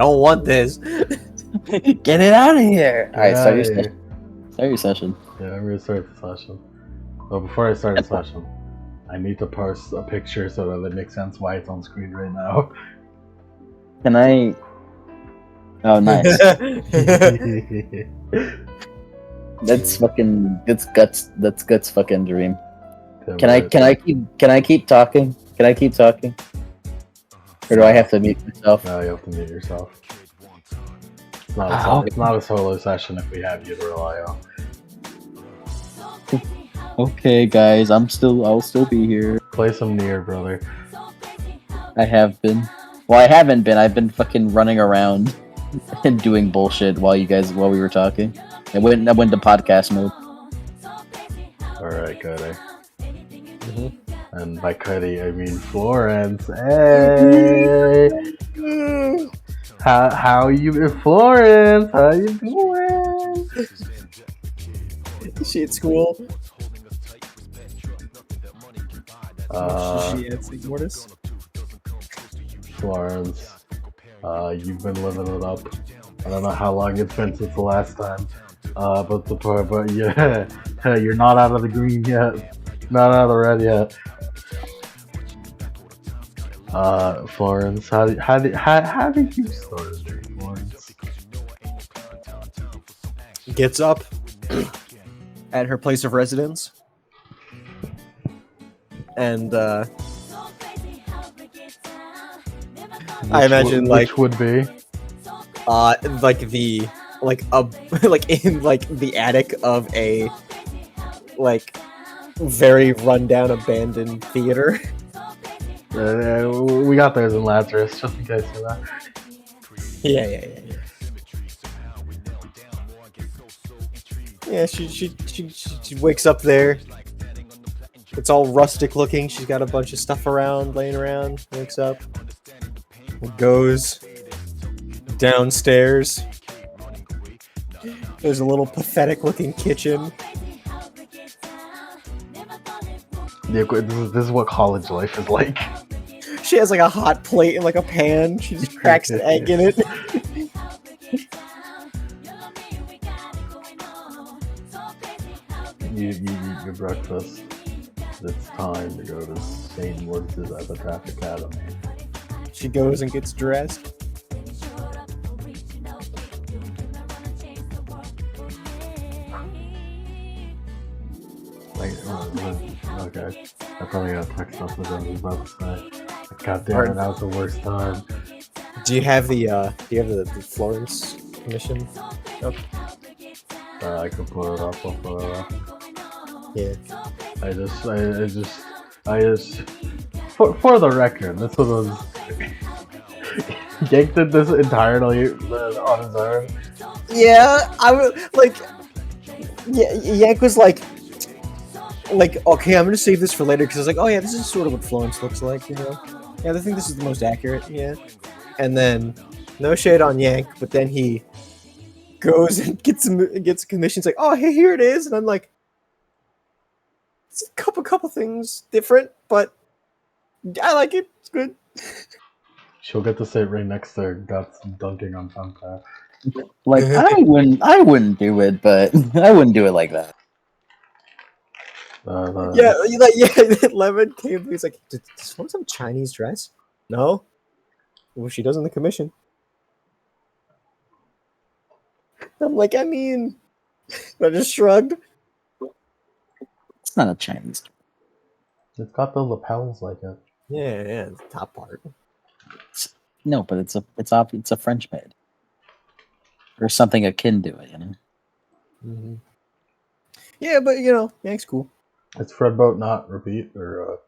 I don't want this. Get it out of here! Alright, Yeah, start your yeah. session. Start your session. Yeah, I'm gonna start the session. But before I start the session, I need to post a picture so that it makes sense why it's on screen right now. Can I? Oh, nice. That's fucking. That's guts. That's guts. Fucking dream. Can I keep talking? Can I keep talking? Or do I have to mute myself? No, you have to mute yourself. It's not a solo session if we have you to rely on. Okay, guys, I'll still be here. Play some Nier, brother. I have been. Well, I haven't been. I've been fucking running around and doing bullshit while we were talking. I went to podcast mode. Alright, Cody. And by Cody, I mean Florence. Hey! How you, Florence? How you doing? Is she at school? She at St. Mortis? Florence, you've been living it up. I don't know how long it's been since the last time, but yeah, you're not out of the green yet, not out of the red yet. Florence, how did you start a dream, Florence? Gets up at her place of residence, and I imagine which would be like in like the attic of a like very rundown abandoned theater. We got those in Lazarus, just in case, you know. Yeah. Yeah, she wakes up there. It's all rustic looking. She's got a bunch of stuff laying around. Wakes up, goes downstairs. There's a little pathetic looking kitchen. Yeah, this is what college life is like. She has like a hot plate and like a pan. She just cracks an egg in it. You eat your breakfast. It's time to go to St. Mortis Epitaph Academy. She goes and gets dressed. Okay. I probably got a text message I was about to say. God damn it, that was the worst time. Do you have the Florence commission? Oh. I could pull it up. I'll pull it up. Yeah. I just for the record, this was Yank did this entirely on his own. Yeah, I was like, yeah, Yank was like, okay, I'm gonna save this for later because I was like, oh yeah, this is sort of what Florence looks like, you know. Yeah, I think this is the most accurate. Yeah, and then no shade on Yank, but then he goes and gets a commission. It's like, oh hey, here it is, and I'm like, it's a couple things different, but I like it. It's good. She'll get to sit right next to her guts dunking on Funko. Like I wouldn't do it, but I wouldn't do it like that. Yeah. Lemon came. He's like, does Florence have a Chinese dress? No. Well, she does in the commission. I'm like, I mean, I just shrugged. It's not a Chinese. It's got the lapels like it. Yeah, the top part. No, but it's a French maid or something akin to it, you know. Mm-hmm. Yeah, but you know, Yank's cool. It's Fred Boat not repeat or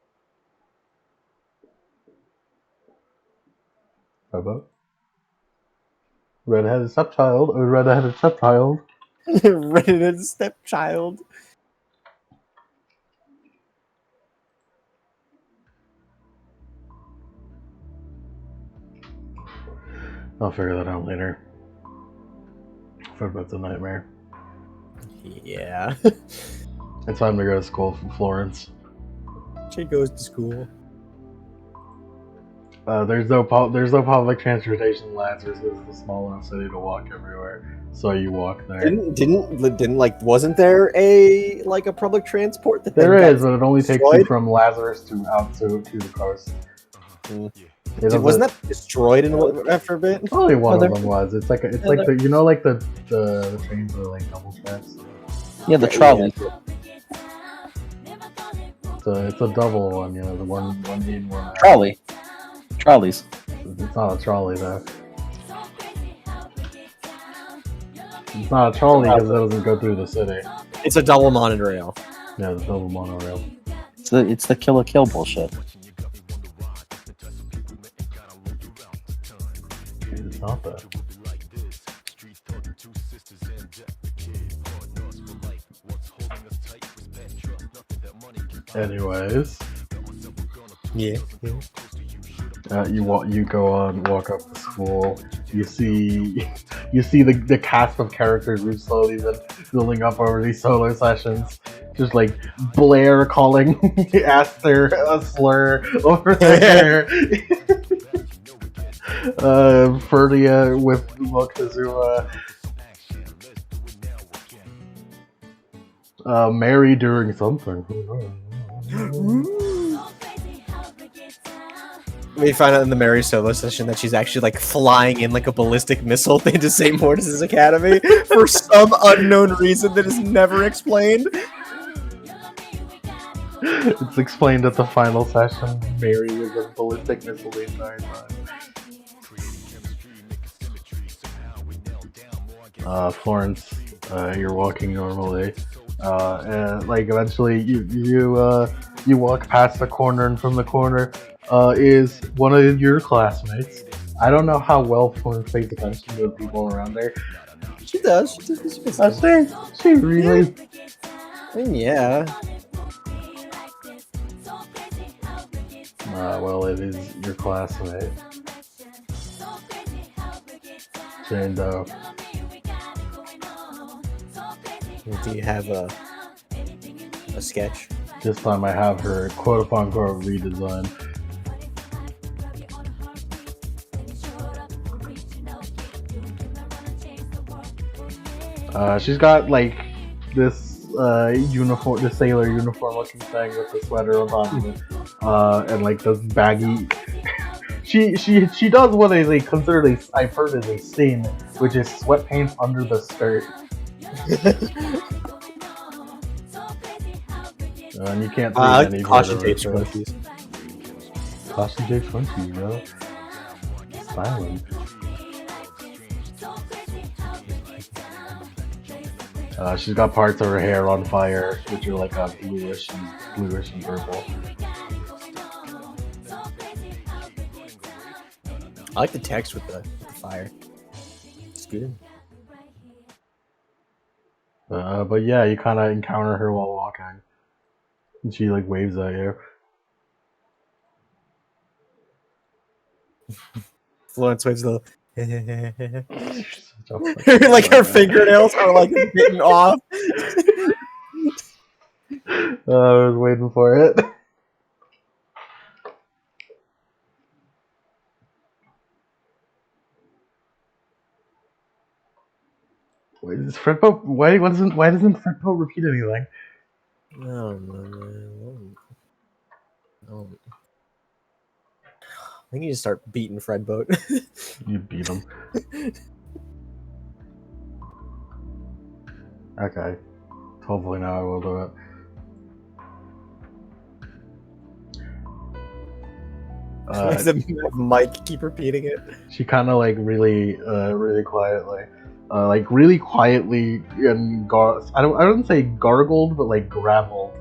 Fred Boat? Redheaded stepchild or redheaded stepchild? Redheaded stepchild. I'll figure that out later. Fred Boat's a nightmare. Yeah. It's time to go to school for Florence. She goes to school. There's no public transportation in Lazarus. It's a small enough city to walk everywhere, so you walk there. Didn't like wasn't there a public transport that There then is, but it only takes you from Lazarus to out to the coast. Wasn't that destroyed after a bit? Only one of them was. It's like the you know like the trains are like double tracks. Yeah, the trolley. So it's a double one, you know, the one in one out. Trolley. Trolleys. It's not a trolley though. It's not a trolley because it doesn't go through the city. It's a double monorail. Yeah, the double monorail. It's the kill a kill bullshit. It's not that. Anyways, Yeah. you walk up to school. You see the cast of characters who've slowly been building up over these solo sessions. Just like Blair calling Aster a slur over there. Ferdia with Moctezuma. Mary doing something. We find out in the Mary solo session that she's actually like flying in like a ballistic missile into St. Mortis' Academy for some unknown reason that is never explained. It's explained at the final session. Mary was a ballistic missile the entire time. Florence, you're walking normally, and like eventually you walk past the corner, and from the corner is one of your classmates. I don't know how well Florence pays attention to the people around there. She does. She really. Yeah. Well, it is your classmate. Jane Doe. Do you have a sketch? This time I have her quote-unquote redesign. She's got like this uniform, the sailor uniform looking thing with the sweater on top of it, and like this baggy. She does what is considered I've heard is a sin, which is sweat paint under the skirt. And you can't see any caution tape scrunchies. Caution tape scrunchies, yo. Styling. She's got parts of her hair on fire, which are like a bluish and purple. I like the text with the fire. It's good. But yeah, you kind of encounter her while walking, and she like waves at you. Florence waves the. Like her fingernails are like bitten off. I was waiting for it. Why doesn't Fredpo repeat anything? No. I think you just start beating Fred Boat. You beat him. Okay. Hopefully now I will do it. Does Mike keep repeating it? She kind of like really quietly, and I don't say gargled, but like graveled,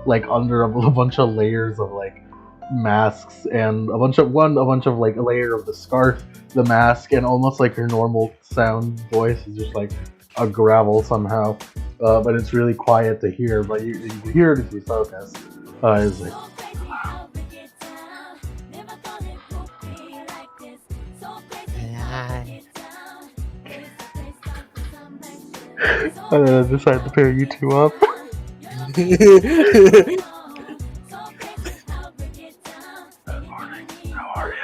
like under a bunch of layers of like masks and a bunch of like a layer of the scarf, the mask, and almost like her normal sound voice is just like a gravel somehow, but it's really quiet to hear. But you hear it if you focus. It's like. And then I decided to pair you two up. Good morning. How are you?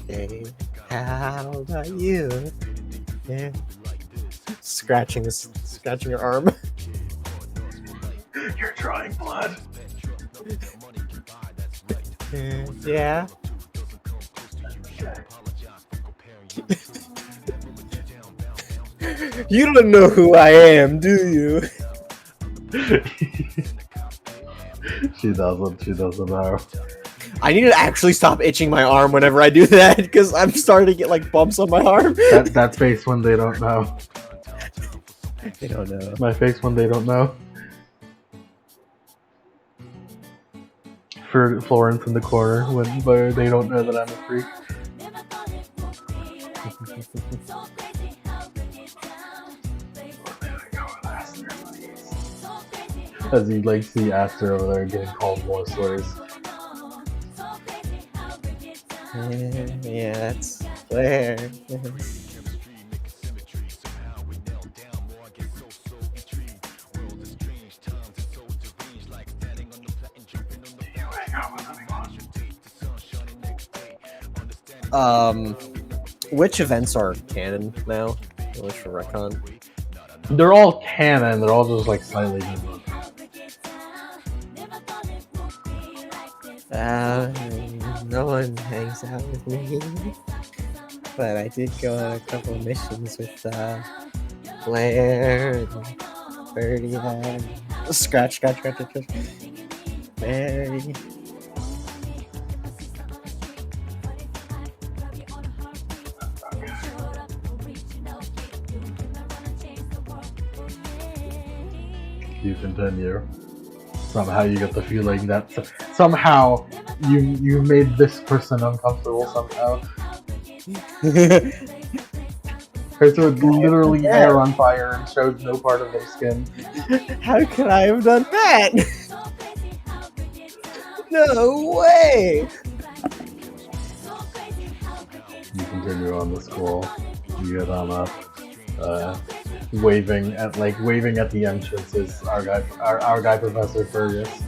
Hey, how about you? Yeah. Scratching your arm. You're drawing blood. Yeah. You don't know who I am, do you? She doesn't know. I need to actually stop itching my arm whenever I do that, because I'm starting to get like bumps on my arm. That face when they don't know. They don't know. My face when they don't know. For Florence in the corner when they don't know that I'm a freak. As you like see Aster over there getting called more slurs. Yeah, that's fair. Which events are canon now? Which for retcon? They're all canon, they're all just like slightly different. No one hangs out with me. But I did go on a couple of missions with Blair and Birdie and Scratch. Mary. You continue. Somehow you get the feeling that somehow you made this person uncomfortable somehow. Her sword literally hair on fire and showed no part of their skin. How could I have done that? No way! You continue on the school. You get on up. Waving at the entrance is our guy Professor Fergus,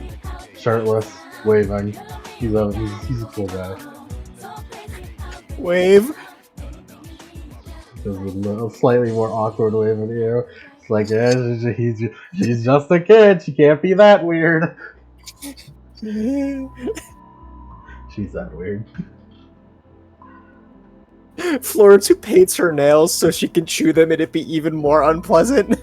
shirtless, waving. He's a cool guy. Wave. Does a little slightly more awkward wave at you. It's like, yeah, she's just a kid. She can't be that weird. She's that weird. Florence who paints her nails so she can chew them and it'd be even more unpleasant.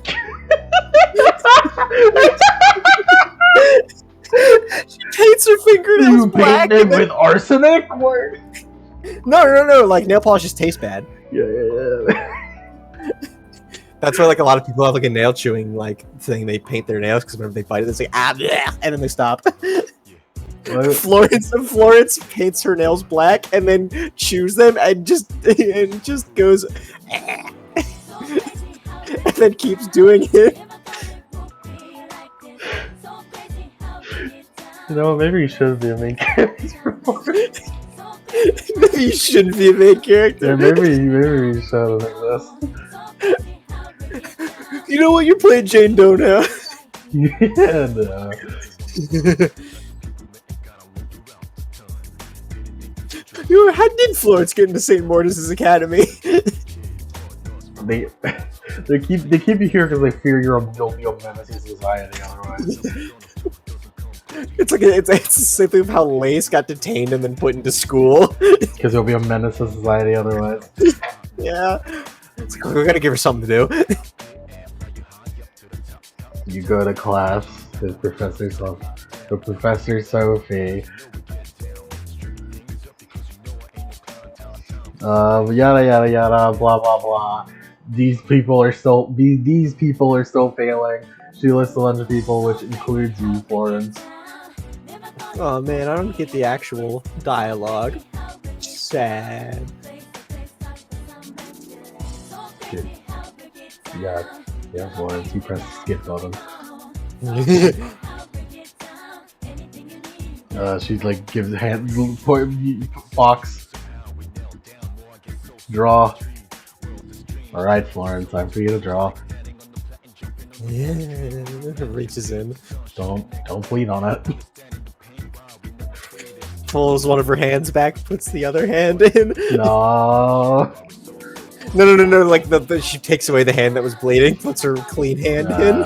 She paints her fingernails You black. paint them with arsenic? What? No. Like nail polishes taste bad. Yeah. That's why like a lot of people have like a nail chewing like thing. They paint their nails because whenever they bite it, it's like bleh, and then they stop. Florence paints her nails black and then chews them and just goes and then keeps doing it. You know, maybe you should be a main character. Maybe you shouldn't be a main character. Yeah, maybe you should like this. You know what? You're playing Jane Doe now. Yeah, no. How did Florence get into St. Mortis's Academy? They keep you here because they fear you'll be a menace to society otherwise. It's the same thing of how Lace got detained and then put into school. Because you'll be a menace to society otherwise. Yeah. It's like, we gotta give her something to do. You go to class, the Professor Sophie. Yada yada yada, blah blah blah. These people are still failing. She lists a bunch of people, which includes you, Florence. Oh man, I don't get the actual dialogue. Sad. Dude. Yeah, Florence, you press the skip button. She's like gives a hand box. Draw. Alright, Florence, time for you to draw. Yeah, reaches in. Don't bleed on it. pulls one of her hands back, puts the other hand in. No. No. Like she takes away the hand that was bleeding, puts her clean hand in.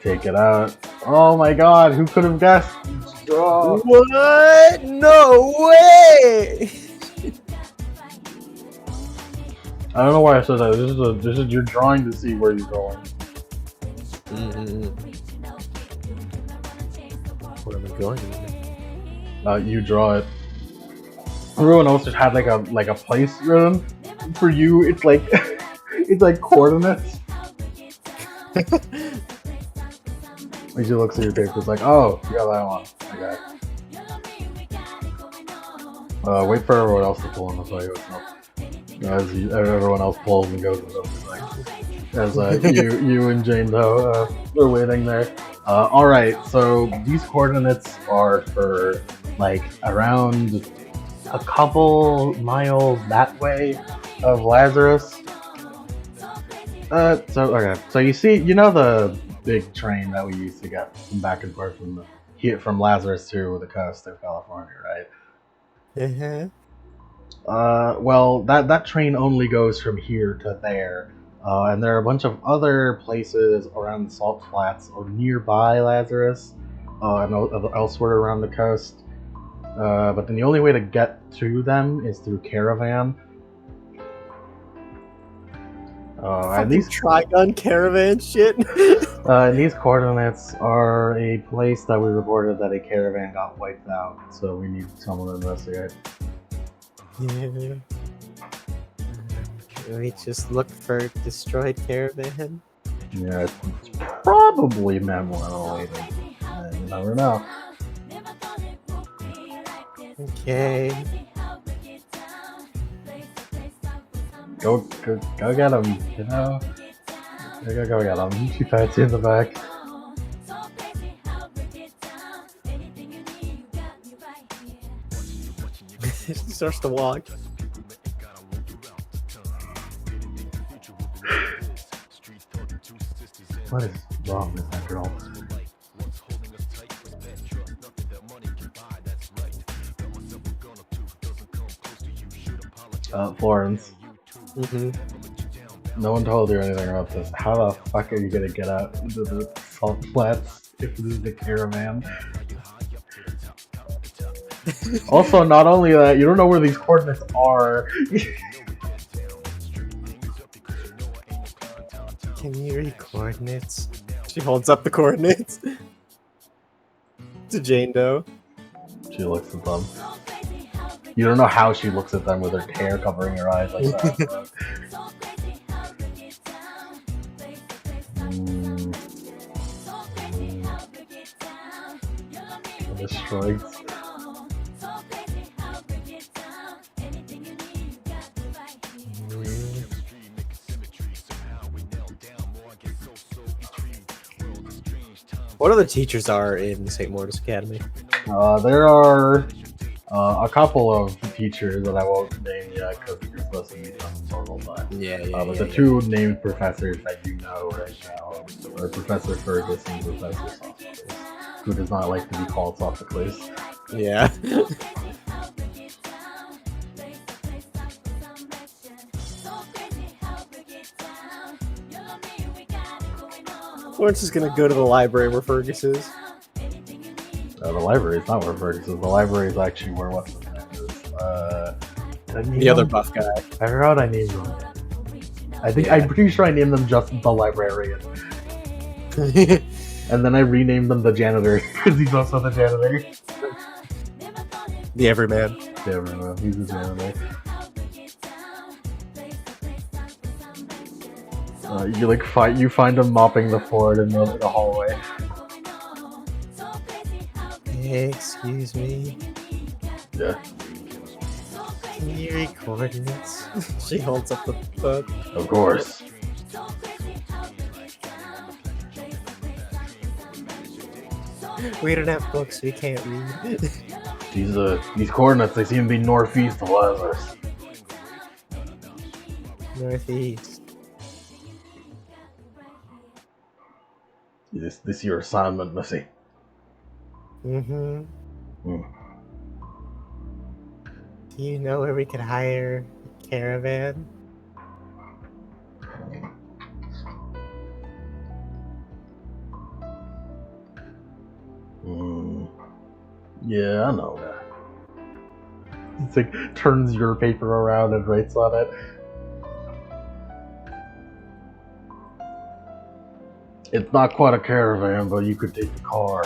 Take it out. Oh my god, who could have guessed? Oh. What? No way! I don't know why I said that. This is you're drawing to see where you're going. Where am I going? You draw it. Everyone else just had like a place written. For you, it's like it's like coordinates. Like she looks at your paper, it's like, oh, you got that one. Okay. Wait for everyone else to pull and I'll tell you what's up. As everyone else pulls and goes and stuff, like, as you and Jane though are waiting there. Alright, so these coordinates are for like around a couple miles that way of Lazarus. So you see, you know the big train that we used to get back and forth from Lazarus to the coast of California, right? Well, that train only goes from here to there, and there are a bunch of other places around the Salt Flats or nearby Lazarus, and elsewhere around the coast. But then the only way to get to them is through caravan. And these Trigun caravan shit. and these coordinates are a place that we reported that a caravan got wiped out, so we need someone to investigate. Yeah. Can we just look for destroyed caravan? Yeah, it's probably memorial-related. You never know. Okay. Go get him, you know? Go get him. She pats you in the back. She starts to walk. What is wrong with that girl? Florence. No one told you anything about this. How the fuck are you gonna get out into the Salt Flats if this is the caravan? Also, not only that, you don't know where these coordinates are. Can you read coordinates? She holds up the coordinates to Jane Doe. She looks at them. You don't know how she looks at them with her hair covering her eyes like that. The strikes. What other teachers are in St. Mortis Academy? There are a couple of teachers that I won't name yet because you're supposed to meet them several times. But the two named professors that you know right now are Professor Fergus and Professor Sophocles, who does not like to be called Sophocles. Yeah. Florence is gonna go to the library where Fergus is. The library is not where Fergus is. The library is actually where what's his name is. The other buff guy. I forgot I named him. I'm pretty sure I named them just the librarian. And then I renamed them the janitor because he's also the janitor. The everyman. The everyman. He's the janitor. You find him mopping the floor in the hallway. Excuse me. Yeah. Can you read coordinates? She holds up the book. Of course. We don't have books, we can't read. These coordinates, they seem to be northeast of Lazarus. Northeast. This your assignment, Missy? Mm-hmm. Hmm. Do you know where we could hire a caravan? Yeah, I know that. It's like turns your paper around and writes on it. It's not quite a caravan, but you could take the car.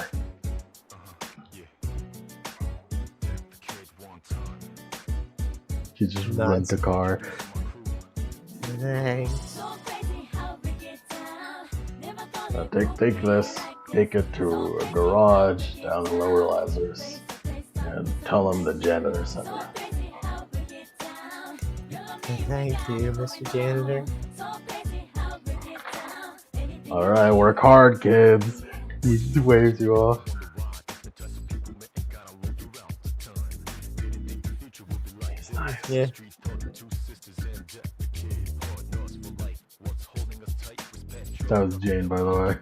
You just rent the car. Thanks. Take this. Take it to a garage down in Lower Lazarus, and tell them the janitor sent you. Thank you, Mr. Janitor. All right, work hard, kids. He just waves you off. He's nice. Yeah. That was Jane, by the way.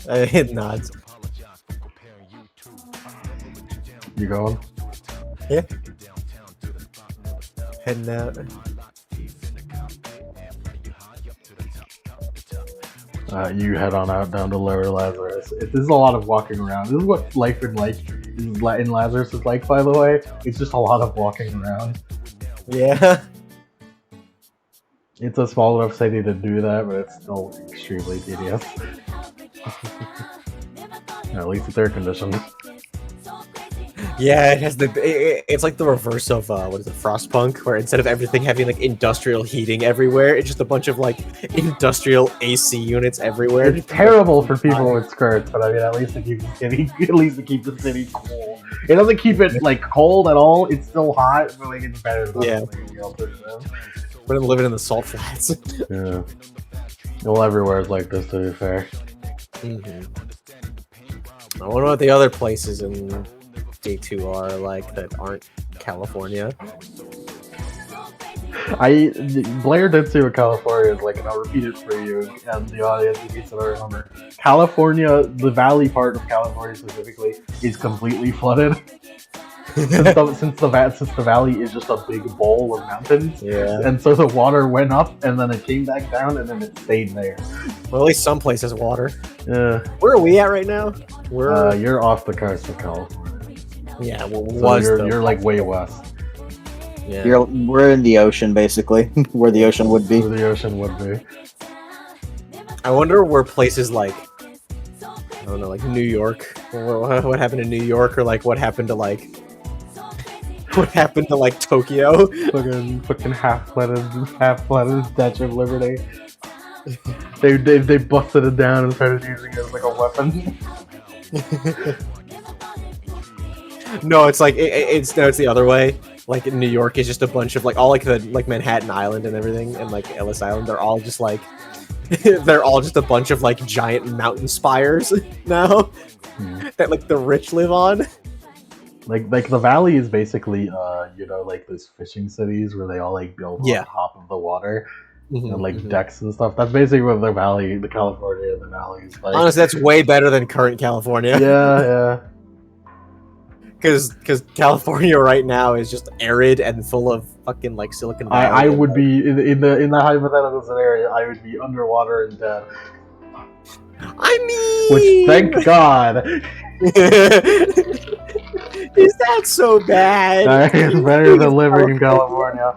It nods. You going? Yeah. Heading out. You head on out down to Lower Lazarus. This is a lot of walking around. This is what life in Lazarus is like, by the way. It's just a lot of walking around. Yeah. It's a small enough city to do that, but it's still extremely tedious. At least it's air conditioned. Yeah, it has it's like the reverse of what is it, Frostpunk, where instead of everything having like industrial heating everywhere, it's just a bunch of like industrial AC units everywhere. It's terrible for people with skirts, but I mean, at least it keeps the city, the city cool. It doesn't keep it like cold at all. It's still hot, but like it's better than anything else. But I'm living in the salt flats. Yeah. Well, everywhere is like this, to be fair. Mm-hmm. I wonder what the other places in D2 are like that aren't California. Blair did say what California is like, and I'll repeat it for you and the audience in case I don't remember. California, the valley part of California specifically, is completely flooded. since the valley is just a big bowl of mountains, and so the water went up and then it came back down and then it stayed there. Well, at least some place has water. Yeah. Where are we at right now? You're off the coast of California. Yeah, well, so you're like way west. Yeah. We're in the ocean, basically, where the ocean would be. Where the ocean would be. I wonder where places like, I don't know, like New York. What happened in New York, or like what happened to like Tokyo? Fucking half-flooded Statue of Liberty. They busted it down and started using it as like a weapon. No, it's like it's the other way. Like New York is just a bunch of like all like the like Manhattan Island and everything, and like Ellis Island. They're all just like they're all just a bunch of like giant mountain spires now that like the rich live on. Like the valley is basically like those fishing cities where they all like build on top of the water. And like decks and stuff. That's basically what the California, the valley is like. Honestly, that's way better than current California. Yeah. Because California right now is just arid and full of fucking like Silicon Valley. I would be in that hypothetical scenario. I would be underwater and dead. I mean, which thank God. Is that so bad? It's better than living in California.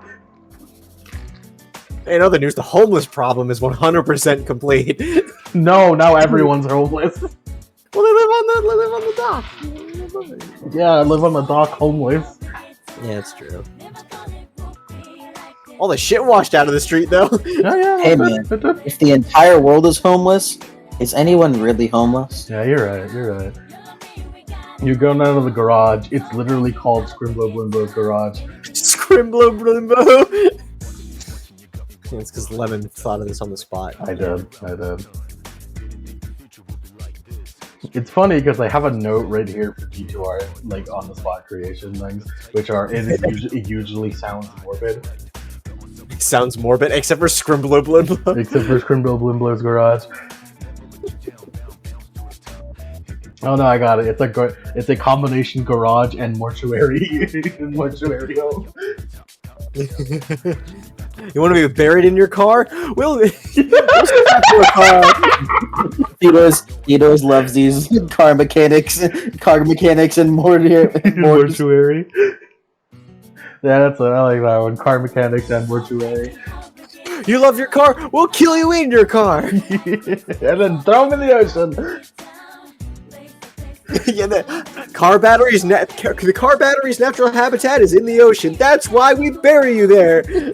In other news, the homeless problem is 100% complete. No, now everyone's homeless. Well, they live on the dock. Yeah, I live on the dock homeless. Yeah, it's true. All the shit washed out of the street, though. Yeah. Hey, man, if the entire world is homeless, is anyone really homeless? Yeah, you're right. You go down to the garage. It's literally called Scrimblow Blimbo's garage. Scrimblow Blimbo. It's because Lemon thought of this on the spot. I did. It's funny because I have a note right here for D2R, like on the spot creation things, which are it usually sounds morbid. Sounds morbid, except for Scrimblow Blimblow. Except for Scrimblow Blimblow's garage. Oh no, I got it. It's a combination garage and mortuary mortuary home. You want to be buried in your car? We'll Tito's loves these car mechanics and mortuary. Yeah, that's what I like that one. Car mechanics and mortuary. You love your car? We'll kill you in your car. And then throw them in the ocean. Yeah, the car battery's natural habitat is in the ocean. That's why we bury you there. You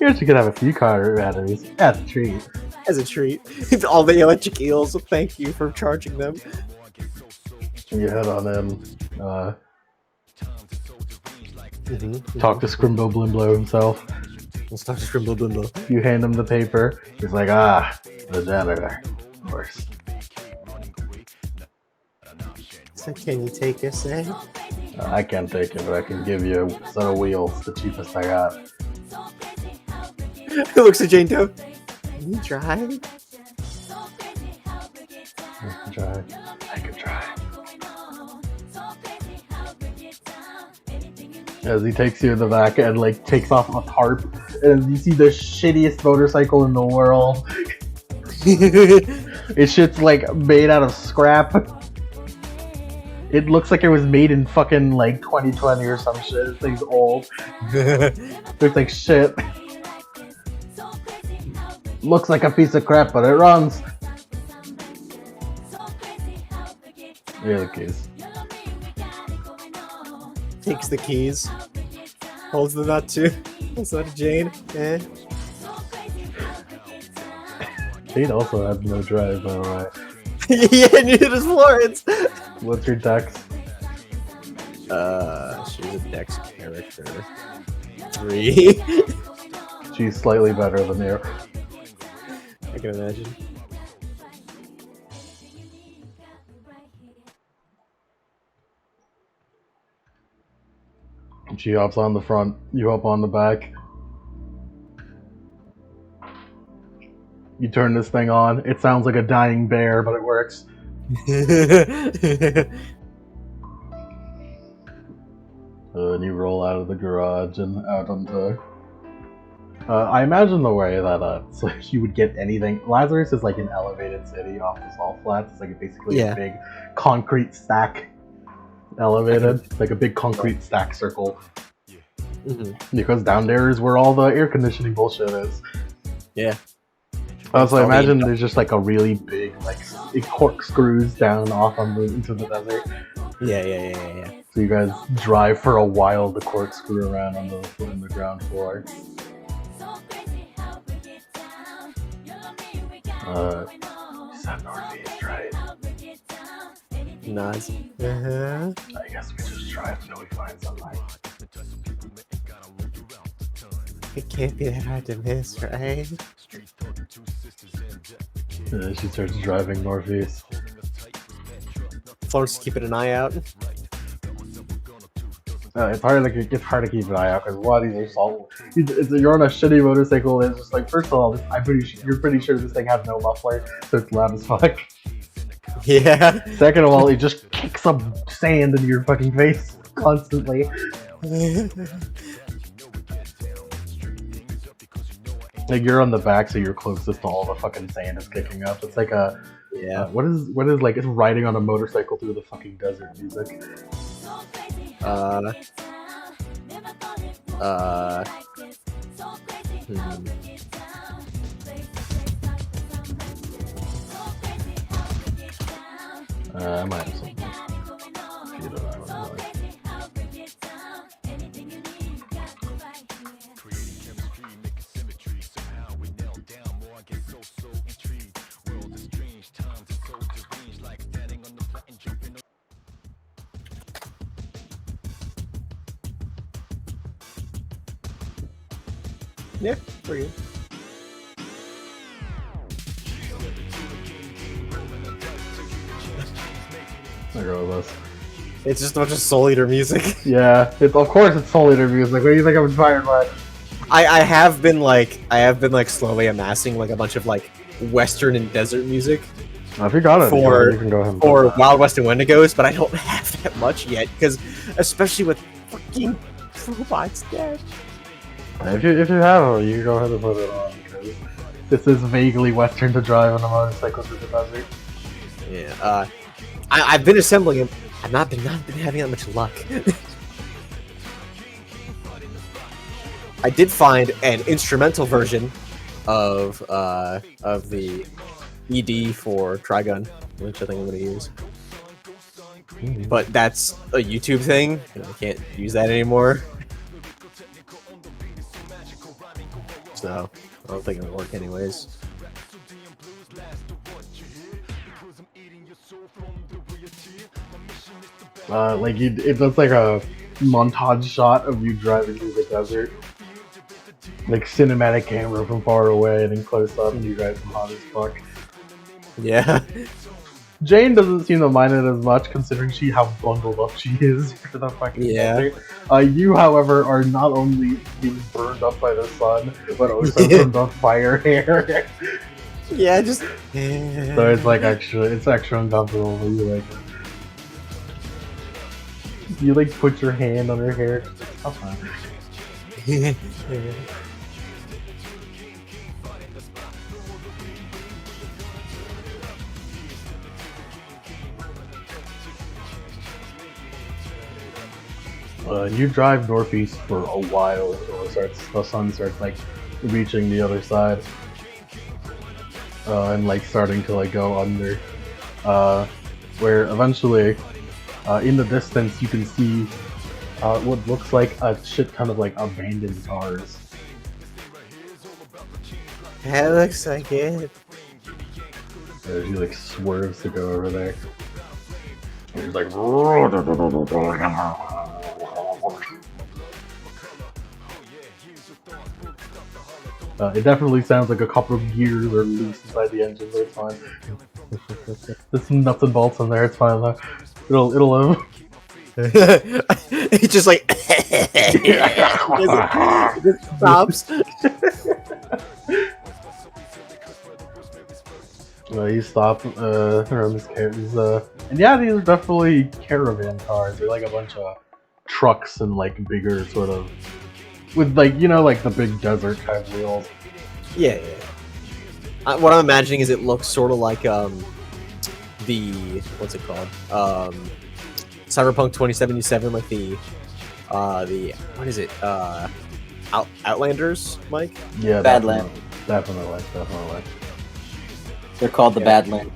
actually could have a few car batteries. As a treat. As a treat. All the electric eels, thank you for charging them. You head on in. Talk to Scrimblow Blimblow himself. Let's talk to Scrimblow Blimblow. You hand him the paper. He's like, the janitor. Of course. So can you take us in? I can't take it, but I can give you a set of wheels, the cheapest I got. He looks at Jane Doe. Can you drive? I can try. As he takes you in the back and like takes off a tarp, and you see the shittiest motorcycle in the world. It's shit's like made out of scrap. It looks like it was made in fucking like 2020 or some shit. This thing's old. Looks like shit. Looks like a piece of crap, but it runs. Here are the keys. Takes the keys. Holds the nut too. Holds the nut to Jane. Eh. Jane also has no drive, by the way. Yeah, neither does Florence. What's your dex? She's a dex character. 3. She's slightly better than you. I can imagine. She hops on the front, you hop on the back. You turn this thing on. It sounds like a dying bear, but it works. And you roll out of the garage and out onto... I imagine the way that so you would get anything... Lazarus is like an elevated city off the salt flats. It's like basically a big concrete stack. Elevated. It's like a big concrete stack circle. Because down there is where all the air conditioning bullshit is. Yeah. So I imagine there's just like a really big, like, it corkscrews down off into the desert. Yeah. So you guys drive for a while to corkscrew around on the ground floor. You said northeast, right? Nods. I guess we just drive until we find something. It can't be that hard to miss, right? She starts driving northeast. Florence is keeping an eye out. It's hard to keep an eye out because one, these are salt. You're on a shitty motorcycle. It's just like, first of all, you're pretty sure this thing has no muffler, so it's loud as fuck. Yeah. Second of all, it just kicks up sand into your fucking face constantly. Like, you're on the back, so you're closest to all the fucking sand is kicking up. It's like a what is like it's riding on a motorcycle through the fucking desert music. I might have something. If you don't know what I like. Yeah, pretty good. I go with this. It's just a bunch of Soul Eater music. Yeah, of course it's Soul Eater music. What do you think I'm inspired by? I have been like slowly amassing like a bunch of like Western and desert music If you got it, for you can go ahead and for put that. Wild West and Wendigos, but I don't have that much yet because especially with fucking robots dead. If you have it, you can go ahead and put it on because this is vaguely Western to drive on a motorcycle through the desert. Yeah. I've been assembling them. I've not been having that much luck. I did find an instrumental version of the ED for Trigun, which I think I'm gonna use. But that's a YouTube thing, and I can't use that anymore. So I don't think it'll work anyways. It does like a montage shot of you driving through the desert, like cinematic camera from far away and then close up, and you guys are hot as fuck. Yeah. Jane doesn't seem to mind it as much, considering how bundled up she is for the fucking desert. You, however, are not only being burned up by the sun, but also from the fire hair. Yeah, just. So it's like extra uncomfortable. You like put your hand on her hair. You drive northeast for a while until the sun starts like reaching the other side, and like starting to like go under, where eventually, in the distance you can see what looks like a shit ton of like abandoned cars. That looks like it. She like swerves to go over there. And he's like, it definitely sounds like a couple of gears are loose inside the engine, but it's fine. There's some nuts and bolts in there. It's fine though. It'll It's just like it just stops. You stop around this and yeah, these are definitely caravan cars. They're like a bunch of trucks and like bigger sort of with like like the big desert type wheels. Yeah. What I'm imagining is it looks sort of like the what's it called? Cyberpunk 2077, like the what is it? Outlanders, Mike? Yeah, Badland. Definitely. They're called the Badland.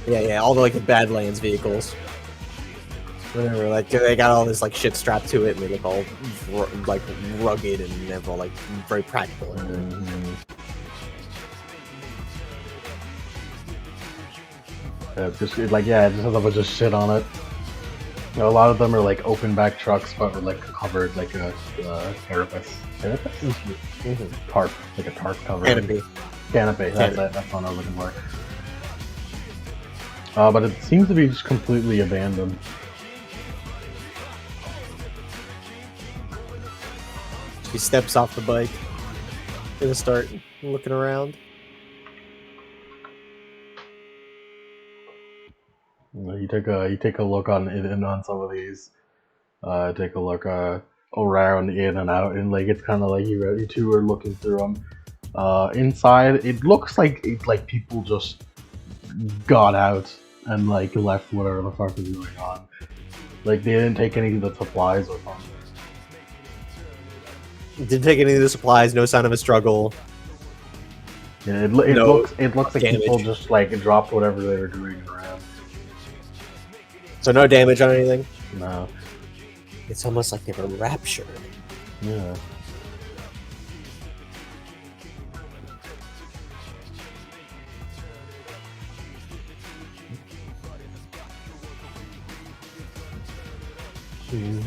Yeah, all the like the Badlands vehicles. Whatever, like they got all this like shit strapped to it, and they look all like rugged and they're all like very practical. Mm-hmm. It just has a bunch of shit on it. A lot of them are like open back trucks, but are like covered like a carapace. Mm-hmm. Tarp, like a tarp cover. Canopy. That's it. That's what I was looking for. But it seems to be just completely abandoned. He steps off the bike. Gonna start looking around. You take a look on some of these. Take a look around, in and out, and like it's kind of like you two are looking through them. Inside, it looks like people just got out and like left whatever the fuck was going on. Like they didn't take any of the supplies or something. Didn't take any of the supplies. No sign of a struggle. Yeah, it looks like damage. people just like dropped whatever they were doing around. So no damage on anything. No. It's almost like they were raptured. Yeah.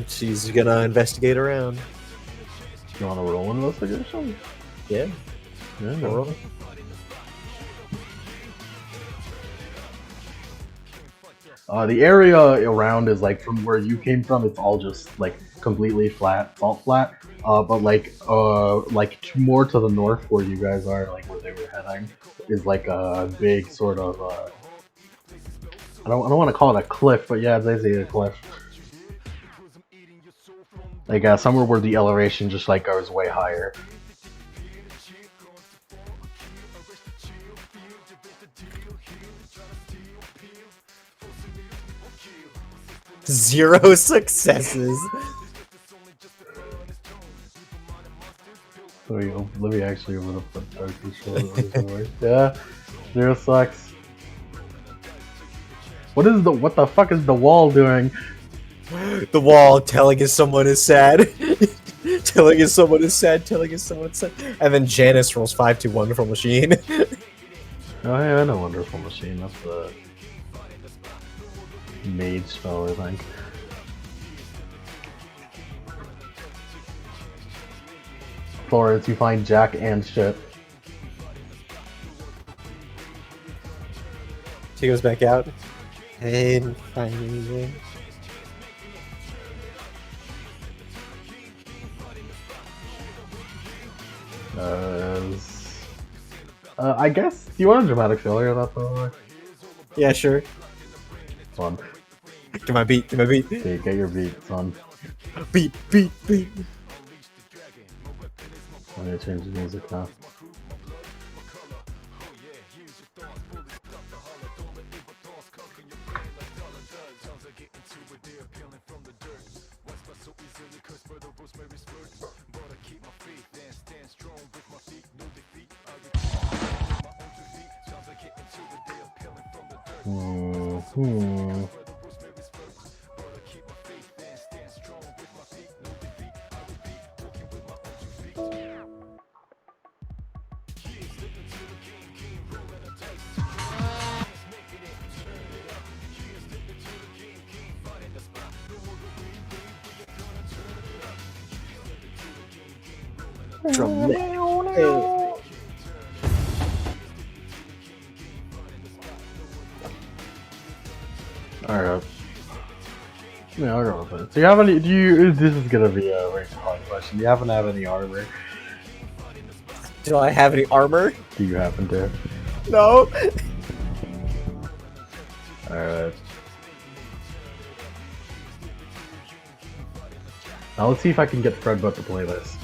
She's gonna investigate around. You want to roll an investigation? Yeah. Yeah. Roll. The area around is like from where you came from. It's all just like completely flat, salt flat. But like more to the north where you guys are, like where they were heading, is like a big sort of I don't want to call it a cliff, but yeah, it's basically a cliff. Like somewhere where the elevation just like goes way higher. Zero successes. Let me actually open up the dark control. Yeah, 0 sucks. What the fuck is the wall doing? The wall telling us someone is sad. Telling us someone is sad, telling us someone's sad. And then Janice rolls 5 to Wonderful Machine. Oh yeah, I know Wonderful Machine. That's the mage spell, I think. Florence, you find Jack and shit. She goes back out. And find anything. I guess. Do you want a dramatic failure? That's all. Yeah, sure. Fun. Get my beat, get my beat. Okay, get your beat, son. Beat, beat, beat. I'm gonna change the music now. Alright. Yeah, I'll go with it. So you have any, this is gonna be a very hard question. Do you happen to have any armor? Do I have any armor? Do you happen to? No. Alright. Now let's see if I can get Fredbutt to play this.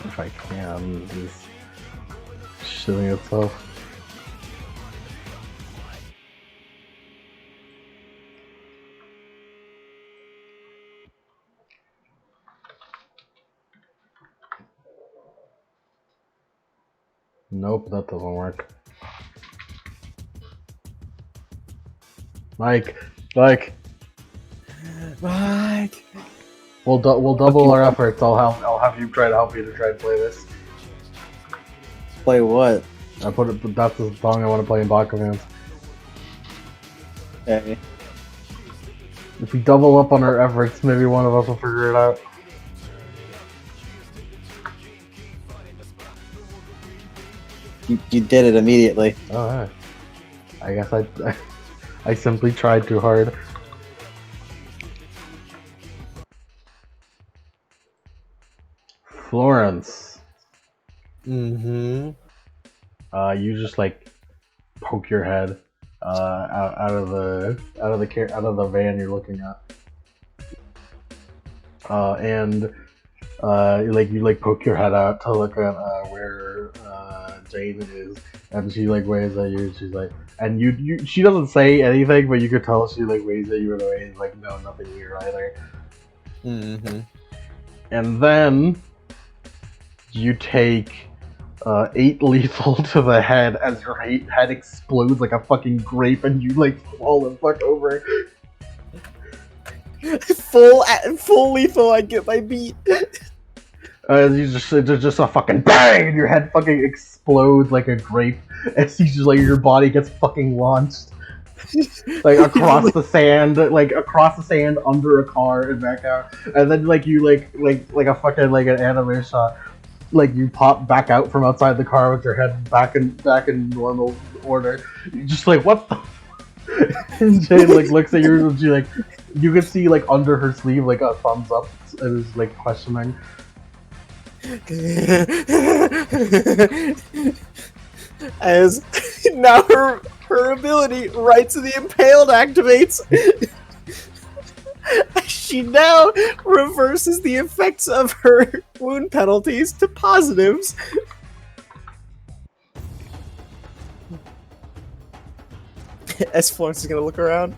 If I can, just shitting itself. Nope, that doesn't work. Mike. We'll double our efforts. I'll have you try to help me to try and play this. Play what? That's the song I want to play in Bakuman's. Okay. If we double up on our efforts, maybe one of us will figure it out. You did it immediately. Oh, yeah. I guess I simply tried too hard. Florence. Mm-hmm. You just like poke your head out of the van you're looking at, and you poke your head out to look at where Jane is, and she like waves at you. And she's like, and she doesn't say anything, but you could tell she like waves at you in a way like, no, nothing here either. Mm-hmm. And then you take 8 lethal to the head as your head explodes like a fucking grape, and you like fall and fuck over. Full lethal. I get my beat. There's just a fucking bang, and your head fucking explodes like a grape as you just like your body gets fucking launched. like across the sand, under a car and back out, and then you a fucking an anime shot, you pop back out from outside the car with your head back in normal order. You're just what the. And Jane looks at you and she you can see under her sleeve a thumbs up and is questioning. As now her ability, Rights of the Impaled, activates. She now reverses the effects of her wound penalties to positives. As Florence is gonna look around.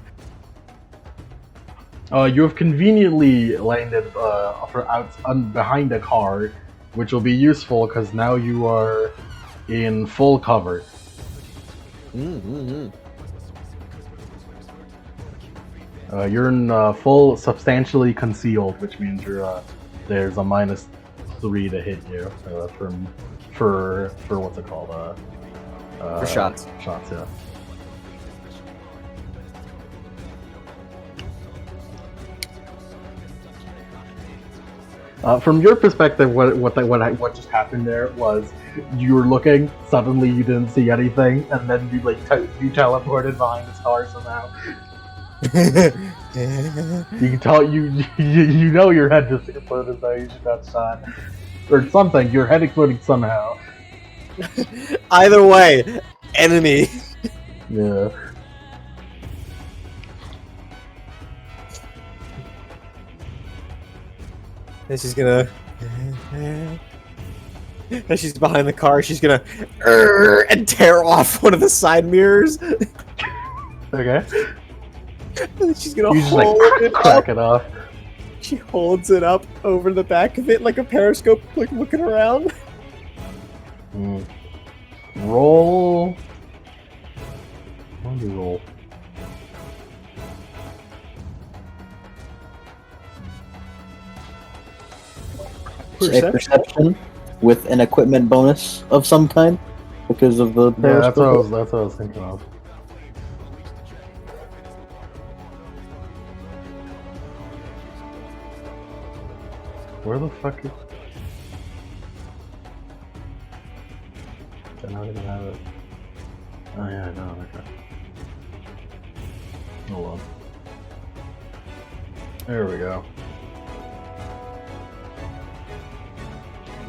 You have conveniently landed behind a car, which will be useful because now you are in full cover. Mm-hmm. You're in full, substantially concealed, which means there's a -3 to hit you for what's it called? For shots. Shots, yeah. From your perspective, what just happened there was you were looking, suddenly you didn't see anything, and then you you teleported behind this car somehow. You can tell you know your head just exploded though. You just got shot or something. Your head exploded somehow. Either way, enemy. Yeah. And she's gonna. As she's behind the car, she's gonna and tear off one of the side mirrors. Okay. And she's gonna You just hold it crack up. it off. She holds it up over the back of it like a periscope, looking around. Roll. What do you roll? Perception with an equipment bonus of some kind because of the Yeah, that's periscope. what I was thinking of. Where the fuck is? I don't even have it. Oh yeah, I know. Okay. Hold on. There we go.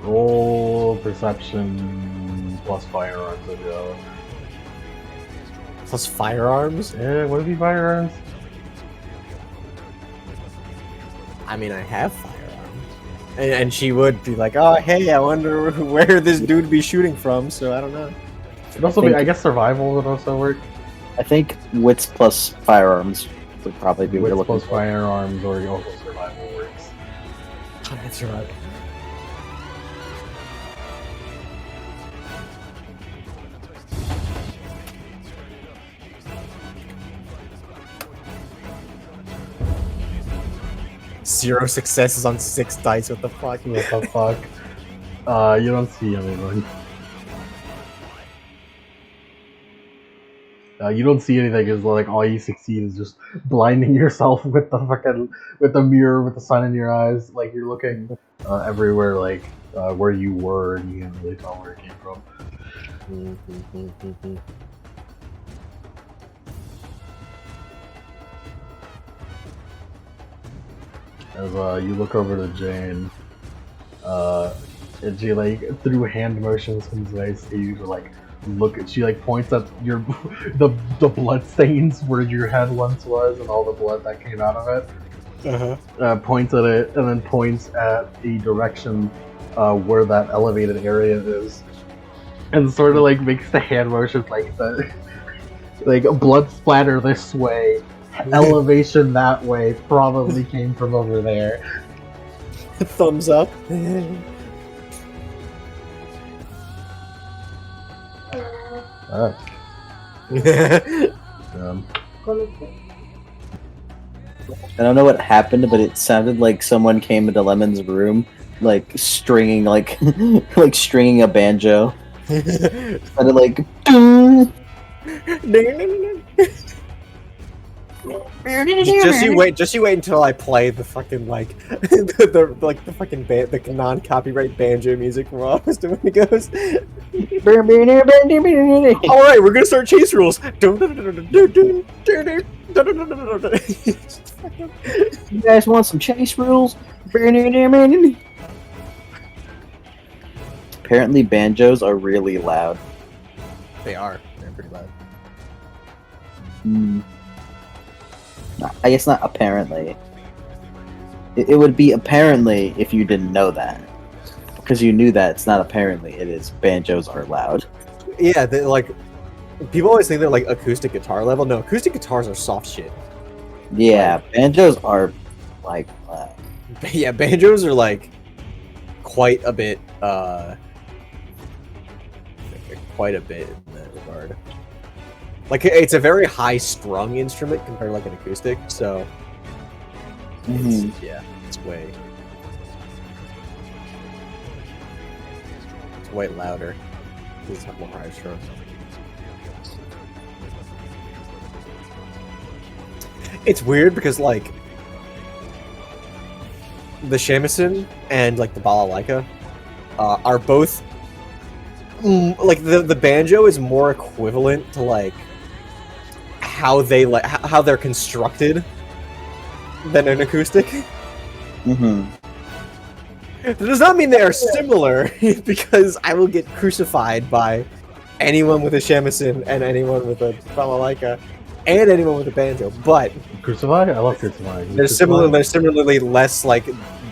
Roll perception plus firearms, I go. Plus firearms? Yeah, would it be firearms? I mean, I have firearms. And she would be like, oh, hey, I wonder where this dude would be shooting from, so I don't know. It'd also be, I guess survival would also work. I think wits plus firearms would probably be what Wits you're looking plus for. firearms or also survival works. Oh, that's right. Zero successes on 6 dice. What the fuck? What the fuck? You don't see anything. You don't see anything. Is all you succeed is just blinding yourself with the mirror with the sun in your eyes. Like you're looking everywhere, where you were, and you can't really tell where it came from. As you look over to Jane, and she through hand motions comes nice to you to look at. She points at your the blood stains where your head once was and all the blood that came out of it. Points at it and then points at the direction where that elevated area is, and sort of makes the hand motions blood splatter this way. Elevation that way probably came from over there. Thumbs up. I don't know what happened, but it sounded like someone came into Lemon's room, stringing stringing a banjo. Sounded like. Just you wait until I play the fucking like the fucking the non-copyright banjo music from all Mr. Wendigos. All right, we're gonna start chase rules. You guys want some chase rules? Apparently, banjos are really loud. They are. They're pretty loud. I guess not apparently. It would be apparently if you didn't know that. Because you knew that it's not apparently, it is. Banjos are loud. Yeah, they like. People always think they're like acoustic guitar level. No, acoustic guitars are soft shit. Yeah, banjos are like loud. Yeah, banjos are like quite a bit in that regard. Like it's a very high strung instrument compared to like an acoustic, so yeah, it's way louder. It's more high strung. It's weird because like the shamisen and like the balalaika are both like the banjo is more equivalent to like how they're constructed than an acoustic. That does not mean they are similar because I will get crucified by anyone with a shamisen and anyone with a balalaika and anyone with a banjo. But Crucify? I love Crucify. they're similarly less like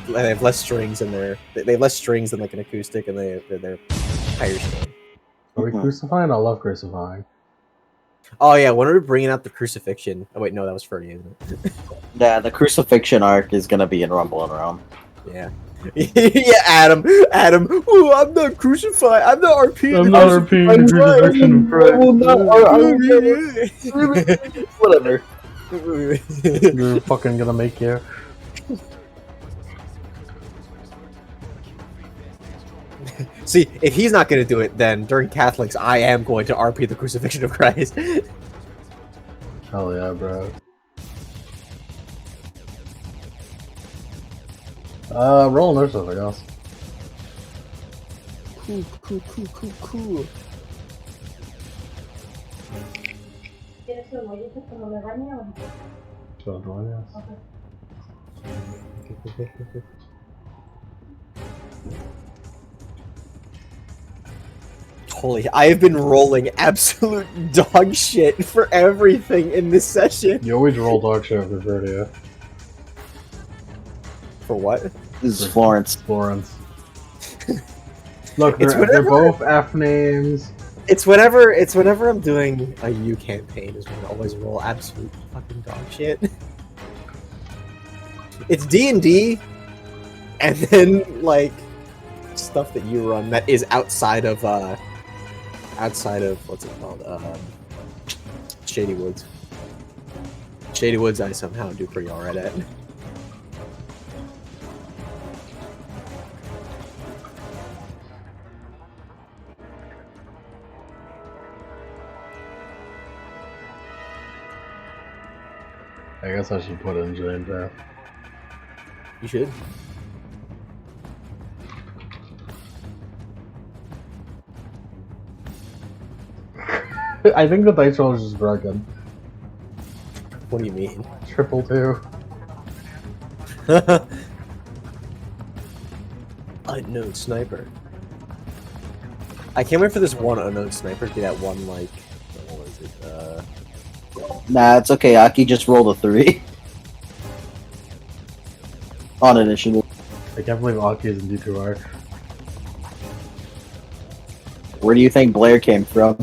they have less strings in there. They have less strings than like an acoustic, and they're higher strung. Are we crucifying? I love crucifying. Oh yeah, when are we bringing out the crucifixion? Oh wait, no, that was Fergie, isn't it? Yeah, the crucifixion arc is gonna be in Rumble and Realm. Yeah. Yeah, Adam. Oh, I'm not crucified. I'm not RP. I'm not RP the crucifixion of Christ. Whatever. You're fucking gonna make you. See, if he's not going to do it, then during Catholics, I am going to RP the crucifixion of Christ. Hell yeah, bro. Rolling or something else. Cool. Holy, I have been rolling absolute dog shit for everything in this session. You always roll dog shit with Verdia. For what? This is Florence. Florence. Look, they're both F names. It's whenever I'm doing a U campaign is when I always roll absolute fucking dog shit. It's D&D, and then like stuff that you run that is outside of what's it called? Shady Woods. Shady Woods I somehow do pretty alright at. I guess I should put in Jane Path. You should. I think the dice roll is just broken. What do you mean? 222. Unknown sniper. I can't wait for this one unknown sniper to get that one like what was it? Nah, it's okay. Aki just rolled a 3 on initiative. I can't believe Aki is in D2R. Where do you think Blair came from?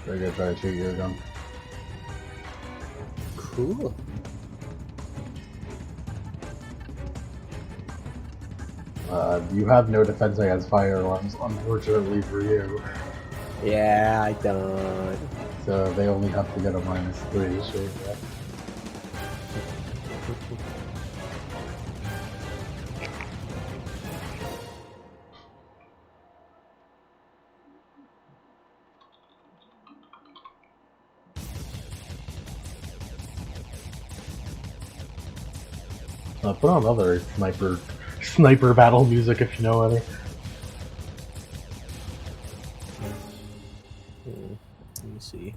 They're gonna try to shoot you again. Cool. You have no defense against firearms, unfortunately for you. Yeah, I don't. So they only have to get a -3, sure. Yeah. Put on other sniper battle music if you know any. Let me see.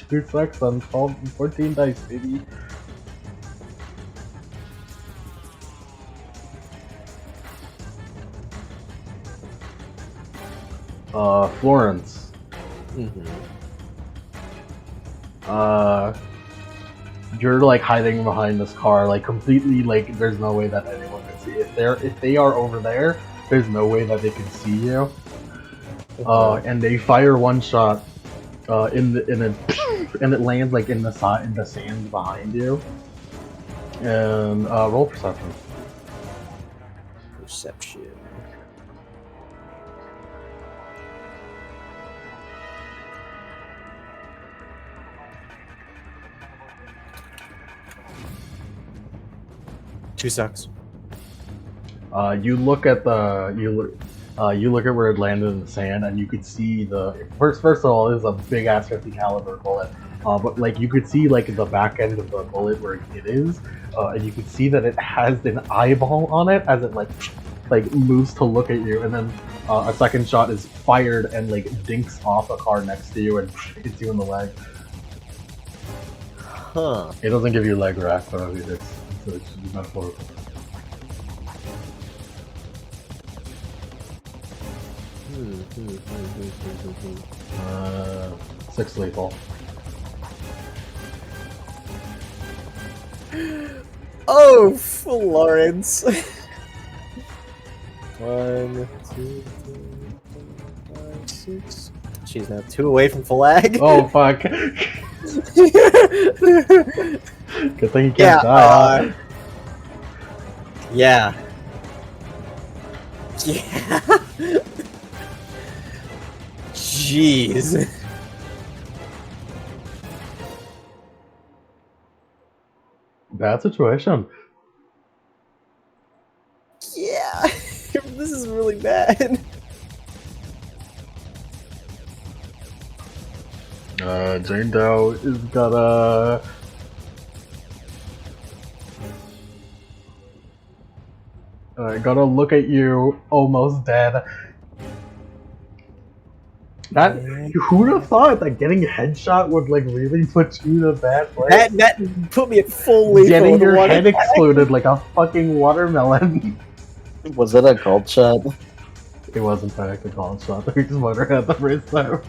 Two sex on 14 dice, baby. Florence. You're like hiding behind this car, like completely, like there's no way that anyone can see. If they are over there, there's no way that they can see you. And they fire one shot, and it lands like in the sand behind you. And roll perception. Perception. Two sucks. You look at where it landed in the sand, and you could see the first of all, it is a big ass 50 caliber bullet. But like you could see like the back end of the bullet where it is, and you could see that it has an eyeball on it as it like moves to look at you, and then a second shot is fired and like dinks off a car next to you and hits you in the leg. Huh. It doesn't give you leg rack, but I mean it's metaphorical. 6 lethal. Oh, Florence. 1, 2, 3, 4, 5, 6. She's now 2 away from flag. Oh fuck! Good thing you can't die. Yeah. Yeah. Jeez. Bad situation. Yeah. This is really bad. Jane Doe is gotta look at you, almost dead. Who would have thought that getting a headshot would like really put you in a bad place? That put me at full lethal. Getting your head exploded like a fucking watermelon. Was it a gulp shot? It was in fact a golf shot. We just motor at the first time.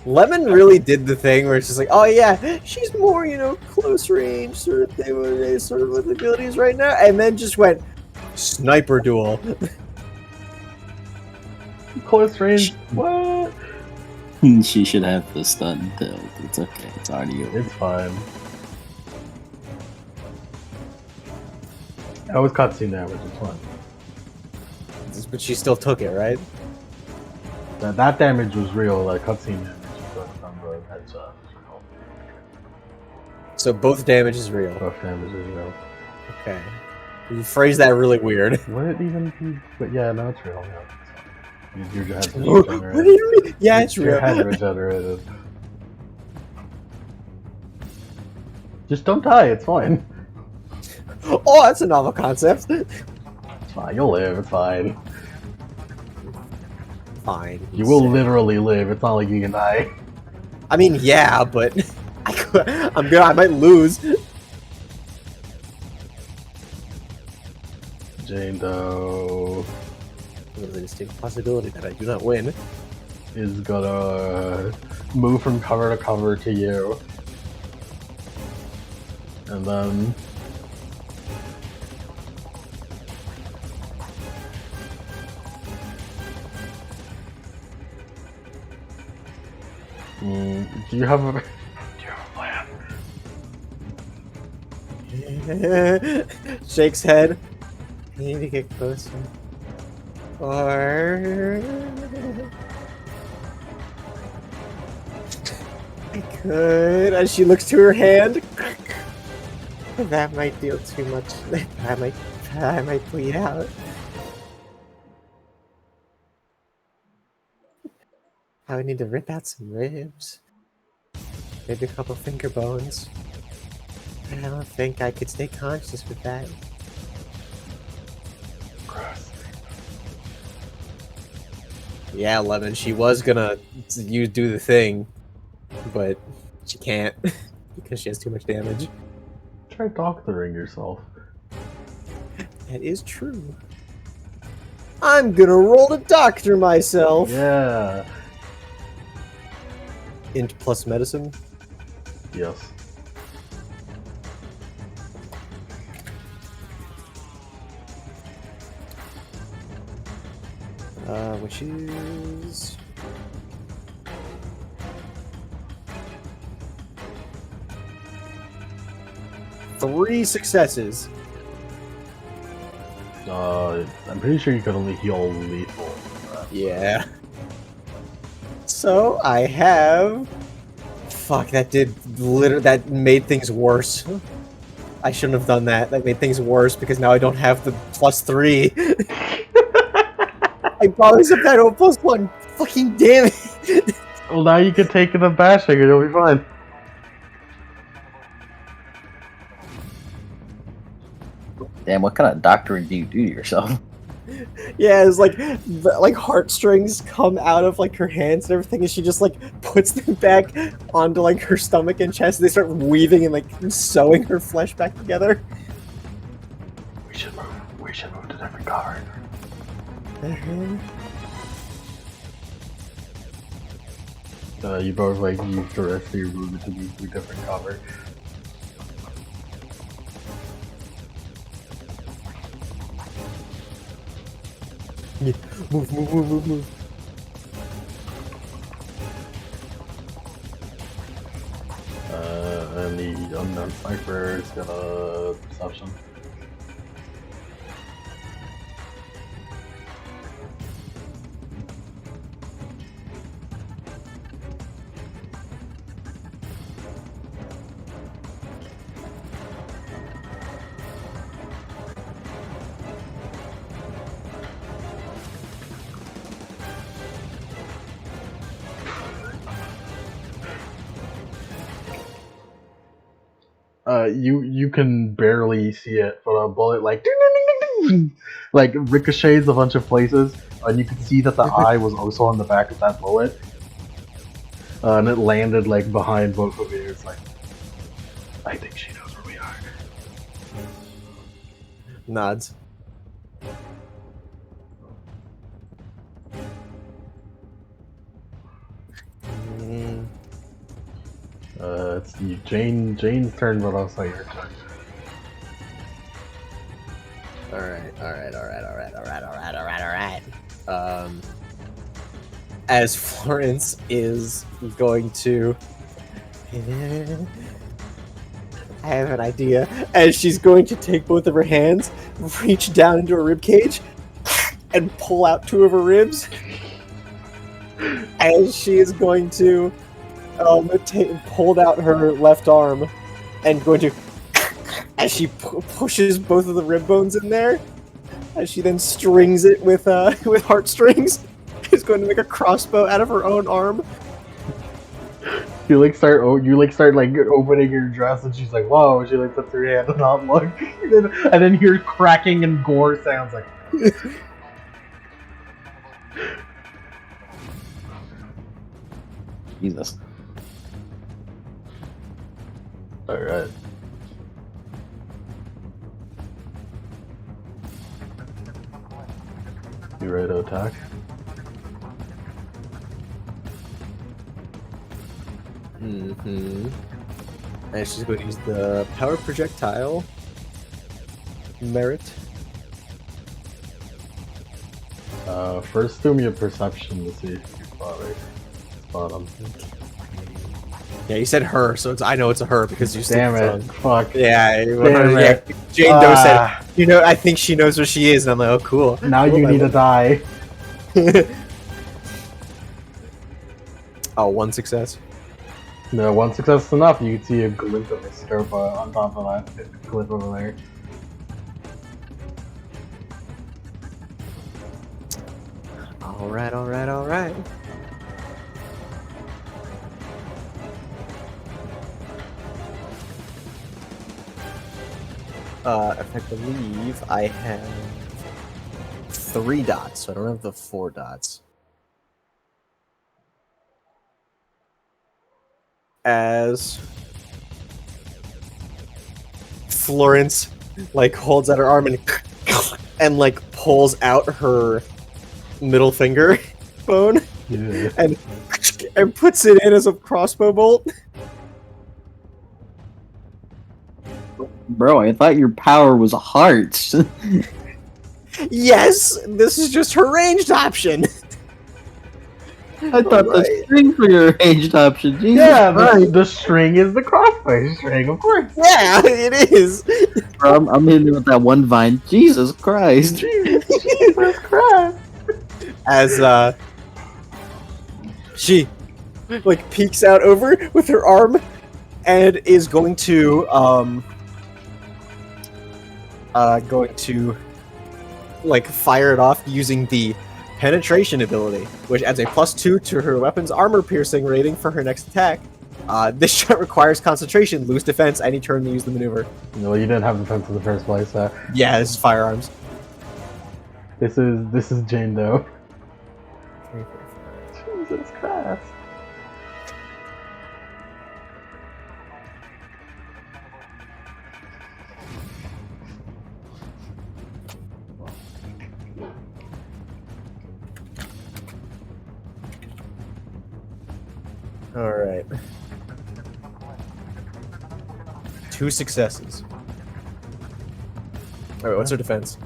Lemon really did the thing where it's just like, oh yeah, she's more, you know, close range sort of thing with abilities right now, and then just went sniper duel. Close range? What? She should have the stun though. It's okay. It's already over. It's fine. That was cutscene damage. It's fine. But she still took it, right? That damage was real. Like cutscene damage was from the headshot. So both damage is real. Both damage is real. Okay. You phrased that really weird. Would it even be? But yeah, no, it's real. Yeah. Your head's What do regenerated. you mean? Yeah, it's Your real. head regenerated. Just don't die. It's fine. Oh, that's a novel concept. It's fine. You'll live. It's fine. Fine. You will literally live. It's not like you can die. I mean, yeah, but I might lose. Jane Doe There's a distinct possibility that I do not win. is gonna move from cover to cover to you. And then do you have a plan? Shakes head. I need to get closer. Or I could. As she looks to her hand. That might deal too much. I might bleed out. I would need to rip out some ribs. Maybe a couple finger bones. I don't think I could stay conscious with that. Gross. Yeah, Lemon, she was gonna do the thing, but she can't because she has too much damage. Try doctoring yourself. That is true. I'm gonna roll to doctor myself. Yeah. Int plus medicine. Yes. Which is... Three successes. I'm pretty sure you can only heal lethal. Yeah. So I have... Fuck, that made things worse. I shouldn't have done that. That made things worse because now I don't have the +3. I promised up that +1. Fucking damn it. Well, now you can take the bashing and you'll be fine. Damn, what kind of doctoring do you do to yourself? Yeah, it's like heartstrings come out of like her hands and everything, and she just like puts them back onto like her stomach and chest. And they start weaving and like sewing her flesh back together. We should move. We should move to different cover. You both like use the rest of your movement to move to a different cover. Yeah. Move. And the unknown sniper is gonna perception. You can barely see it, but a bullet like like ricochets a bunch of places, and you can see that the eye was also on the back of that bullet, and it landed like behind both of you. It's like, I think she knows where we are. Nods. It's Jane's turn, but also your turn. Alright. As Florence is going to... I have an idea. As she's going to take both of her hands, reach down into her ribcage, and pull out two of her ribs. As she is going to pulled out her left arm and going to, as she pushes both of the rib bones in there, as she then strings it with heartstrings, is going to make a crossbow out of her own arm. You start opening your dress, and she's like, "Whoa!" She puts her hand on, look, and then hear cracking and gore sounds like. Jesus. Alright. You ready to attack? And she's going to use the power projectile merit. First do me a perception to see if you spot him. Yeah, you said her, so I know it's a her because you Damn it! Fuck. Yeah, Damn it. Jane Doe said, I think she knows where she is, and I'm like, oh, cool. Now cool, you need to die. Oh, one success. No, one success is enough. You can see a glint of a scope on top of that clip over there. Alright, alright, alright. I believe I have 3 dots, so I don't have the 4 dots. As Florence, like, holds out her arm and like, pulls out her middle finger bone Yeah. and puts it in as a crossbow bolt. Bro, I thought your power was hearts. Yes, this is just her ranged option. I thought the string for your ranged option. Jesus Yeah, Christ. the string is the crossbow string, of course. Yeah, it is. Bro, I'm hitting with that one vine. Jesus Christ. Jesus Christ. As she like peeks out over with her arm and is going to like fire it off using the penetration ability, which adds a +2 to her weapon's armor piercing rating for her next attack. This shot requires concentration, lose defense any turn to use the maneuver. No, you didn't have defense in the first place. Yeah, this is firearms. This is Jane Doe. Jesus Christ. Alright. 2 successes. Alright, what's her defense?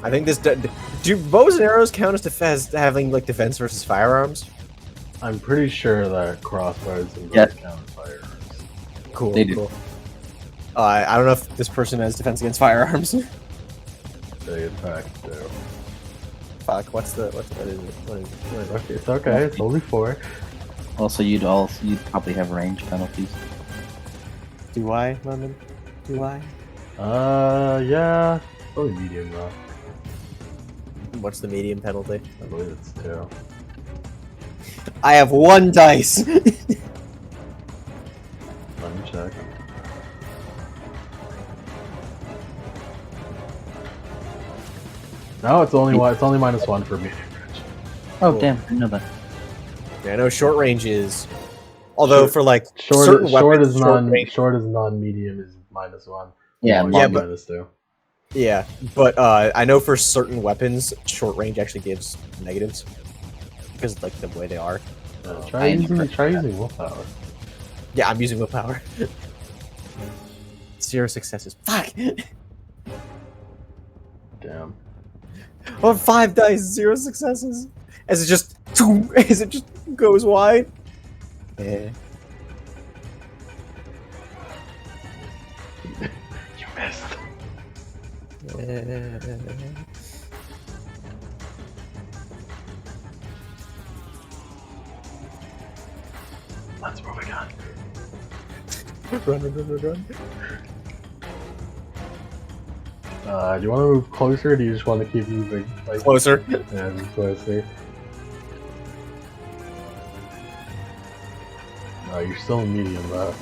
I think this... Do bows and arrows count as having, like, defense versus firearms? I'm pretty sure that crossbows and Yeah. bows count as firearms. Cool, They do. cool. I don't know if this person has defense against firearms. They in fact do. Fuck, what is it? What is it? Okay, it's okay. It's only 4. Also, you'd probably have range penalties. Do I, Lemon? Do I? Yeah. Probably medium though. What's the medium penalty? I believe it's 2. I have 1 dice! Let me check. No, it's only -1 for medium range. Oh, Cool. damn, I didn't know that. Yeah, I know short range is... Although Short- for, like, Short, certain short weapons, is short non range... short is non-medium is -1. Yeah, Long yeah, is but- -2. Yeah, but I know for certain weapons, short range actually gives negatives. Because, like, the way they are. Try using willpower. Yeah, I'm using willpower. 0 successes. Fuck! Damn. On 5 dice, 0 successes. As it just goes wide. Yeah. You missed. Let's move again. Run. Do you want to move closer, or do you just want to keep moving? Like, Closer. yeah, move closer. No, you're still in medium though.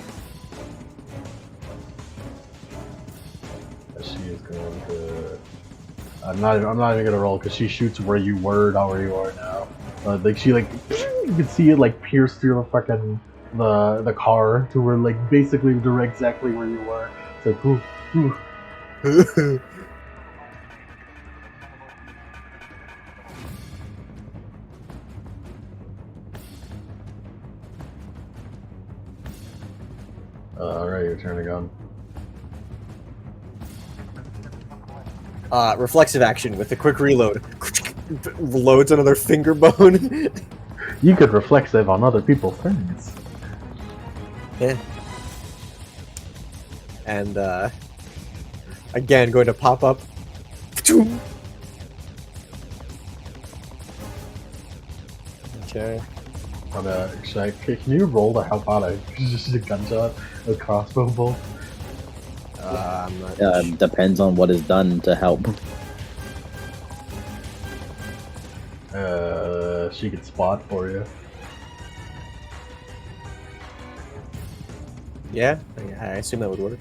She is going to. I'm not even gonna roll because she shoots where you were, not where you are now. Like she like you can see it like pierce through the fucking the car to where like basically exactly where you were. It's like ooh. Alright, your turn again. Reflexive action with a quick reload. Loads another finger bone. You could reflexive on other people's turns. Yeah. And, again, going to pop up. Okay. Can you roll to help out just a gunshot, a crossbow bolt? I'm not. Depends on what is done to help. She could spot for you. Yeah, I assume that would work.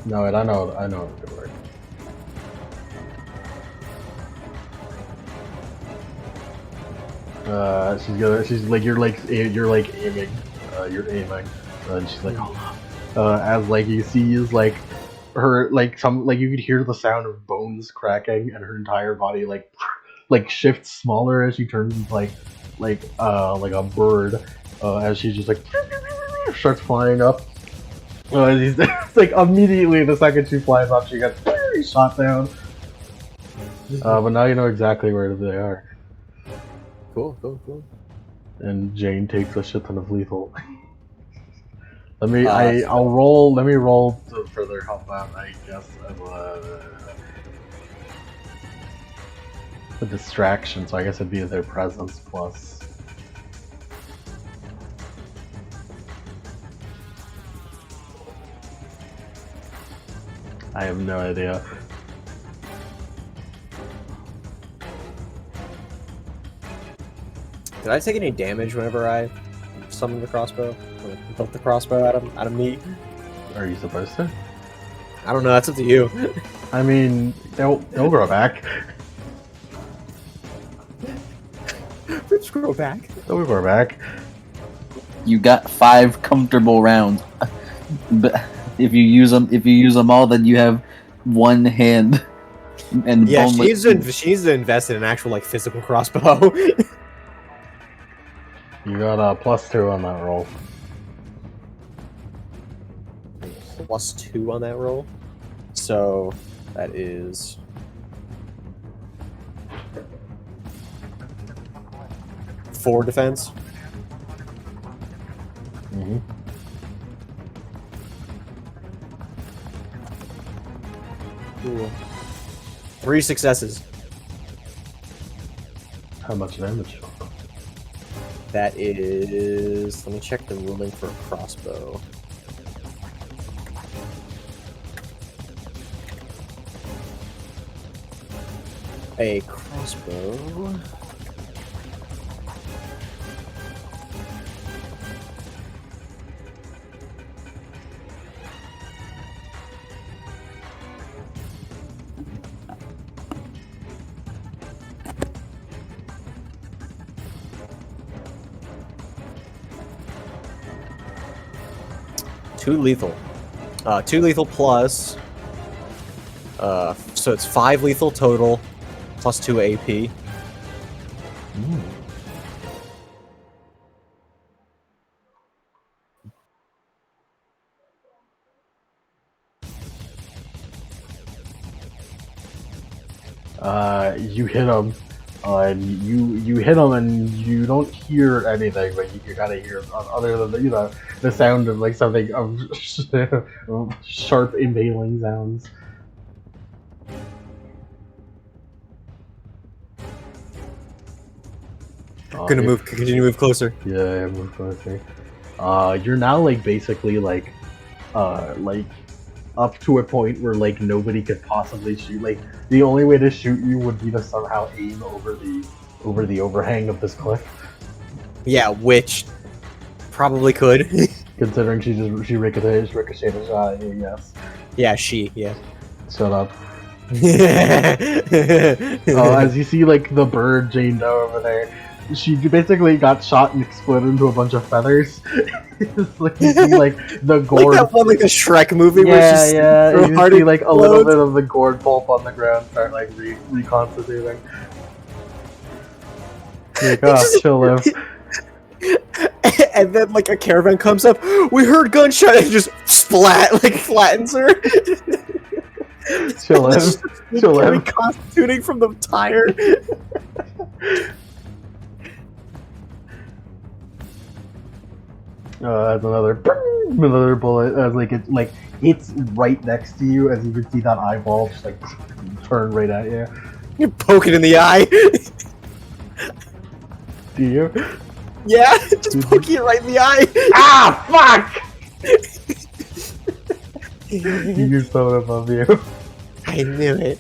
No, I know it could work. She's like you're aiming, and she's like, as like you see is like her you could hear the sound of bones cracking, and her entire body like shifts smaller as she turns into like a bird, as she just like starts flying up. It's like immediately the second she flies up, she gets shot down. But now you know exactly where they are. Cool. And Jane takes a shit ton of lethal. Let me roll to further help out, I guess, as a distraction, so I guess it'd be their presence plus. I have no idea. Did I take any damage whenever I summoned the crossbow? Or built the crossbow out of me? Are you supposed to? I don't know. That's up to you. I mean, they'll grow back. Let's grow back. They'll grow back. You got 5 comfortable rounds, but if you use them all, then you have 1 hand. And yeah, she needs to invest in an actual like physical crossbow. You got a +2 on that roll. +2 on that roll. So that is 4 defense. Mm-hmm. Cool. 3 successes. How much damage? That is. Let me check the ruling for a crossbow. A crossbow. Two lethal. 2 lethal plus. So it's 5 lethal total, plus 2 AP. You hit him. You hit him, and you don't hear anything, but you gotta hear other than the sound of like something of sharp impaling sounds. Continue to move closer. Yeah, move closer. You're now like basically like up to a point where like nobody could possibly shoot. Like the only way to shoot you would be to somehow aim over the overhang of this cliff. Yeah, which probably could. Considering she ricocheted a shot at you, yes. Yeah, yeah. Shut up. As you see like the bird Jane Doe over there, she basically got shot and exploded into a bunch of feathers. It's like you see like the gourd. Like that one, like the Shrek movie. Yeah. You see like a little bit of the gourd pulp on the ground start like reconstituting. Like, chill, Liv. And then like a caravan comes up. We heard gunshot, and just splat, like flattens her. Chill, Liv. Chill, Liv. Reconstituting from the tire. That's another bullet. As it's right next to you, as you can see that eyeball just like turn right at you. You poke it in the eye. Do you? Yeah, just poking it right in the eye. Ah, fuck! You're so above you. I knew it.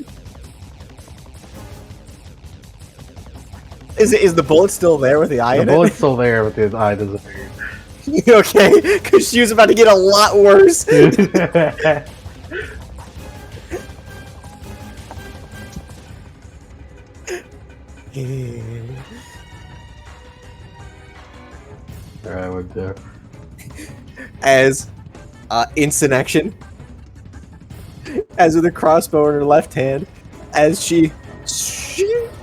Is the bullet still there with the eye The in bullet's still there, but his eye disappeared. it? Okay, because she was about to get a lot worse. I would do. As instant action, as with a crossbow in her left hand, as she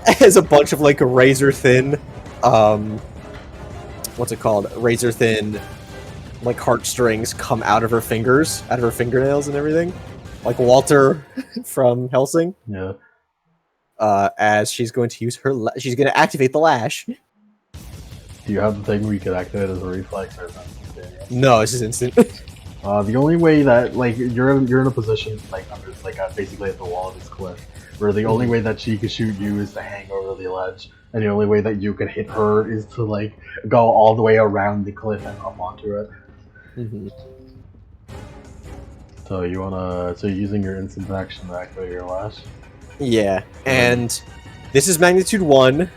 has a bunch of like a razor thin, what's it called? Razor thin, like heartstrings come out of her fingers, out of her fingernails and everything, like Walter from Helsing. Yeah. As she's going to use her, she's going to activate the lash. Do you have the thing where you can activate as a reflex or something? No, this is instant. The only way that like you're in a position like under like basically at the wall of this cliff, where the only way that she can shoot you is to hang over the ledge, and the only way that you can hit her is to like go all the way around the cliff and up onto it. Mm-hmm. So you wanna you're using your instant action to activate your lash. Yeah, and this is magnitude 1.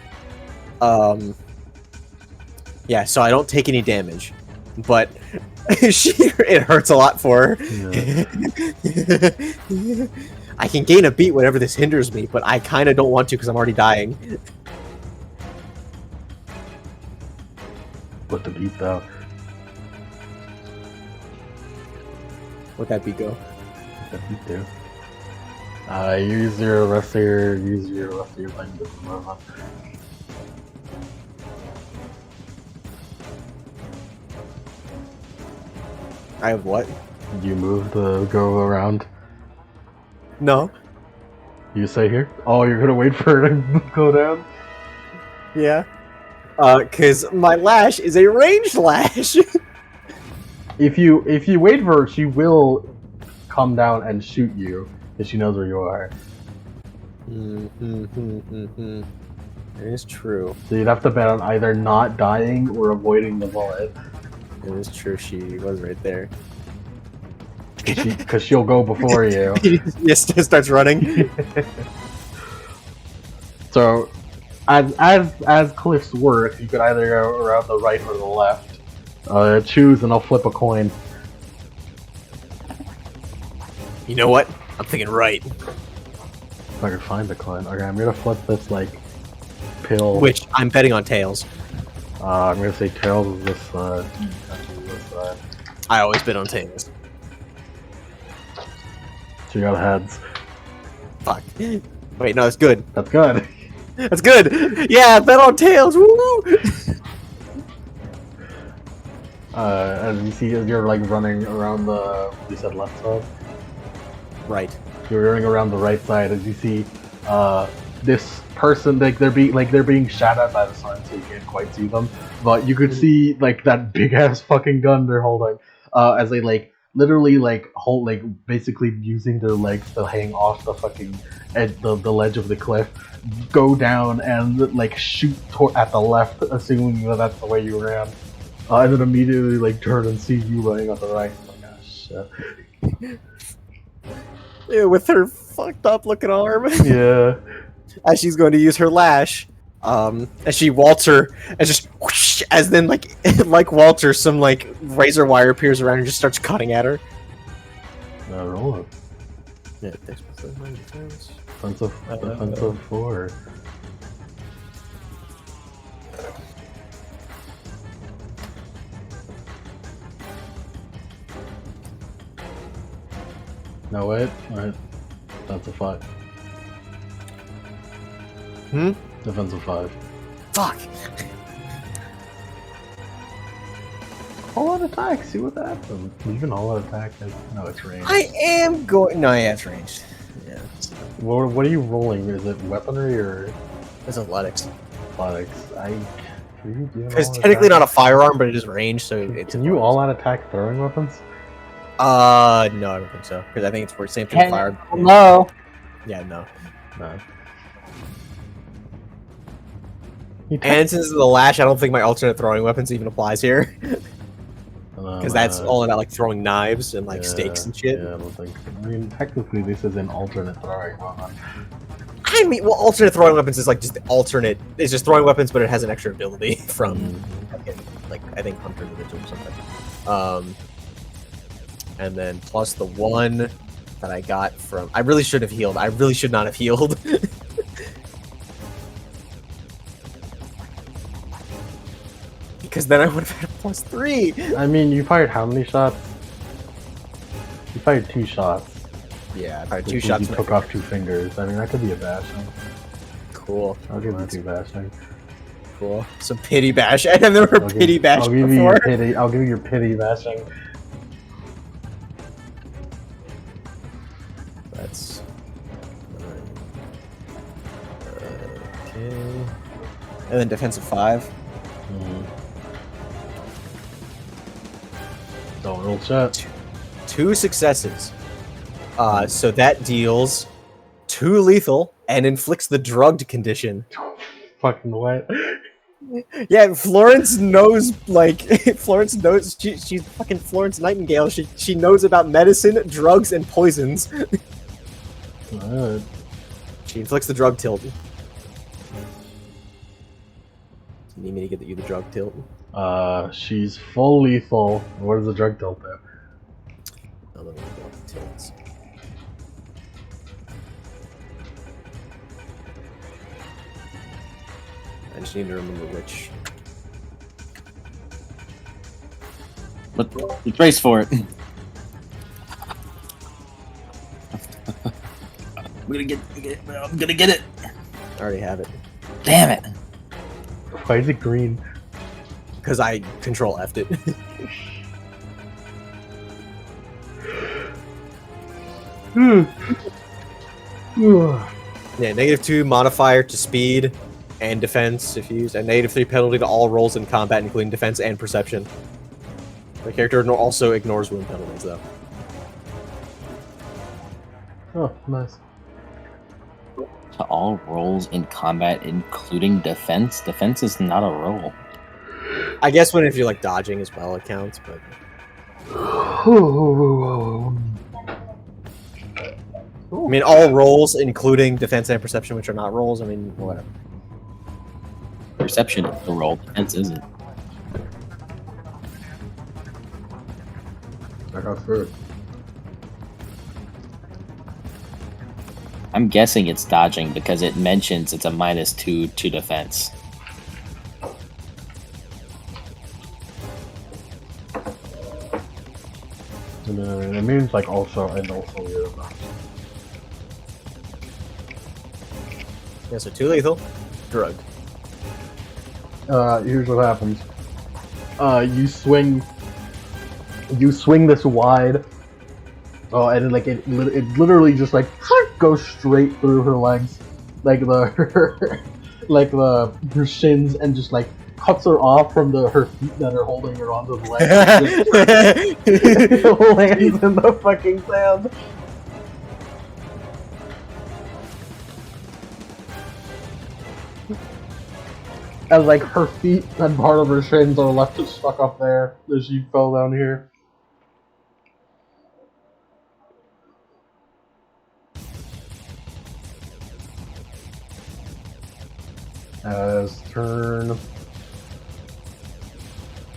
Yeah, so I don't take any damage, but it hurts a lot for her. Yeah. I can gain a beat whenever this hinders me, but I kind of don't want to because I'm already dying. Let the beat though. What'd that beat go? Let the beat do. Use your rest of your thing to move up. I have what? You move the go around. No. You stay here? Oh, you're gonna wait for her to go down? Yeah. Cause my lash is a ranged lash. If you wait for her, she will come down and shoot you if she knows where you are. It is true. So you'd have to bet on either not dying or avoiding the bullet. It is true. She was right there. Because she'll go before you. Yes, starts running. So, as cliffs work, you could either go around the right or the left. Choose, and I'll flip a coin. You know what? I'm thinking right. If I could find the coin. Okay, I'm gonna flip this like pill. Which I'm betting on tails. I'm gonna say tails is this side. This side. I always bet on tails. So you got heads. Fuck. Wait, no, that's good. That's good. That's good. Yeah, bet on tails. Woo! As you see, you're like running around the. You said left side. Right. You're running around the right side as you see this person like they're being shot at by the sun, so you can't quite see them, but you could see like that big ass fucking gun they're holding as they like literally like hold like basically using their legs to hang off the fucking the ledge of the cliff, go down and like shoot at the left, assuming that that's the way you ran, and then immediately like turn and see you running on the right. Like, oh, shit. Yeah, with her fucked up looking arm. Yeah. As she's going to use her lash, as she Walter, as just whoosh, as then like like Walter, some like razor wire appears around and just starts cutting at her. Roll it. Yeah, defensive. Defensive 4. No, wait. Alright. Defensive 5. Defensive 5. Fuck. All out attack, see what happens. Even all out attack has no, it's ranged. I am going. No, yeah, it's ranged. Yeah. What are you rolling? Is it weaponry or It's athletics. athletics? It's technically not a firearm, but it is ranged, so it's. Can you all out attack throwing weapons? No, I don't think so. Because I think it's for same thing. Fire. No. Yeah, no. No. And since the lash, I don't think my alternate throwing weapons even applies here. Because that's all about like throwing knives and like stakes and shit. Yeah, I don't think. I mean, technically, this is an alternate throwing weapon. I mean, well, alternate throwing weapons is like just the alternate. It's just throwing weapons, but it has an extra ability from, like I think Hunter Individual or something. And then plus the one that I got from. I really should have healed. I really should not have healed. Because then I would have had a +3. I mean, you fired how many shots? You fired 2 shots. Yeah, I fired 2 shots. You took off 2 fingers. I mean, that could be a bashing. Cool. I'll give you 2 bashing. Cool. Some pity bash. I've never heard pity bash I'll give before. you your pity. I'll give you your pity bashing. That's okay. And then defensive 5. Don't roll shot. 2 successes. So that deals 2 lethal and inflicts the drugged condition. Fucking what? Yeah, Florence knows, like, Florence knows, she's fucking Florence Nightingale. She knows about medicine, drugs, and poisons. Alright. She inflicts the drug tilt. You need me to get you the drug tilt? She's full lethal. What does the drug tilt do? Oh, let me look at the tilts. I just need to remember which. Let's race for it. I'm gonna get it. I already have it. Damn it. Why is it green? Because I control F'd it. Yeah, -2 modifier to speed and defense if used, and -3 penalty to all rolls in combat, including defense and perception. The character also ignores wound penalties, though. Oh, nice. To all rolls in combat, including defense. Defense is not a roll. I guess if you're like dodging as well, it counts, but. I mean, all rolls, including defense and perception, which are not rolls. I mean, whatever. Perception is the roll. Defense isn't. I got through. I'm guessing it's dodging because it mentions it's a -2 to defense. It means like also and also yeah. Yeah, so 2 lethal, drugged. Here's what happens. You swing this wide. Oh, and like it literally just like goes straight through her legs, like her shins, and just like cuts her off from her feet that are holding her onto the legs. Lands in the fucking sand. And like her feet and part of her shins are left just stuck up there as she fell down here. As turn.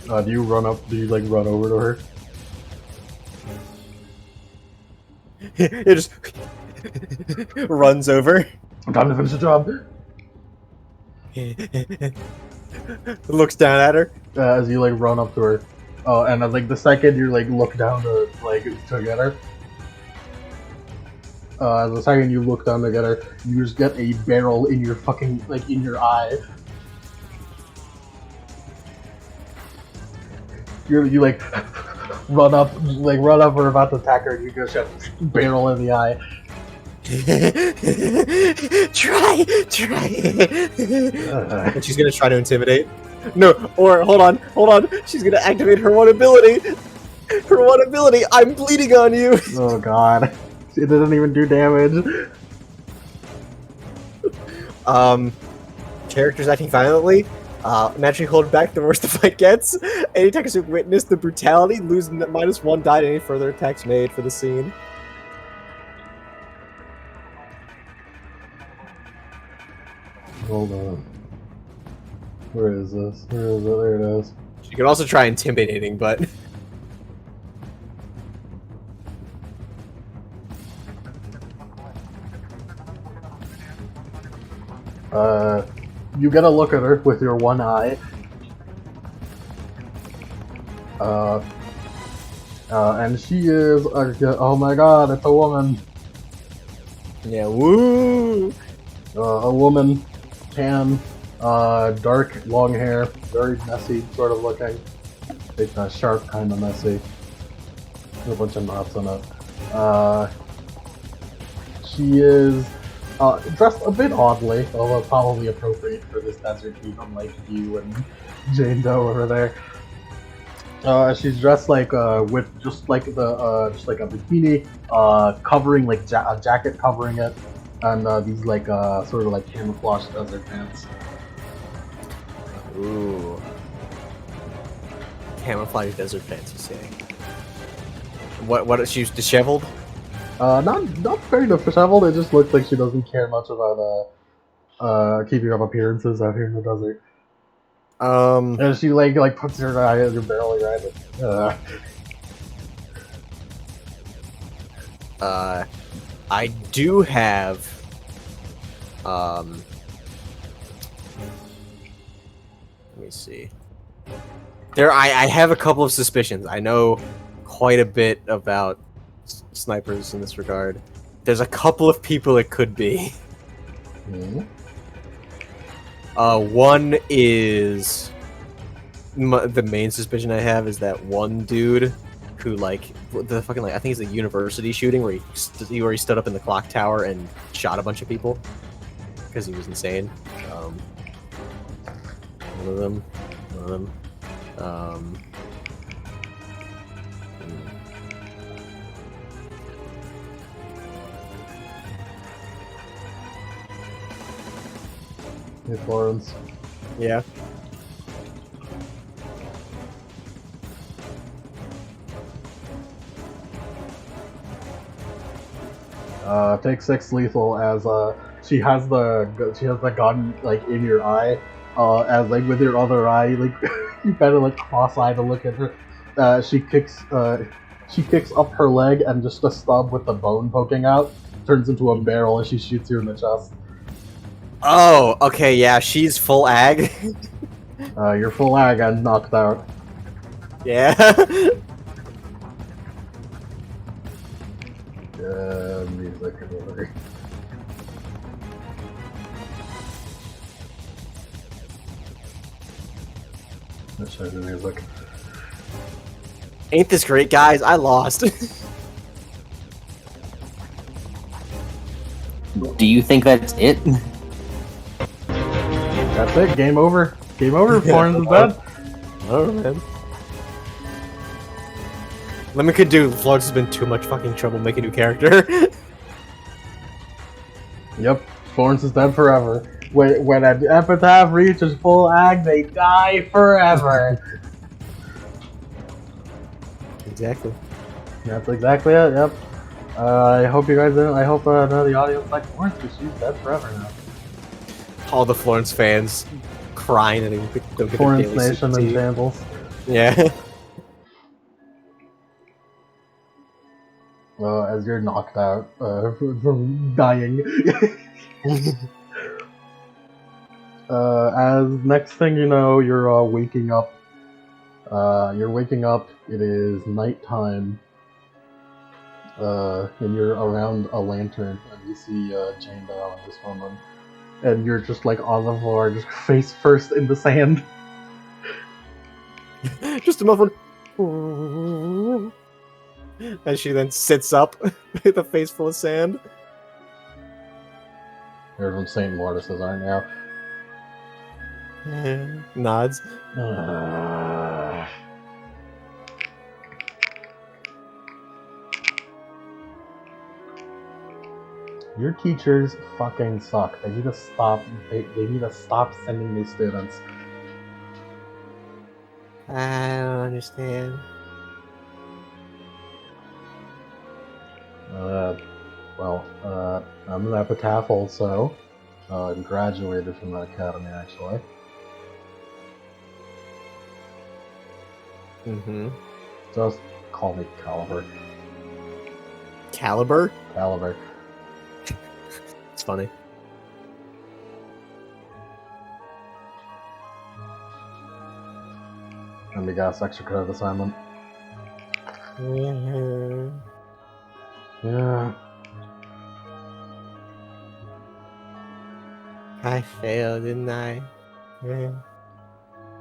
Do you run up? Do you like run over to her? It just runs over. Time to finish the job. Looks down at her. As you like run up to her. Oh, and like the second you like look down to get her. The second you look down to get her, you just get a barrel in your fucking in your eye. You like run up, or about to attack her, and you just get a barrel in the eye. Try. And she's gonna try to intimidate. No, or hold on. She's gonna activate her one ability. I'm bleeding on you. Oh god, it doesn't even do damage. characters acting violently, naturally hold back the worse the fight gets. Any attackers who witness the brutality lose -1 die to any further attacks made for the scene. Hold on. Where is this? Where is it? There it is. You can also try intimidating, but You get a look at her with your one eye. And she is, oh my god, it's a woman. yeah, woo! A woman, tan, dark, long hair, very messy sort of looking. It's sharp, kind of messy. There's a bunch of knots in it. She is dressed a bit oddly, although probably appropriate for this desert heat, unlike you and Jane Doe over there. She's dressed like with just like a bikini, covering like a jacket covering it, and these like sort of like camouflage desert pants. Ooh. Camouflage desert pants, you say? What is she disheveled? Not very disheveled. It just looks like she doesn't care much about keeping up appearances out here in the desert. And she like puts her eye at your barrel right. I do have let me see. I have a couple of suspicions. I know quite a bit about snipers in this regard. There's a couple of people it could be. Mm-hmm. One is the main suspicion I have is that one dude who like the fucking like I think it's a university shooting where he stood up in the clock tower and shot a bunch of people because he was insane. One of them. Hey, Florence. Yeah. Take 6 lethal as she has the gun like in your eye, as like with your other eye like you kind of like cross-eyed to look at her. She kicks up her leg and just a stub with the bone poking out turns into a barrel as she shoots you in the chest. Oh, okay, yeah, she's full ag. You're full ag and knocked out. Yeah. Music and over. Let's show the music. Ain't this great, guys? I lost. Do you think that's it? That's it. Game over. Game over. Florence is dead. Oh man. Let me do. Florence has been too much fucking trouble making a new character. Yep. Florence is dead forever. When an epitaph reaches full ag, they die forever. Exactly. That's exactly it. Yep. I hope you guys didn't. I hope none of the audience like Florence because she's dead forever now. All the Florence fans crying and don't get Florence their daily Nation in sympathy. shambles. Yeah. As you're knocked out from dying. As next thing you know, you're waking up. It is nighttime. And you're around a lantern, and you see Jane Doe and this woman, and you're just like on the floor, just face first in the sand. Just a muffled. And she then sits up with a face full of sand. You're from St. Mortis's, aren't you? Nods. Your teachers fucking suck. They need to stop. They need to stop sending new students. I don't understand. I'm an epitaph also. I graduated from that academy actually. Mm-hmm. Just call me Caliber. Caliber? Caliber. It's funny. And we got extra credit assignment. Mm-hmm. Yeah. I failed, didn't I? Yeah.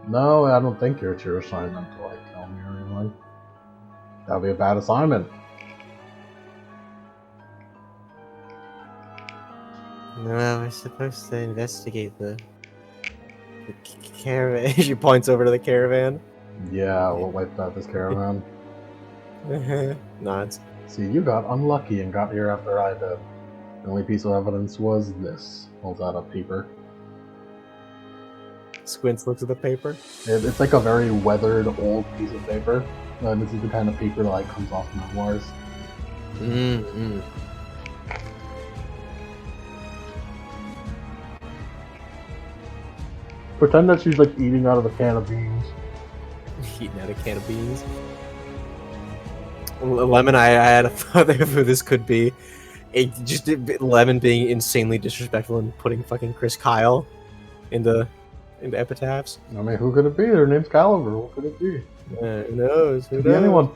No, I don't think it's your assignment to like tell me or anything. That'd be a bad assignment. No, we're supposed to investigate the caravan. She points over to the caravan. Yeah, we'll wipe out this caravan. Nods. See, you got unlucky and got here after I did. The only piece of evidence was this. Holds out a paper. Squints looks at the paper. It's like a very weathered old piece of paper. This is the kind of paper that like comes off memoirs. Mm-hmm. Pretend that she's like eating out of a can of beans. Eating out a can of beans. Lemon, I had a thought of who this could be. Lemon being insanely disrespectful and putting fucking Chris Kyle into epitaphs. I mean, who could it be? Their name's Caliber. What could it be? Who knows? Who Could knows? be anyone.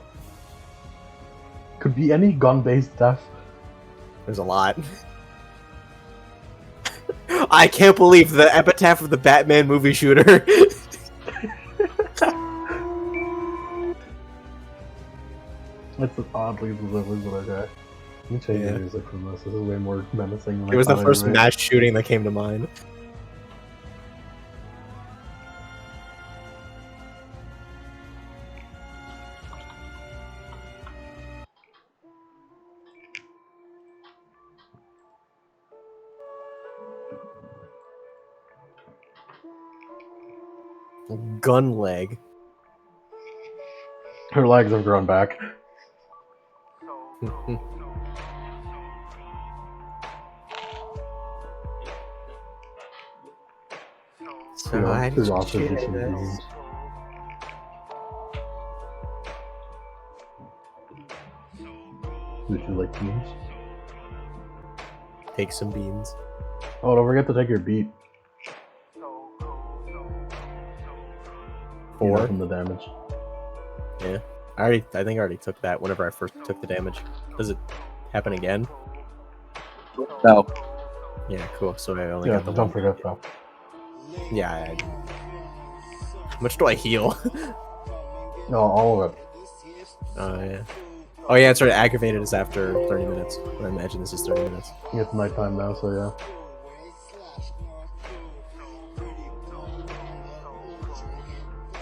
Could be any gun-based death. There's a lot. I can't believe the epitaph of the Batman movie shooter. It's oddly delivered, but okay. Let me change the music from this. This is way more menacing than It was the I thought first would be. mass shooting that came to mind. Gun leg. Her legs have grown back. So I She's just also shoot just some this. beans. Would you like beans? Take some beans. Oh, don't forget to take your beat. Four. From the damage. Yeah. I think I already took that whenever I first took the damage. Does it happen again? No. Yeah, cool. So I only Yeah, got the don't one. forget though. Yeah. How much do I heal? No, all of it. Oh, yeah. Oh, yeah, it's right. Aggravated is after 30 minutes. I imagine this is 30 minutes. It's nighttime now, so yeah.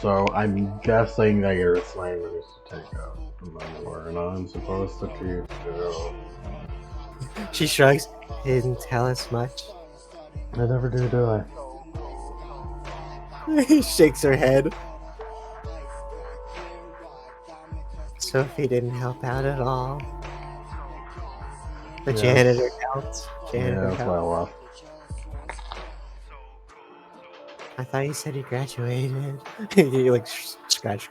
So I'm guessing that your assignment is to take out the memoir, and I'm supposed to teach you. She shrugs. He didn't tell us much. I never do I? He shakes her head. Sophie didn't help out at all. The Yes. janitor helped. Yeah, that's why I left. I thought you said you graduated. You like scratch.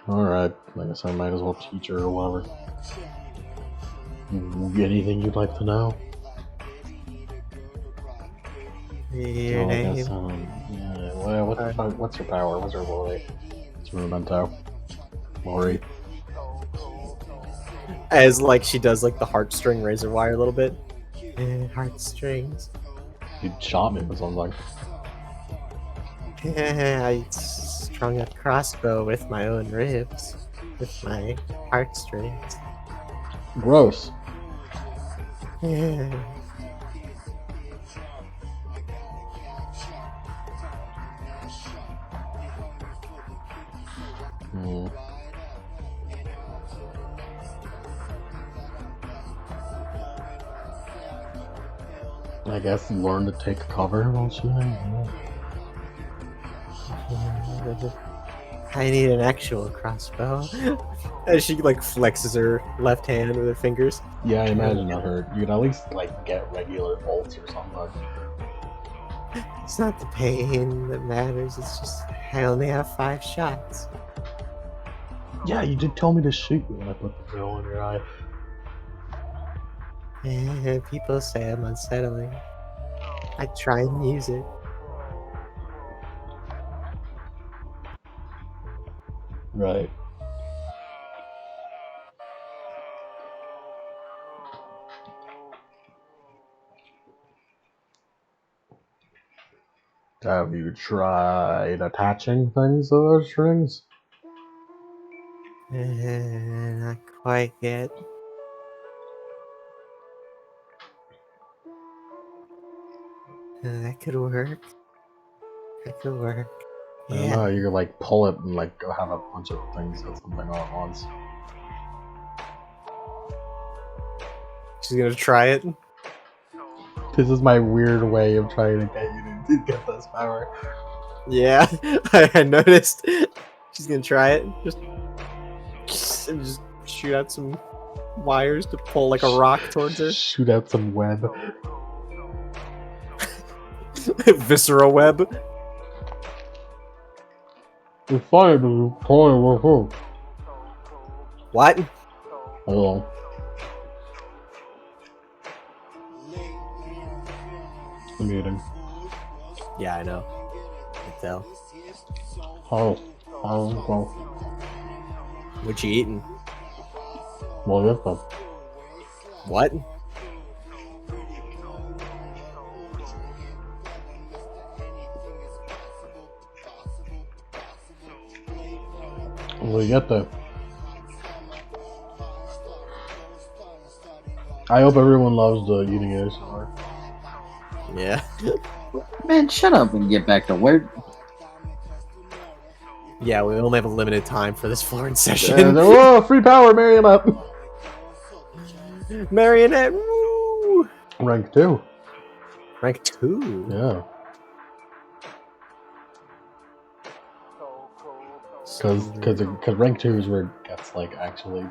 Alright, I guess I might as well teach her or whatever. Anything you'd like to know? Your I guess, name. yeah, what's your power? What's your ability? It's Rumento. Lori. As like she does like the heartstring razor wire a little bit. Heartstrings. You shot me with something. I strung a crossbow with my own ribs. With my heartstrings. Gross. I guess learn to take cover while shooting. I need an actual crossbow. And she like flexes her left hand with her fingers. Yeah, I imagine that hurt. You could at least like get regular bolts or something. It's not the pain that matters. It's just I only have 5 shots. Yeah, you did tell me to shoot you when I put the drill in your eye. People say I'm unsettling. I try and use it. Right. Have you tried attaching things to those strings? Not quite yet. That could work. That could work. I don't know, you could like pull it and like go have a bunch of things at something all at once. She's gonna try it. This is my weird way of trying to get you to get this power. Yeah, I noticed. She's gonna try it. Just shoot out some wires to pull like a rock towards her. Shoot out some web. Viscera web. It's fine, but you're pulling with who? What? Hello. I'm eating. Yeah, I know. I can tell. Well, What you eating? yes, but What? we get that. I hope everyone loves the eating ASMR. Yeah. Man, shut up and get back to work. Yeah, we only have a limited time for this Florence session. Whoa, free power, Marionette! Marionette, woo! Rank 2. Rank 2? Yeah. Because rank 2 is where it gets, like, actually...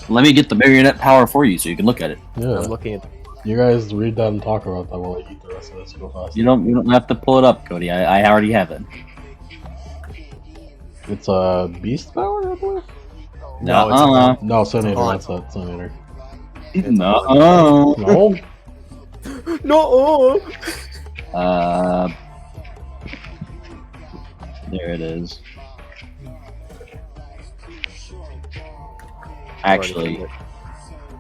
Let me get the marionette power for you so you can look at it. Yeah. I'm looking at... You guys read that and talk about that while I eat the rest of this real fast. You don't have to pull it up, Cody. I already have it. It's a beast power, I believe? No, it's a No, Sun Eater, haunt. that's it, Sun Eater. No. No? No! There it is. Actually,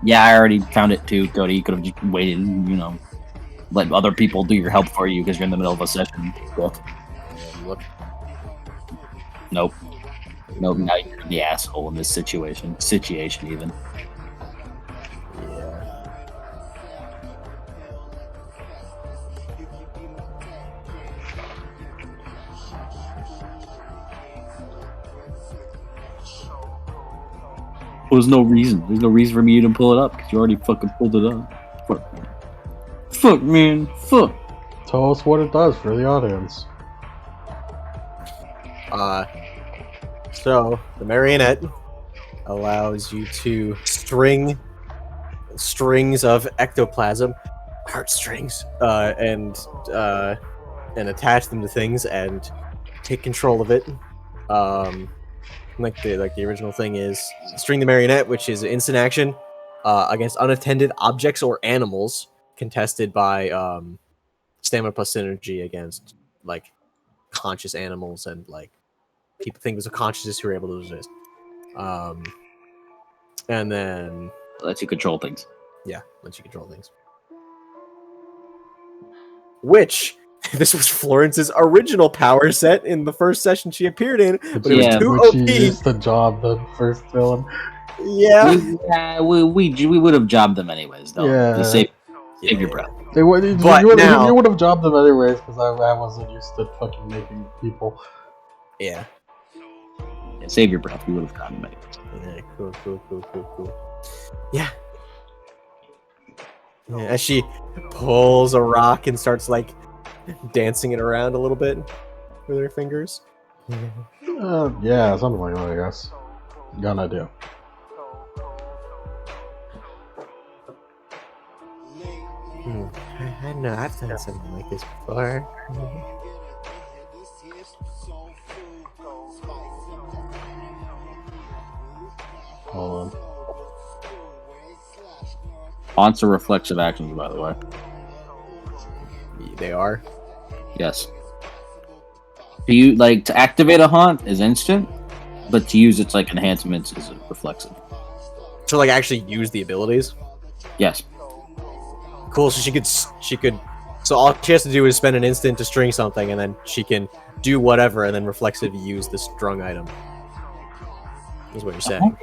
yeah, I already found it too, Cody. You could have just waited and, let other people do your help for you because you're in the middle of a session. Look. Nope. Nope, now you're the asshole in this situation. Situation, even. Yeah. There's no reason. There's no reason for me to pull it up because you already fucking pulled it up. Fuck, man. Fuck. Tell us what it does for the audience. So the marionette allows you to string strings of ectoplasm, heartstrings, and attach them to things and take control of it. Like the original thing is string the marionette, which is instant action against unattended objects or animals, contested by stamina plus synergy against like conscious people, things of consciousness who are able to resist. And then Lets you control things. yeah, lets you control things. Which this was Florence's original power set in the first session she appeared in, but it was too Which you OP. used to job the first villain. Yeah. We would have jobbed them anyways, though. Yeah. To save Save your breath. They would, But now- you would have jobbed them anyways, because I wasn't used to fucking making people. Yeah. Yeah, save your breath. We would have gotten them anyways. Yeah, cool. Yeah. Yeah, as she pulls a rock and starts like dancing it around a little bit with her fingers. Yeah, something like that, I guess. Gonna do. I know I've done something like this before. Hold on. Haunts are reflexive actions, by the way. They are. Yes. To activate a haunt is instant, but to use its like enhancements is reflexive. To like actually use the abilities. Yes. Cool. So she could. So all she has to do is spend an instant to string something, and then she can do whatever, and then reflexive use the strung item. Is what you're saying.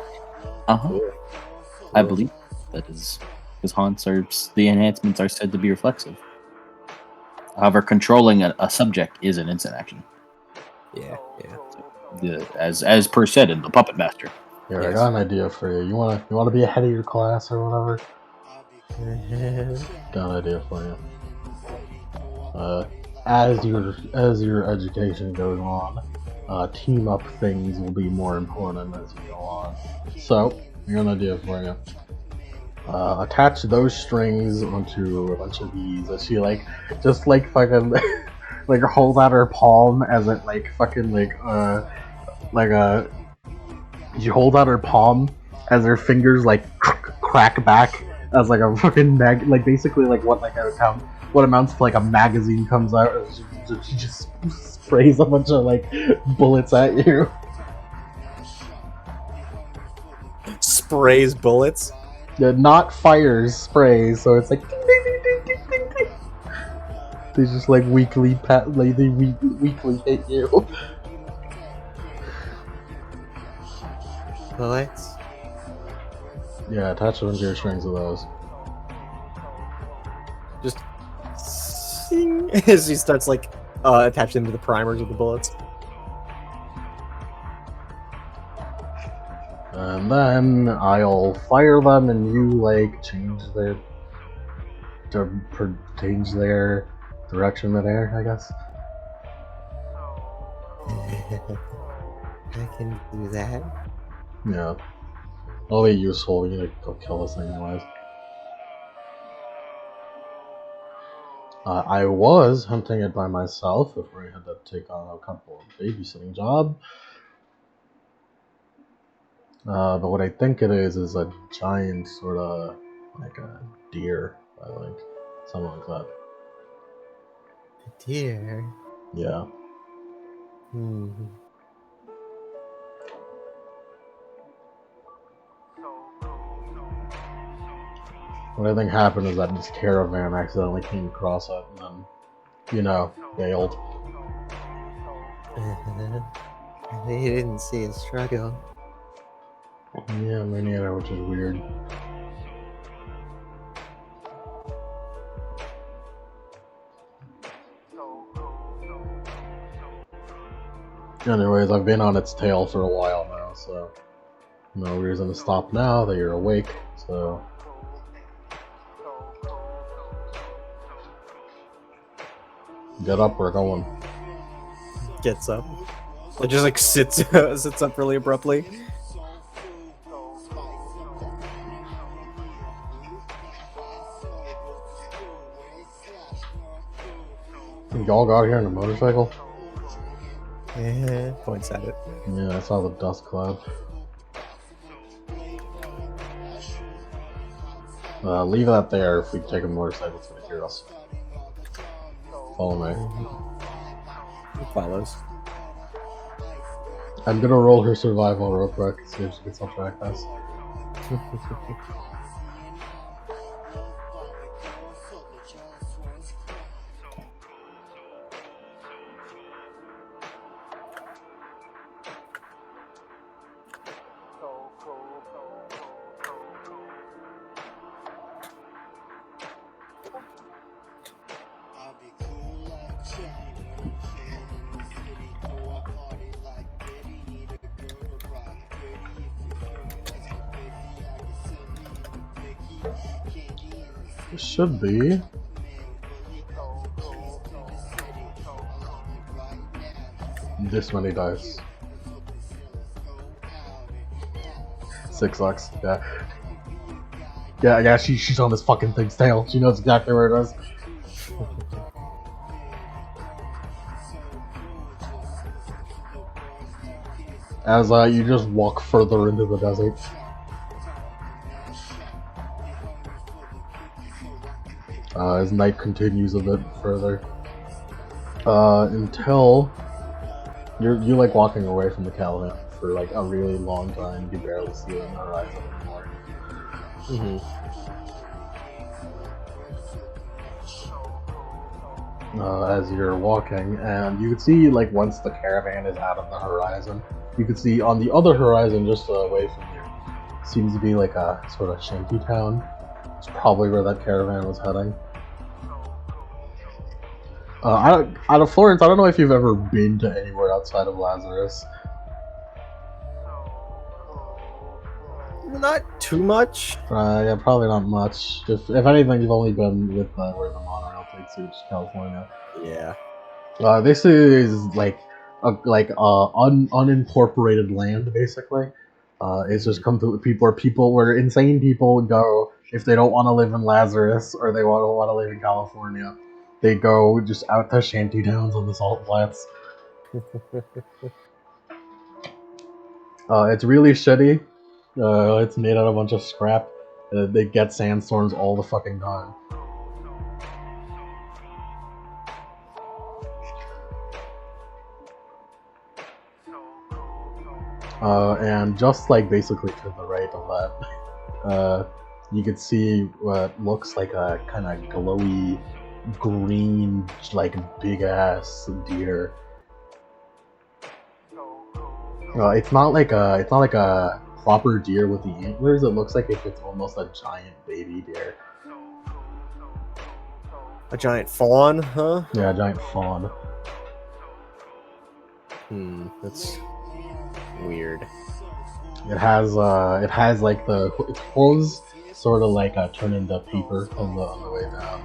Cool. I believe that is because haunts are the enhancements are said to be reflexive. However, controlling a subject is an instant action. Yeah. As per said in the Puppet Master. Here, Yes. I got an idea for you. You wanna be ahead of your class or whatever? Got an idea for you. As your education goes on, team up things will be more important as you go on. So, I got an idea for you. Attach those strings onto a bunch of these. As she just fucking hold out her palm as it you hold out her palm as her fingers crack back as a fucking basically what amounts to a magazine comes out. She just sprays a bunch of bullets at you. Sprays bullets. Yeah, not fires, sprays. So it's ding, ding, ding, ding, ding, ding, ding. They just weekly weekly hit you. Bullets. Yeah, attach a bunch of your strings of those. Just sing as he starts attaching them to the primers of the bullets. And then I'll fire them, and you change their direction of air, I guess. I can do that. Yeah. It'll be useful. We need to go kill this thing anyways. I was hunting it by myself before I had to take on a couple of babysitting job. But what I think it is a giant sort of a deer, I think. Something like that. A deer. Yeah. What I think happened is that this caravan accidentally came across it and then, bailed. They didn't see a struggle. Yeah, me neither, which is weird. Anyways, I've been on its tail for a while now, so no reason to stop now that you're awake, so... Get up, we're going. Gets up. It just sits up really abruptly. Y'all got here on a motorcycle? Yeah, points at it. Yeah, I saw the dust cloud. Leave that there. If we take a motorcycle, it's gonna hear us. Follow me. It follows. I'm gonna roll her survival real quick, see if she gets off track us. It should be. This many dice. 6 X. Yeah. Yeah. She's on this fucking thing's tail. She knows exactly where it is. As you just walk further into the desert. As night continues a bit further. Until you like walking away from the caravan for like a really long time. You barely see it on the horizon anymore. As you're walking, and you can see like once the caravan is out of the horizon, you can see on the other horizon just away from you seems to be like a sort of shanty town. It's probably where that caravan was heading. Out of Florence, I don't know if you've ever been to anywhere outside of Lazarus. Not too much. Yeah, probably not much. If anything, you've only been with where the monorail takes you, which is California. Yeah. This is like unincorporated land, basically. It's just come to people where insane people go if they don't want to live in Lazarus or they want to live in California. They go just out to shanty towns on the salt flats. It's really shitty. It's made out of a bunch of scrap. They get sandstorms all the fucking time. And just like basically to the right of that, you could see what looks like a kind of glowy green, like big ass deer. It's not like a proper deer with the antlers. It looks like if it's almost a giant baby deer. A giant fawn, huh? Yeah, a giant fawn. That's weird. It has like its hooves sort of like turn into paper on the way down,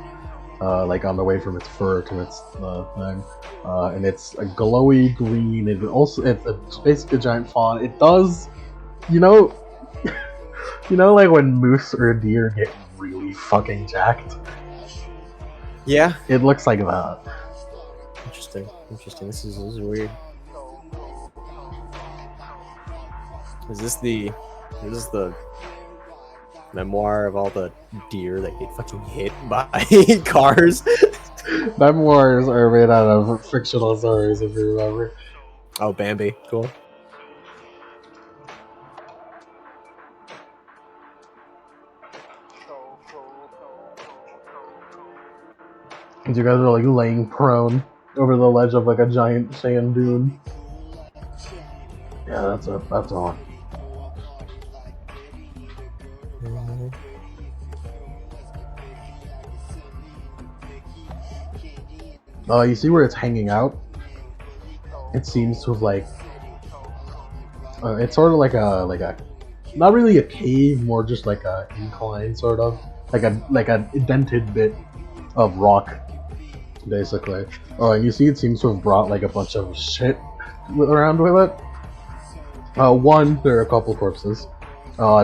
like on the way from its fur to its thing, and it's a glowy green. It's basically a giant fawn. It does, you know, like when moose or deer get really fucking jacked. Yeah. It looks like that. Interesting. This is weird. Is this the memoir of all the deer that get fucking hit by cars? Memoirs are made out of fictional stories, if you remember. Oh, Bambi. Cool. And you guys are like laying prone over the ledge of like a giant sand dune. Yeah, that's on. You see where it's hanging out? It seems to have like it's sort of like a not really a cave, more just like a incline, sort of like a indented bit of rock, basically. Oh, and you see it seems to have brought like a bunch of shit around with it. One, there are a couple corpses.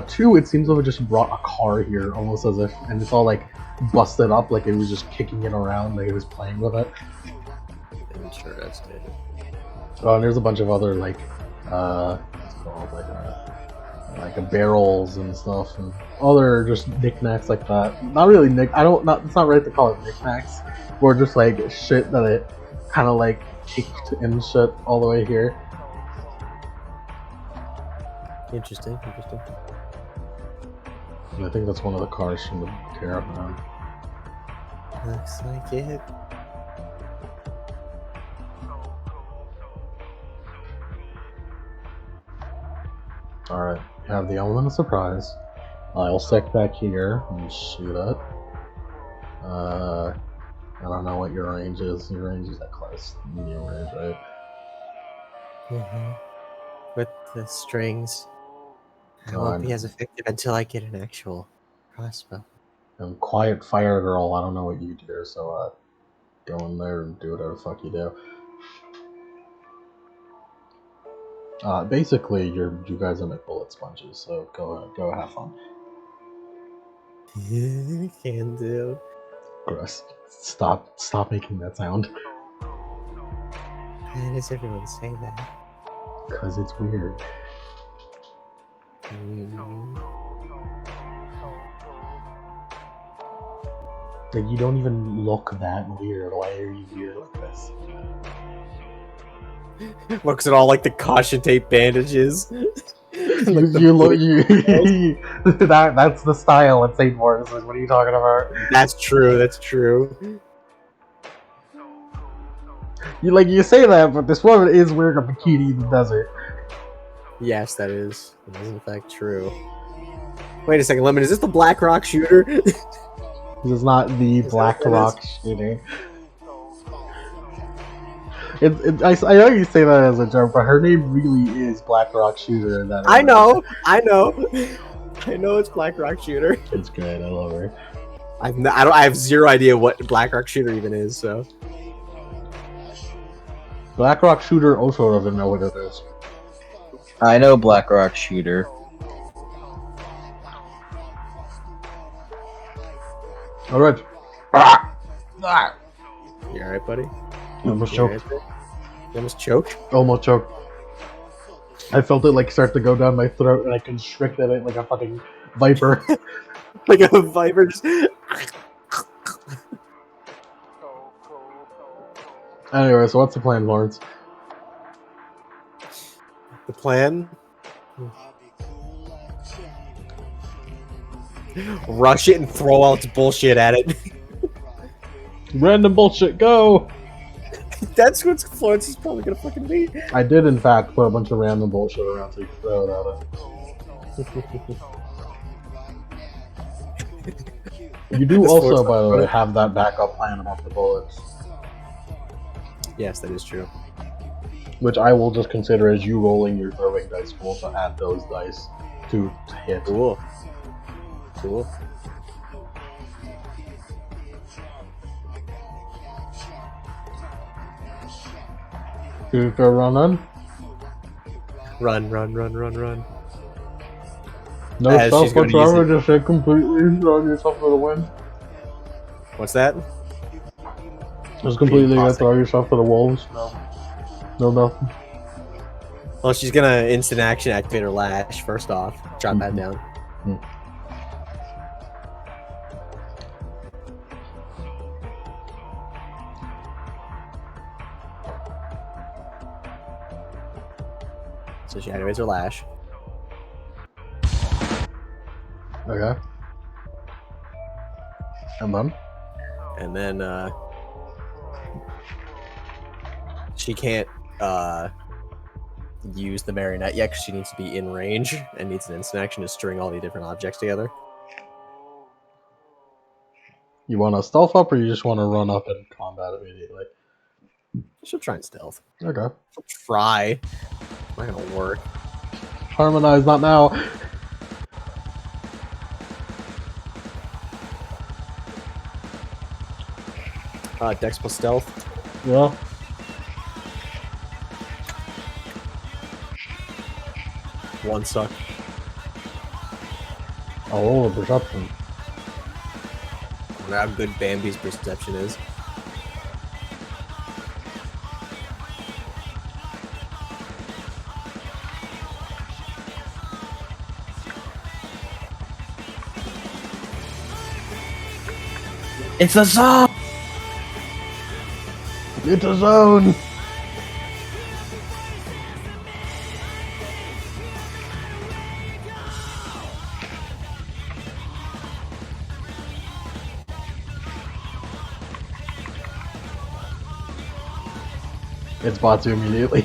Two, it seems to have just brought a car here, almost as if, and it's all like busted up, like it was just kicking it around, like it was playing with it. I'm sure that's good. Oh, and there's a bunch of other like, what's it called, like barrels and stuff, and other just knickknacks like that. Not really it's not right to call it knickknacks, or just like shit that it kind of like kicked and shit all the way here. Interesting. And I think that's one of the cars from the caravan. Looks like it. Alright, you have the element of surprise. I'll stick back here and shoot it. I don't know what your range is. Your range is that close. Medium range, right? With the strings, I won't be as effective until I get an actual Crossbow. And Quiet Fire Girl, I don't know what you do, so go in there and do whatever the fuck you do. Basically, you guys are like bullet sponges, so go have fun. Yeah, can do. Gross. Stop making that sound. Why does everyone say that? Cause it's weird. Like, you don't even look that weird. Why are you weird like this? Looks at all like the caution tape bandages. Like that's the style at St. Morris. What are you talking about? That's true. That's true. You say that, but this woman is wearing a bikini in the desert. Yes, that is in fact true. Wait a second, Lemon. Is this the Black Rock shooter? This is not the Black Rock shooter. I know you say that as a joke, but her name really is Black Rock Shooter. In that I know. I know it's Black Rock Shooter. It's great. I love her. I have zero idea what Black Rock Shooter even is. So Black Rock Shooter also doesn't know what it is. I know Black Rock Shooter. All right. You alright, buddy? Almost choked. You almost choked? Almost choked. I felt it like start to go down my throat, and I constricted it like a fucking viper. Like a viper just... Anyway, so what's the plan, Florence? The plan? Rush it and throw all its bullshit at it. Random bullshit, go! That's what Florence is probably gonna fucking be. I did, in fact, put a bunch of random bullshit around so you can throw it at it. You do also, by the way, have that backup plan about the bullets. Yes, that is true. Which I will just consider as you rolling your throwing dice pool to add those dice to hit. Cool. Cool. You go run on? Run. No As stuff she's going to whatsoever, use it. just say completely throwing yourself for the win. What's that? Just completely pausing. throw yourself to the wolves. No, nothing. Well, she's gonna instant action activate her lash first off. Drop that down. So she activates her lash. Okay. And then she can't use the marionette yet because she needs to be in range and needs an instant action to string all the different objects together. You want to stealth up, or you just want to run up and combat immediately? She'll try and stealth. Okay. She'll try. Not gonna work. Harmonize, not now. Dex plus stealth. Yeah. One suck. I'll roll a perception. I wonder how good Bambi's perception is. It's a zone! It's a zone! It spots you immediately.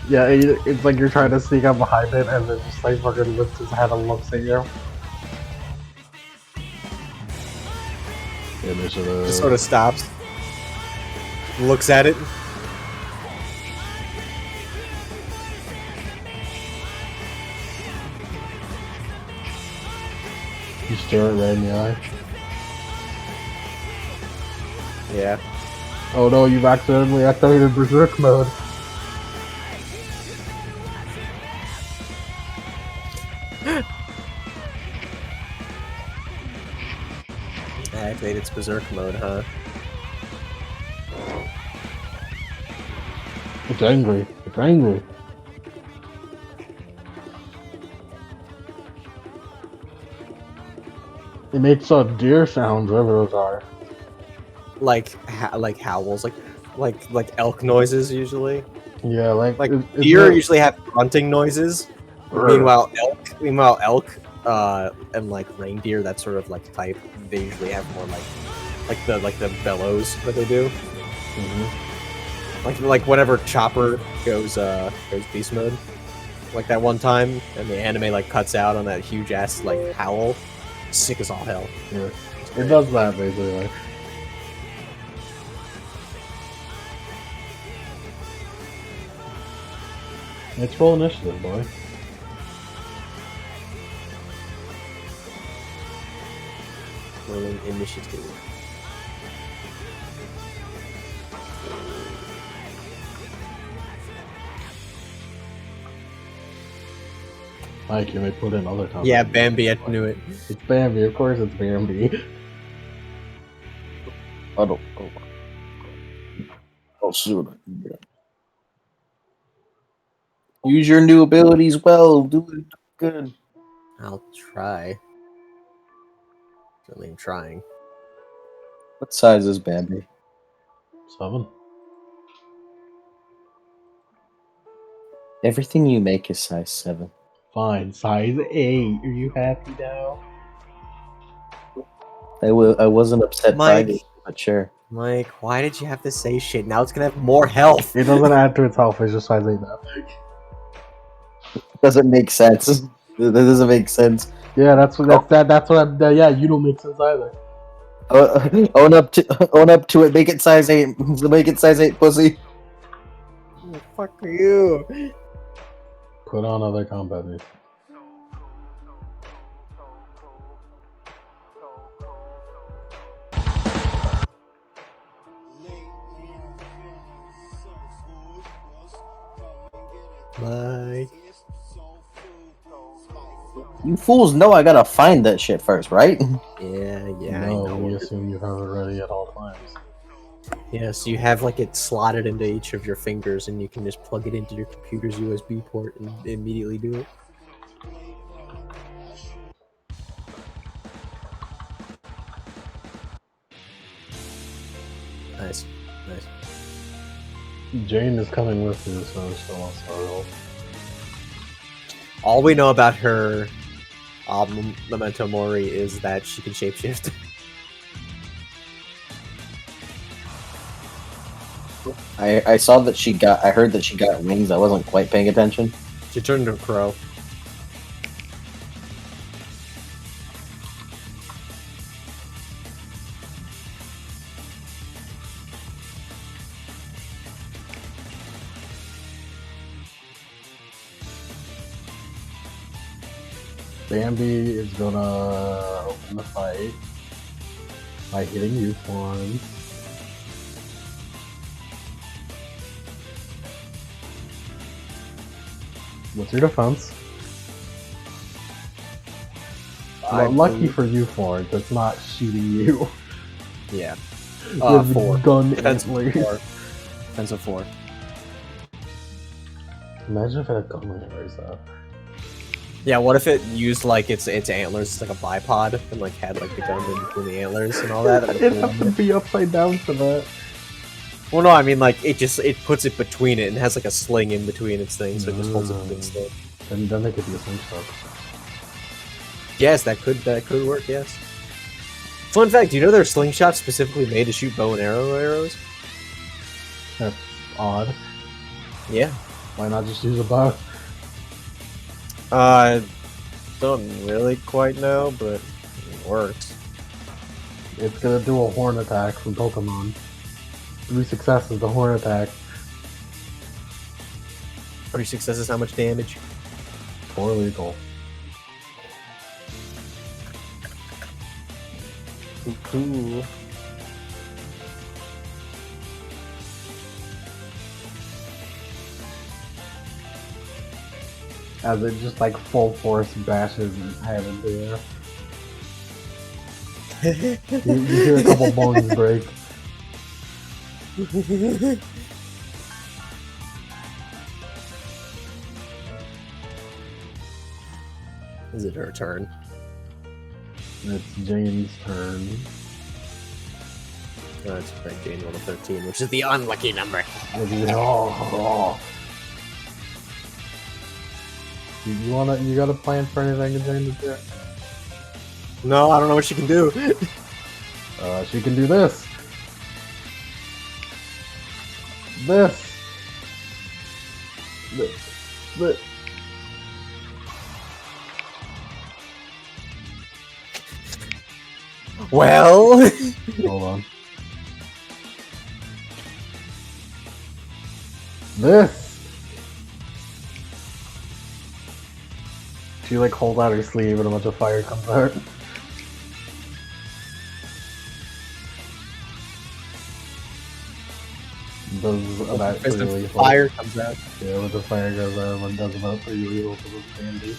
Yeah, it's like you're trying to sneak up behind it, and then just like fucking lifts his head and looks at you. Initiative. Just sort of stops. Looks at it. You stare it right in the eye. Yeah. Oh no, you've accidentally activated Berserk mode. Activate its berserk mode, huh? It's angry. It's angry. It makes deer sounds, whatever those are. Like howls, like elk noises usually. Yeah, like Deer usually have grunting noises. Meanwhile, elk, and like reindeer, that sort of like type, they usually have more like the bellows that they do. Like whenever Chopper goes beast mode, like that one time, and the anime like cuts out on that huge ass like howl, sick as all hell. Yeah, it does that basically. It's roll initiative, boy. Rolling initiative. Mike, you may put in other comments. Yeah, Bambi, I knew it. It's Bambi, of course it's Bambi. Oh, shoot. Use your new abilities well. Do it good. I'll try. Certainly, I'm trying. What size is Bambi? 7. Everything you make is size 7. Fine, size 8. Are you happy now? I wasn't upset by Mike. it, but sure. Mike, why did you have to say shit? Now it's gonna have more health. It doesn't add to its health, it's just size 8 now. Doesn't make sense. That doesn't make sense. Yeah, that's what yeah, you don't make sense either. Own up to it. Make it size 8. Make it size 8, pussy. Who the fuck are you? Put on other combat moves. Mike. You fools know I gotta find that shit first, right? Yeah, No, I know. we assume you have it ready at all times. Yeah, so you have like it slotted into each of your fingers, and you can just plug it into your computer's USB port and immediately do it. Nice, nice. Jane is coming with you, so she wants to roll. All we know about her, Memento Mori, is that she can shapeshift. I saw that she got. I heard that she got wings. I wasn't quite paying attention. She turned into a crow. Bambi is gonna open the fight by hitting you, Florence. What's your defense? Well, lucky for you, Florence, it's not shooting you. Yeah. With 4. gun Defensive antlers. 4. Defensive 4. Imagine if it had gun antlers, though. Yeah, what if it used like its antlers as like a bipod and like had like the gun in between the antlers and all that? It'd have to be upside down for that. Well, no, I mean like it puts it between it and has like a sling in between its thing, so it just holds it in its thing. Then they could be a slingshot. Yes, that could work. Yes. Fun fact: do you know there are slingshots specifically made to shoot bow and arrows? That's odd. Yeah. Why not just use a bow? Don't really quite know, but it works. It's gonna do a horn attack from Pokemon. 3 successes, the horn attack. 3 successes, how much damage? 4 lethal. Cool. As it just like full force bashes his head into there. You hear a couple bones break. Is it her turn? It's Jane's turn. That's right, Jane rolled a 13, which is the unlucky number. Oh. You got a plan for anything Jane to do? No, I don't know what she can do. She can do this. This. Well, Hold on. This. She like holds out her sleeve and a bunch of fire comes out. Does about 3 lethal. fire comes out. Yeah, when the fire goes out, one does about 3 lethal to the standy.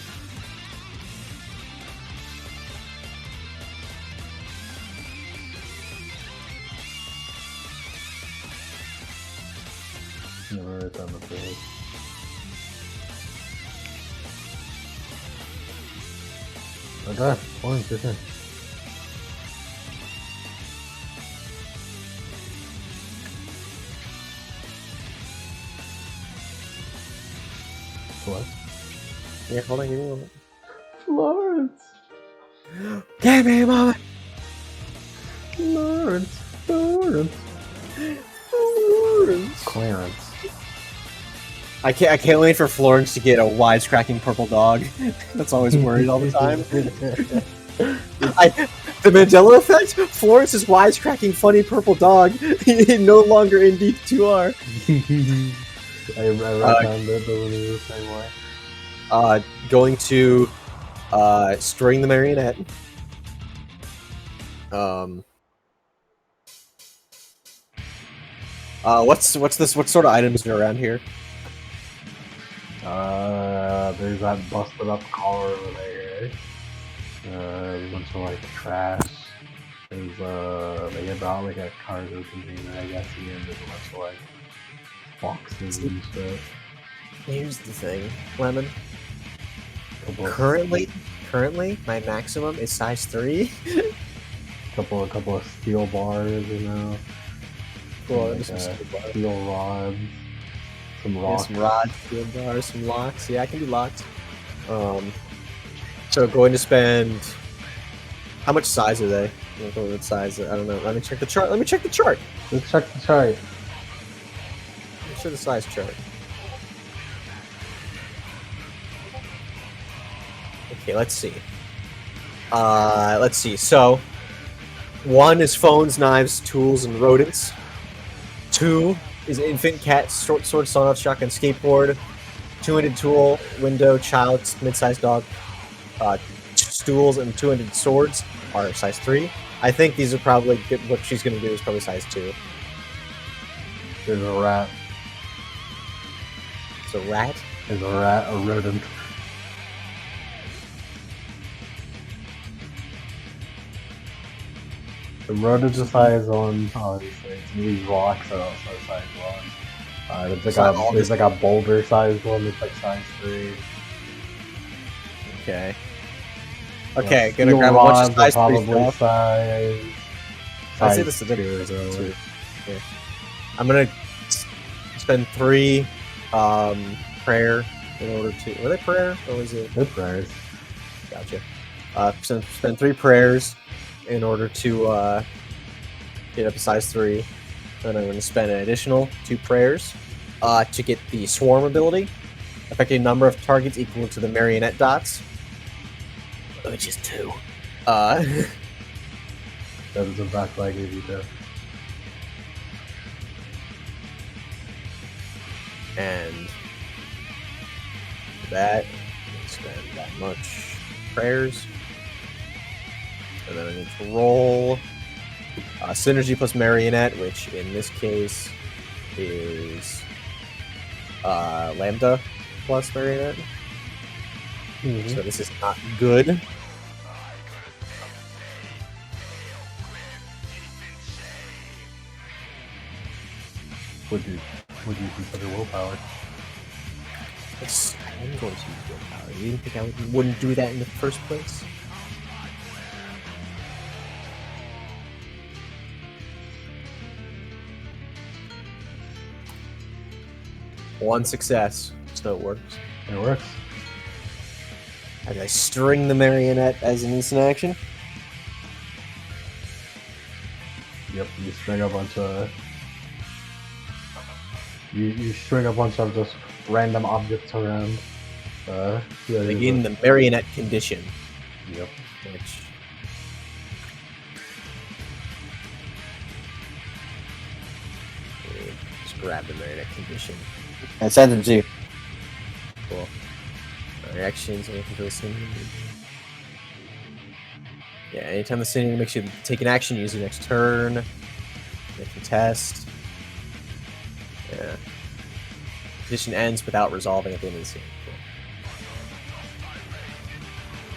Never write down the page. Okay, Florence, your turn. What? Yeah, hold on, give me a moment. Florence! Give me a moment. Florence! Florence! Clarence. I can't wait for Florence to get a wisecracking purple dog. That's always worried all the time. The Mandela effect? Florence is wisecracking funny purple dog. No longer in D2R. I wrote down that doesn't do the same way. Going to string the marionette. What's this? What sort of items are around here? There's that busted up car over there. There's a bunch of like trash. There's they brought like a cargo container, I guess, here, and there's a bunch of like boxes and shit. Here's the thing, Lemon. Currently, my maximum is size 3. couple of steel bars, you know. Cool. Like, Some steel rods. Some rocks. Some rods, steel bars, some locks. Yeah, I can do locks. So going to spend. How much size are they? What size? I don't know. Let me check the chart. Let's check the chart. Let's check the size chart. Okay, let's see. Let's see. So, 1 is phones, knives, tools, and rodents. 2 is infant, cat, sword, sawn-off, shotgun, skateboard. 2-handed tool, window, child, mid-sized dog. Stools and 2-handed swords are size 3. I think these are probably what she's going to do is probably size 2. There's a rat. It's a rat. There's a rat, a rodent. The rodent is size 1, obviously. These rocks are also size 1. There's like a boulder sized one that's like size 3. Okay. Okay, gonna grab a bunch of size 3 stuff. I see this is 2. Yeah. I'm gonna spend 3 prayer in order to. Were they prayer or was it? They're prayers. Gotcha. Spend 3 prayers in order to get up to size 3. Then I'm going to spend an additional 2 prayers to get the swarm ability, affecting a number of targets equal to the marionette dots, which is 2. That is in fact what I gave you too. And that, spend that much prayers. And then I need to roll Synergy plus marionette, which in this case is lambda plus marionette. So this is not good. Would you consider willpower? I'm going to use willpower. You didn't think I wouldn't do that in the first place? One success, so it works. It works. As I string the marionette as an instant action. Yep, you string a bunch of... You string a bunch of just random objects around. Begin the marionette condition. Yep. Which... Just grab the marionette condition. I sent it to you. Cool. Reactions, and control the scene. Yeah, anytime the scene makes you take an action, use your next turn. Make a test. Yeah. Condition ends without resolving at the end of the scene.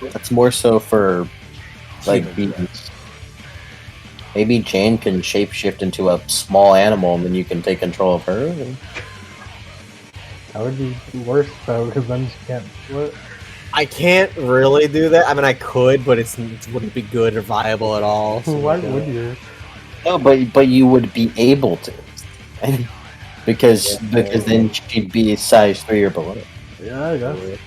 Cool. That's more so for like Human. beings. Maybe Jane can shapeshift into a small animal and then you can take control of her. And... That would be worse though, because then she can't do it. I can't really do that. I mean, I could, but it wouldn't be good or viable at all. So Why would you? No, but you would be able to, because then she'd be size 3 or below. Yeah, I guess.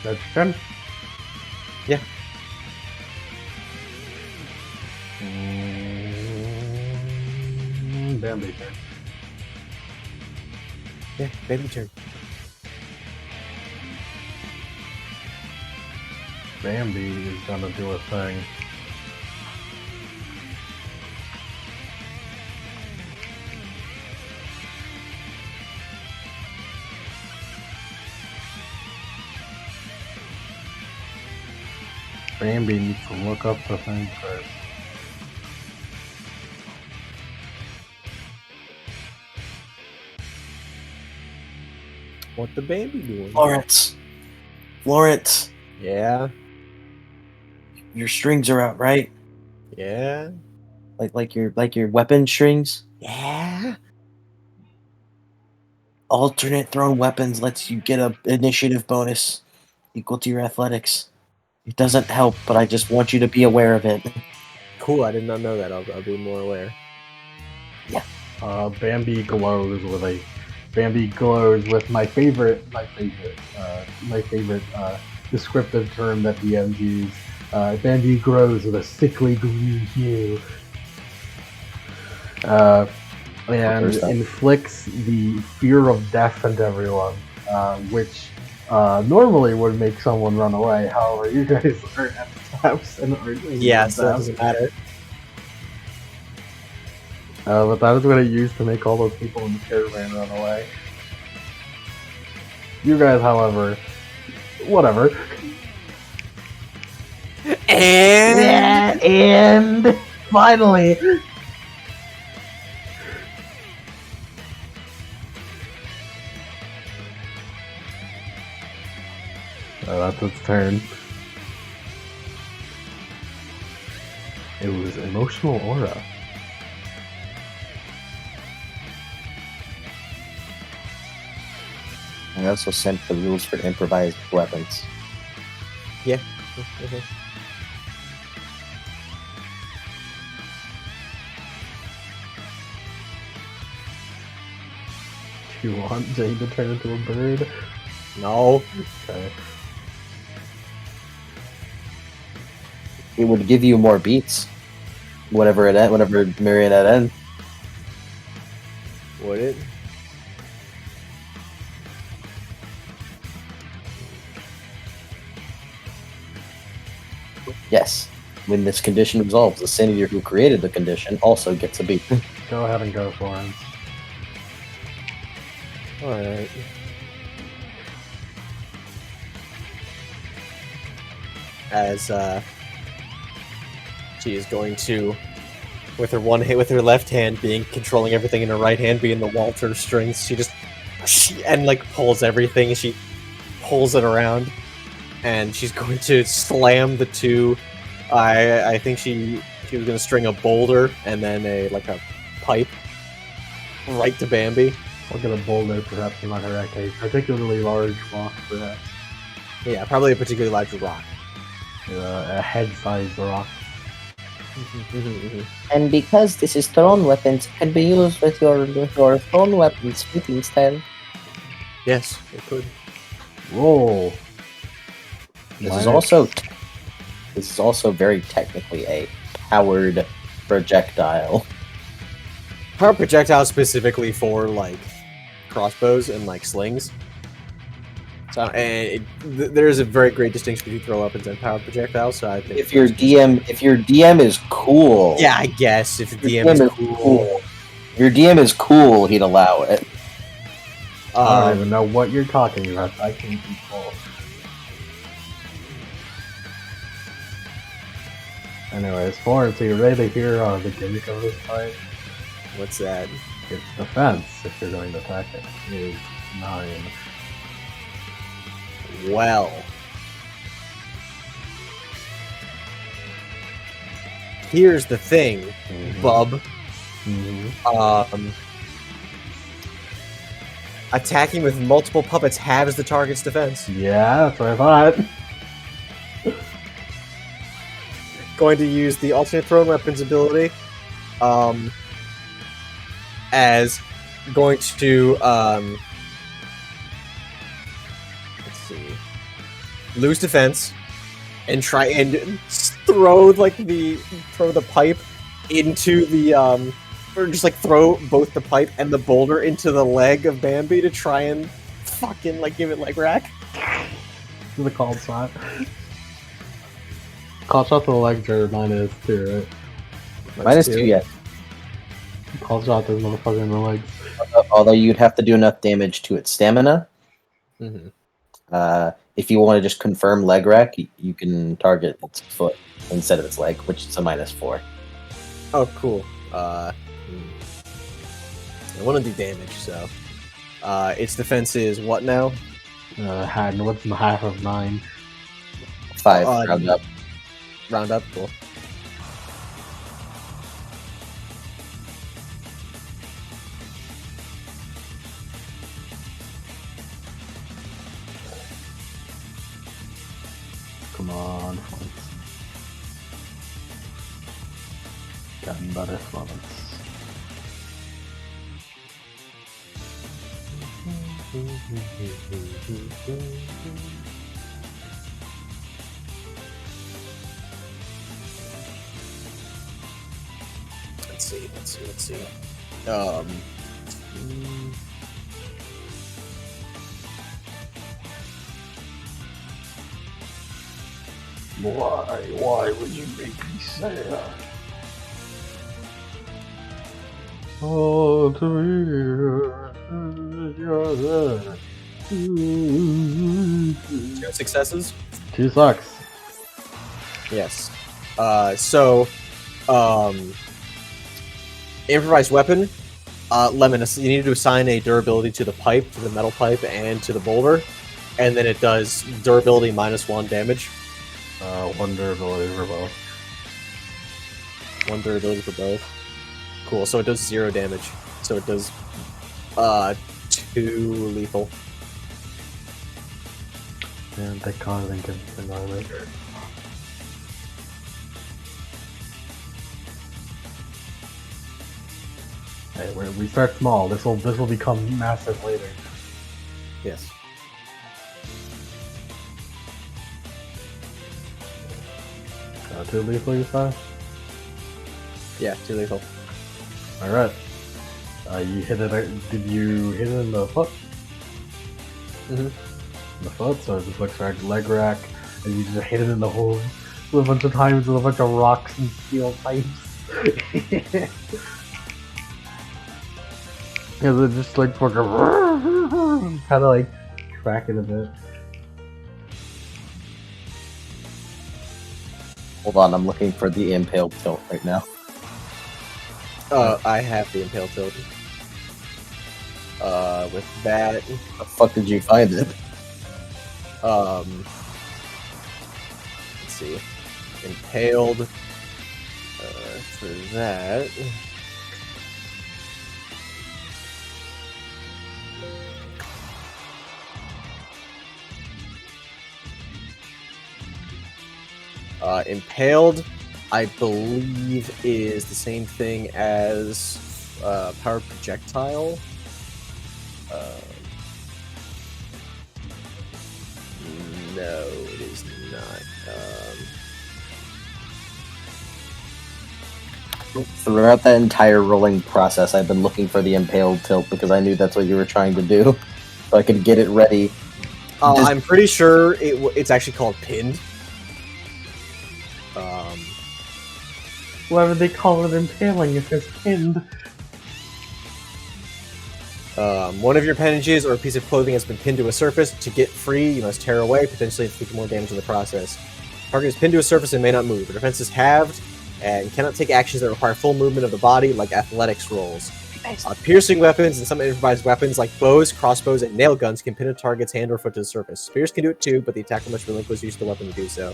That's your turn. Yeah. Bambi turn. Yeah, baby turn. Bambi is gonna do a thing. Bambi needs to look up the thing first. What the baby doing? Florence, Yeah, your strings are out, right? yeah, Like your weapon strings. yeah. Alternate thrown weapons lets you get a initiative bonus equal to your athletics. It doesn't help, but I just want you to be aware of it. Cool. I did not know that. I'll be more aware. Bambi glows with my favorite descriptive term that DMs use. Bambi glows with a sickly green hue. And inflicts the fear of death into everyone, which normally would make someone run away. However, you guys are at taps and aren't. Yeah, so that doesn't matter. But that is what I used to make all those people in the caravan run away. You guys, however, whatever. And finally. That's its turn. It was emotional aura. I also sent the rules for improvised weapons. yeah. Okay. Do you want Jane to turn into a bird? No. Okay. It would give you more beats. Whenever marionette ends. Would it? Yes. When this condition resolves, the Senator who created the condition also gets a beat. Go ahead and go, Florence. Alright. As she is going to, with her left hand being controlling everything in her right hand being the Walter strings, she like pulls everything. She pulls it around, and she's going to slam the two. I think she was going to string a boulder and then a pipe right to Bambi. I'll get a boulder, perhaps, not correct. A particularly large rock, perhaps. Yeah, probably a particularly large rock. A head-sized rock. And because this is thrown weapons, it can be used with your thrown weapons fighting style. Yes, it could. Roll. This is also very technically a powered projectile. Power projectile specifically for crossbows and slings. So, and there's a very great distinction between throw weapons and power projectiles. So I think if your DM is cool, yeah, I guess if your DM is cool, your DM is cool, he'd allow it. I don't even know what you're talking about. I can't be cool. Anyways, Florence, are you ready to hear the gimmick of this fight? What's that? It's defense if you're going to attack it. It is 9. Well, here's the thing, bub. Attacking with multiple puppets halves the target's defense. Yeah, that's what I thought. Going to use the alternate thrown weapons ability, as going to let's see, lose defense and try and throw the pipe into the or just throw both the pipe and the boulder into the leg of Bambi to try and fucking give it leg rack. This is a called shot. Call shot to the legs are -2, right? -2, yeah. Call shot this motherfucker in the legs. Although you'd have to do enough damage to its stamina. If you want to just confirm leg rack, you can target its foot instead of its leg, which is a -4. Oh, cool. I want to do damage, so its defense is what now? What's in half of 9? 5. Round up. Round up, cool. Come on, gotten better, Florence. Let's see. Why would you make me sad? Oh, to me, 2 successes? 2 sucks. Yes. Improvised weapon. Lemon, you need to assign a durability to the pipe, to the metal pipe, and to the boulder. And then it does durability -1 damage. 1 durability for both. 1 durability for both. Cool, so it does 0 damage. So it does 2 lethal. And thank God I didn't get the armor. Hey, we start small. This will become massive later. Yes. Two lethal, you said? Yeah, 2 lethal. Alright. You hit it. Did you hit it in the foot? Mm-hmm. In the foot, so it just looks like leg rack, and you just hit it in the hole a bunch of times with a bunch of rocks and steel pipes. Is it just like fucking kind of like cracking a bit? Hold on, I'm looking for the impaled tilt right now. I have the impale tilt. With that, How the fuck did you find it? let's see, impaled. For that. Impaled, I believe, is the same thing as power projectile. No, it is not. Throughout that entire rolling process, I've been looking for the impaled tilt because I knew that's what you were trying to do, so I could get it ready. I'm pretty sure it's actually called pinned. Why would they call it impaling if it's pinned? One of your appendages or a piece of clothing has been pinned to a surface. To get free, you must tear away, potentially inflicting more damage in the process. Target is pinned to a surface and may not move. The defense is halved and cannot take actions that require full movement of the body, like athletics rolls. Piercing weapons and some improvised weapons like bows, crossbows, and nail guns can pin a target's hand or foot to the surface. Spears can do it too, but the attacker must relinquish use of the weapon to do so.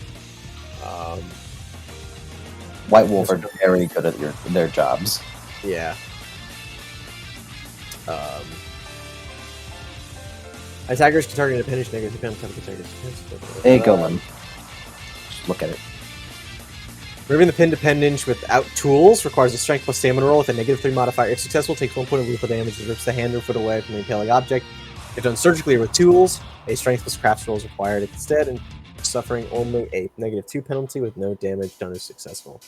White Wolf are very good at their jobs. Yeah. Attackers can target an appendage negative depending on the target's defense. Hey, Golan. Just look at it. Removing the pinned appendage without tools requires a strength plus stamina roll with a -3 modifier. If successful, takes 1 point of lethal damage and rips the hand or foot away from the impaling object. If done surgically or with tools, a strength plus crafts roll is required instead, and suffering only a -2 penalty with no damage done is successful.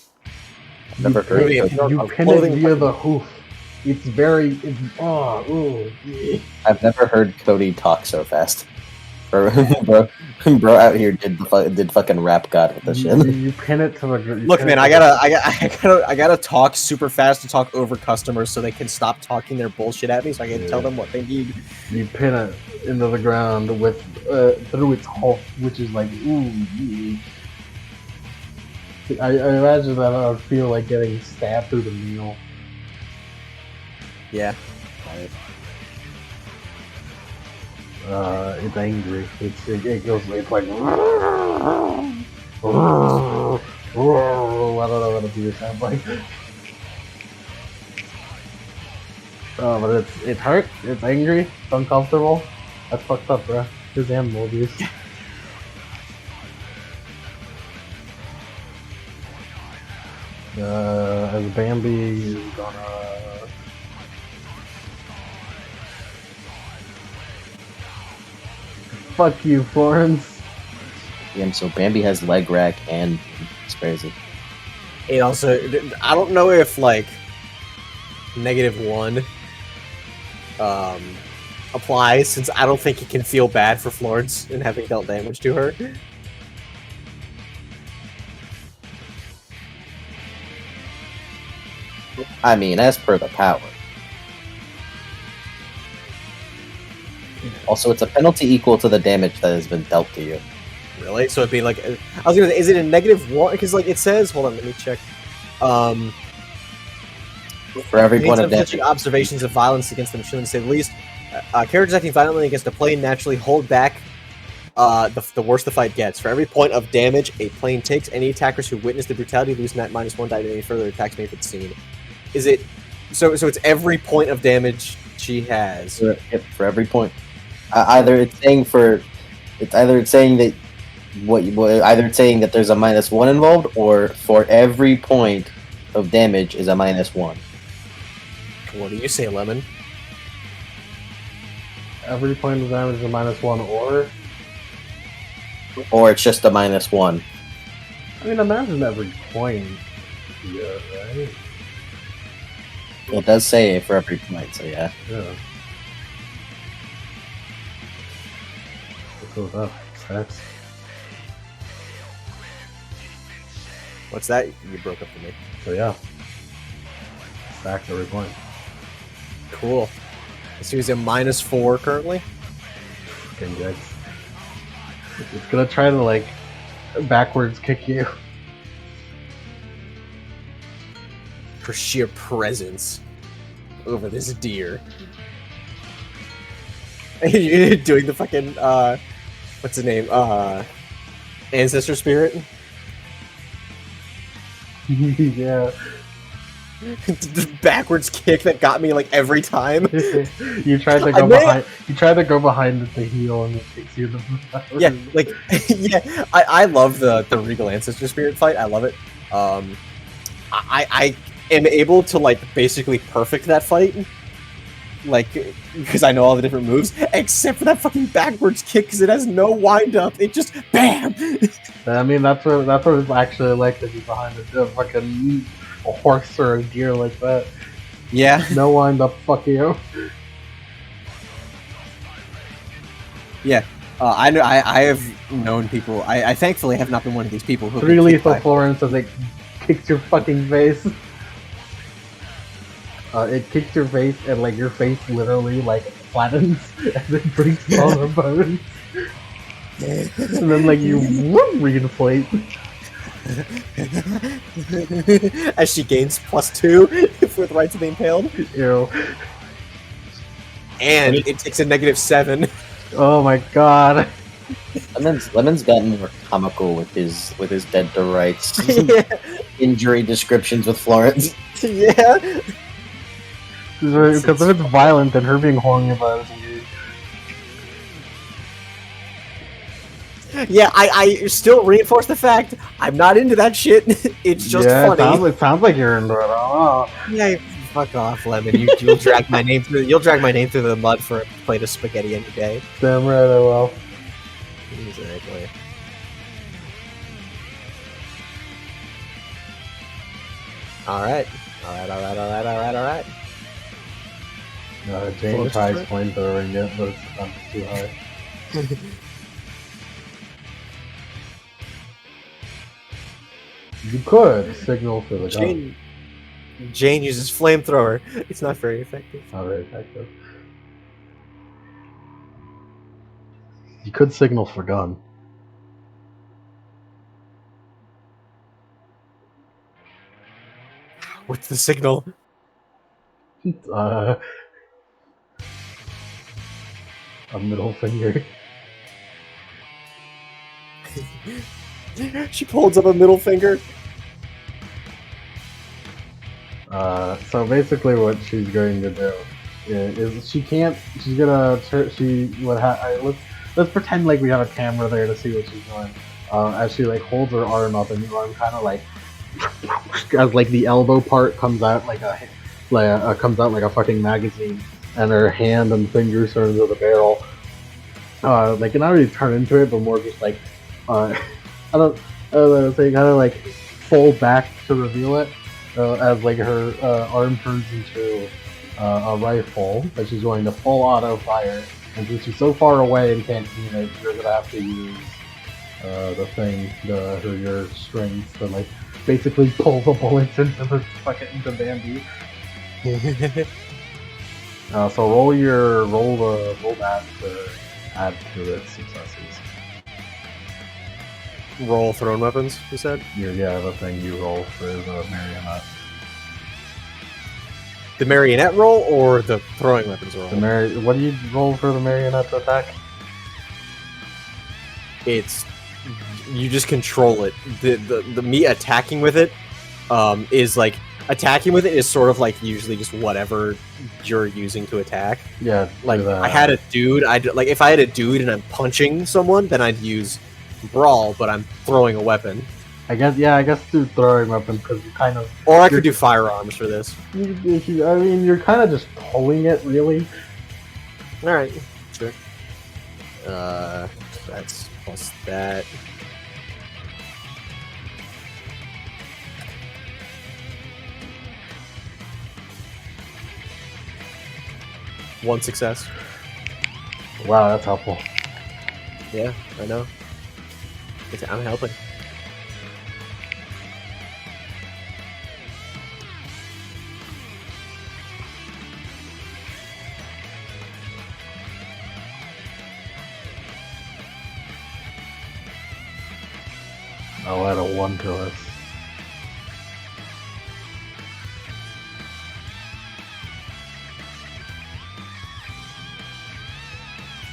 Never heard of it. You pin it via the hoof. It's very. I've never heard Cody talk so fast. Bro out here did fucking rap god with this shit. You pin it to the. Look, man, I gotta talk super fast to talk over customers so they can stop talking their bullshit at me, so I can tell them what they need. You pin it into the ground with through its hoof, which is like ooh. Yeah. I imagine that I would feel like getting stabbed through the meal. Yeah. It's angry. It goes. It's like. I don't know what it sounds like. But it hurt. It's angry. It's uncomfortable. That's fucked up, bro. There's animal abuse. As Bambi is gonna. Fuck you, Florence. Yeah, so Bambi has leg rack and it's crazy. It also, I don't know if like -1 applies, since I don't think it can feel bad for Florence in having dealt damage to her. I mean, as per the power. Also, it's a penalty equal to the damage that has been dealt to you. Really? So it'd be like, I was gonna say, is it a -1? Because like it says, hold on, let me check. For every point of damage. Observations of violence against the machine, to say the least. Characters acting violently against a plane naturally hold back the worse the fight gets. For every point of damage a plane takes, any attackers who witness the brutality lose net -1 die to any further attacks made for the scene. Is it so it's every point of damage she has? For every point. Either it's saying that either it's saying that there's a -1 involved, or for every point of damage is a -1. What do you say, Lemon? Every point of damage is a -1, or it's just a -1. I mean, imagine every point. Yeah, right. It does say for every point, so yeah. Yeah. What's up? Sex. What's that? You broke up for me. So yeah. Stacks every point. Cool. So he's at -4 currently. Fucking good. It's gonna try to like backwards kick you. For sheer presence over this deer. You're doing the fucking what's the name? Ancestor spirit. Yeah. The backwards kick that got me like every time. You tried to go behind. You tried to go behind the heel and it kicks you in the backwards. Yeah, like yeah. I love the Regal Ancestor Spirit fight. I love it. I am able to like basically perfect that fight, like because I know all the different moves, except for that fucking backwards kick because it has no wind up. It just bam. I mean that's what it's actually like to be behind a fucking a horse or a deer like that. Yeah. No wind up, fuck you. Yeah. I know. I have known people. I thankfully have not been one of these people who 3 lethal Florence as it kicks your fucking face. It kicks your face and like your face literally like flattens and it breaks all the bones. And then like you reinflate. As she gains +2 with right to the impaled. Ew. And it takes a -7. Oh my god. Lemon's gotten more comical with his dead to rights injury descriptions with Florence. Yeah. Because if it's violent, then her being horny about it is weird. Yeah, I still reinforce the fact I'm not into that shit. It's just funny. It sounds like you're into it. Oh. Yeah, fuck off, Lemon. You'll drag my name through. You'll drag my name through the mud for a plate of spaghetti any day. Damn right I will. Exactly. All right. Jane tries flamethrowing it, but it's too high. You could signal for the gun. Jane uses flamethrower. It's not very effective. Not very effective. You could signal for gun. What's the signal? A middle finger. She holds up a middle finger. So basically what she's going to do is she's gonna, let's pretend like we have a camera there to see what she's doing. As she like holds her arm up and the arm kind of like, as like the elbow part comes out like a fucking magazine, and her hand and fingers turn into the barrel. Like not really turn into it, but more just like, I don't know, they kind of like fold back to reveal it. As like her arm turns into a rifle that she's going to full auto fire, and since she's so far away and can't aim it, you're gonna have to use your strings to like basically pull the bullets into Bambi. So roll that to add to its successes. Roll thrown weapons, you said? The thing you roll for the marionette. The marionette roll or the throwing weapons roll? What do you roll for the marionette to attack? It's you just control it. The me attacking with it is like attacking with it is sort of like usually just whatever you're using to attack. Yeah, like I had a dude. Like if I had a dude and I'm punching someone, then I'd use brawl, but I'm throwing a weapon. I guess do throwing weapon because you kind of. Or I could do firearms for this. I mean, you're kind of just pulling it, really. All right, sure. That's plus that. One success. Wow, that's helpful. Yeah, I know. I'm helping. I'll add a 1 to us.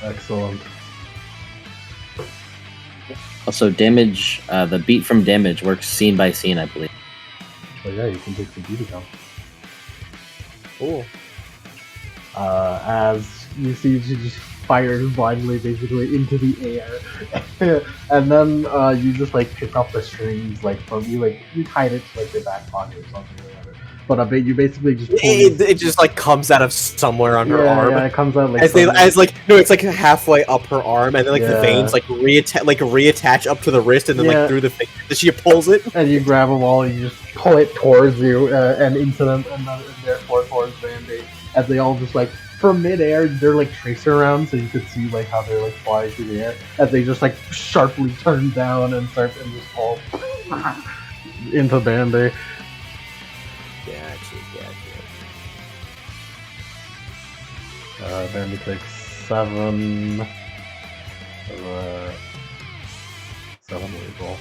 Excellent. Also, damage. The beat from damage works scene by scene, I believe. So yeah, you can take the beat account. Cool. As you see, she just fires blindly, basically into the air, and then you just like pick up the strings, like from you tied it to like your back pocket or something or whatever. But you basically just pull It just like comes out of somewhere on her arm. Yeah, it comes out like it's like halfway up her arm, and then like the Yeah. veins like reattach up to the wrist, and then like through the finger. She pulls it, and you grab them all, and you just pull it towards you and into them, and therefore towards Band-Aid, as they all just like from midair, they're like tracer around, so you could see like how they're like flying through the air as they just like sharply turn down and start and just fall into Band-Aid. Band-Aid takes 7. 7 lethal.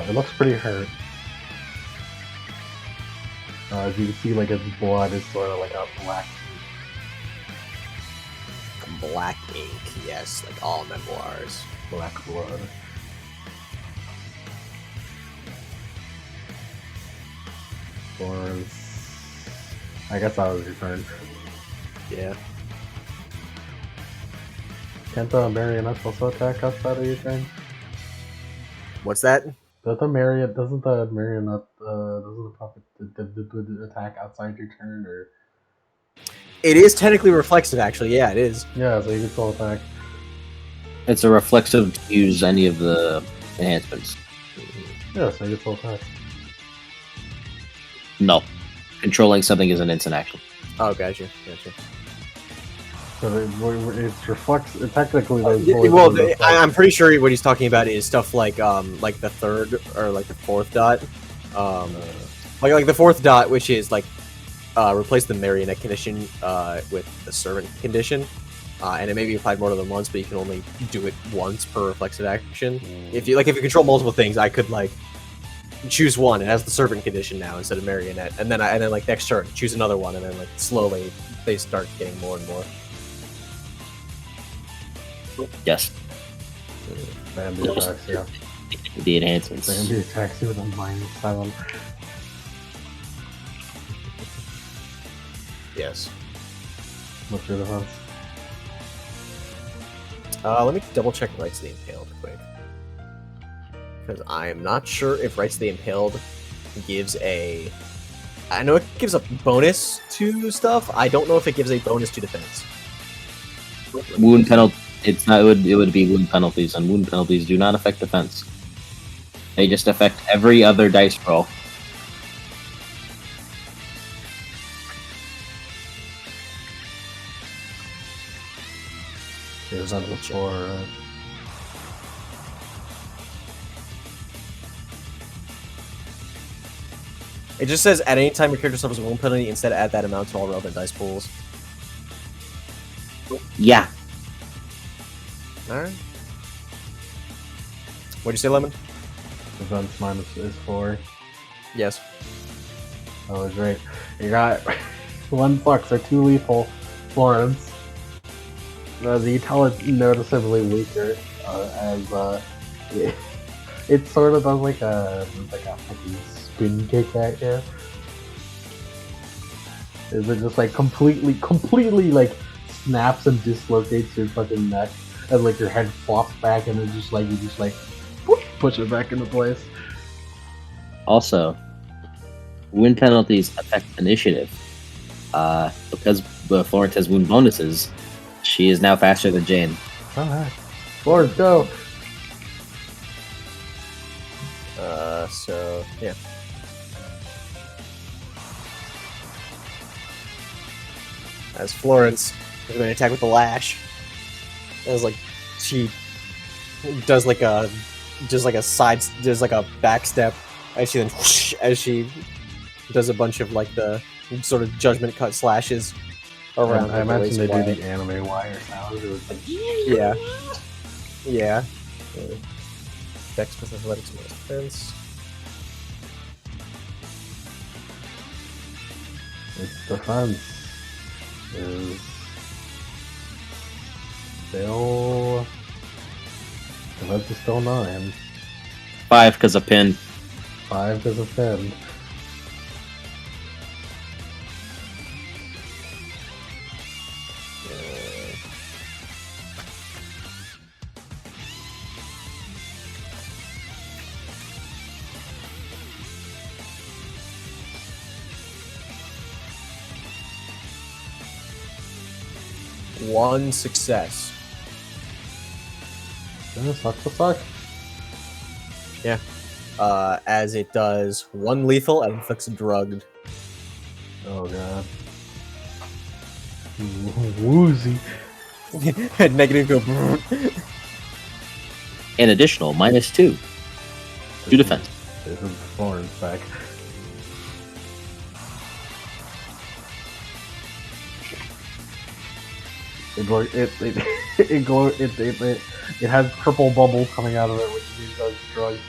It looks pretty hurt. As you can see, like its blood is sort of like a black black ink. Yes, like all memoirs. black blood. Florence. I guess that was your turn. Yeah. Can't the marionettes also attack outside of your turn? What's that? Doesn't the marionette doesn't the puppet attack outside your turn, or? It is technically reflexive, actually. Yeah, it is. Yeah, so you can still attack. It's a reflexive to use any of the enhancements. Yeah, so you can still attack. No. Controlling something is an instant action. Oh, gotcha. So it's reflex. Technically, I'm pretty sure what he's talking about is stuff like the third or like the fourth dot, like the fourth dot, which is like replace the marionette condition with the servant condition, and it may be applied more than once, but you can only do it once per reflexive action. If you control multiple things, I could like choose one. It has the servant condition now instead of marionette, and then like next turn choose another one, and then like slowly they start getting more and more. Yes. Bambi attacks, yeah. The enhancements. Bambi attacks you with a -7. Yes. What's your defense? Let me double check Rights of the Impaled quick, because I am not sure if Rights of the Impaled gives a. I know it gives a bonus to stuff. I don't know if it gives a bonus to defense. Wound penalty. It's not. It would be wound penalties, and wound penalties do not affect defense. They just affect every other dice roll. There's not before. It just says at any time your character suffers a wound penalty, instead add that amount to all relevant dice pools. Yeah. Alright. What'd you say, Lemon? Defense minus is 4. Yes. That was great. You got 1 flux or 2 lethal Florence. You tell it's noticeably weaker, it sort of does like a fucking spin kick at you. Is it just like completely like snaps and dislocates your fucking neck, and like your head flops back, and it's just like you just like whoop, push it back into place. Also, wound penalties affect initiative. Because Florence has wound bonuses, she is now faster than Jane. Alright. Florence, go! So, yeah. As Florence is going to attack with the lash. As like, she does like a does like a back step as she then whoosh, as she does a bunch of like the sort of judgment cut slashes around. I like, imagine they wire. do the anime wire sound. It was like, Yeah. Dex plus athletics minus defense. its defense is still. Defense is still 9. 5 because of pin. 5 because of pin. One success. Yeah, suck to suck. Yeah. As it does one lethal and inflicts drugged. Oh god. Woozy. Negative go. An additional -2 to defense. This is Florence back. It has purple bubbles coming out of it, which means it does drugs.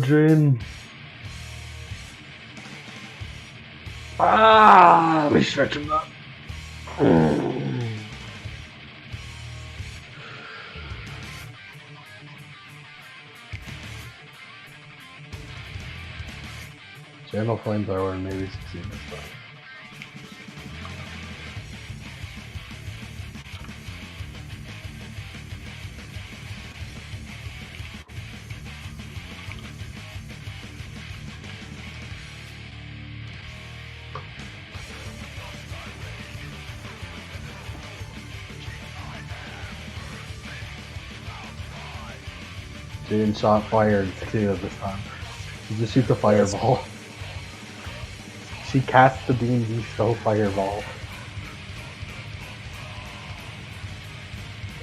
Dream. Let me stretch him up. Channel flamethrower and maybe succeed this time. Jane shot fire and succeeded this time. She just shoots a fireball. She casts the D&D spell fireball.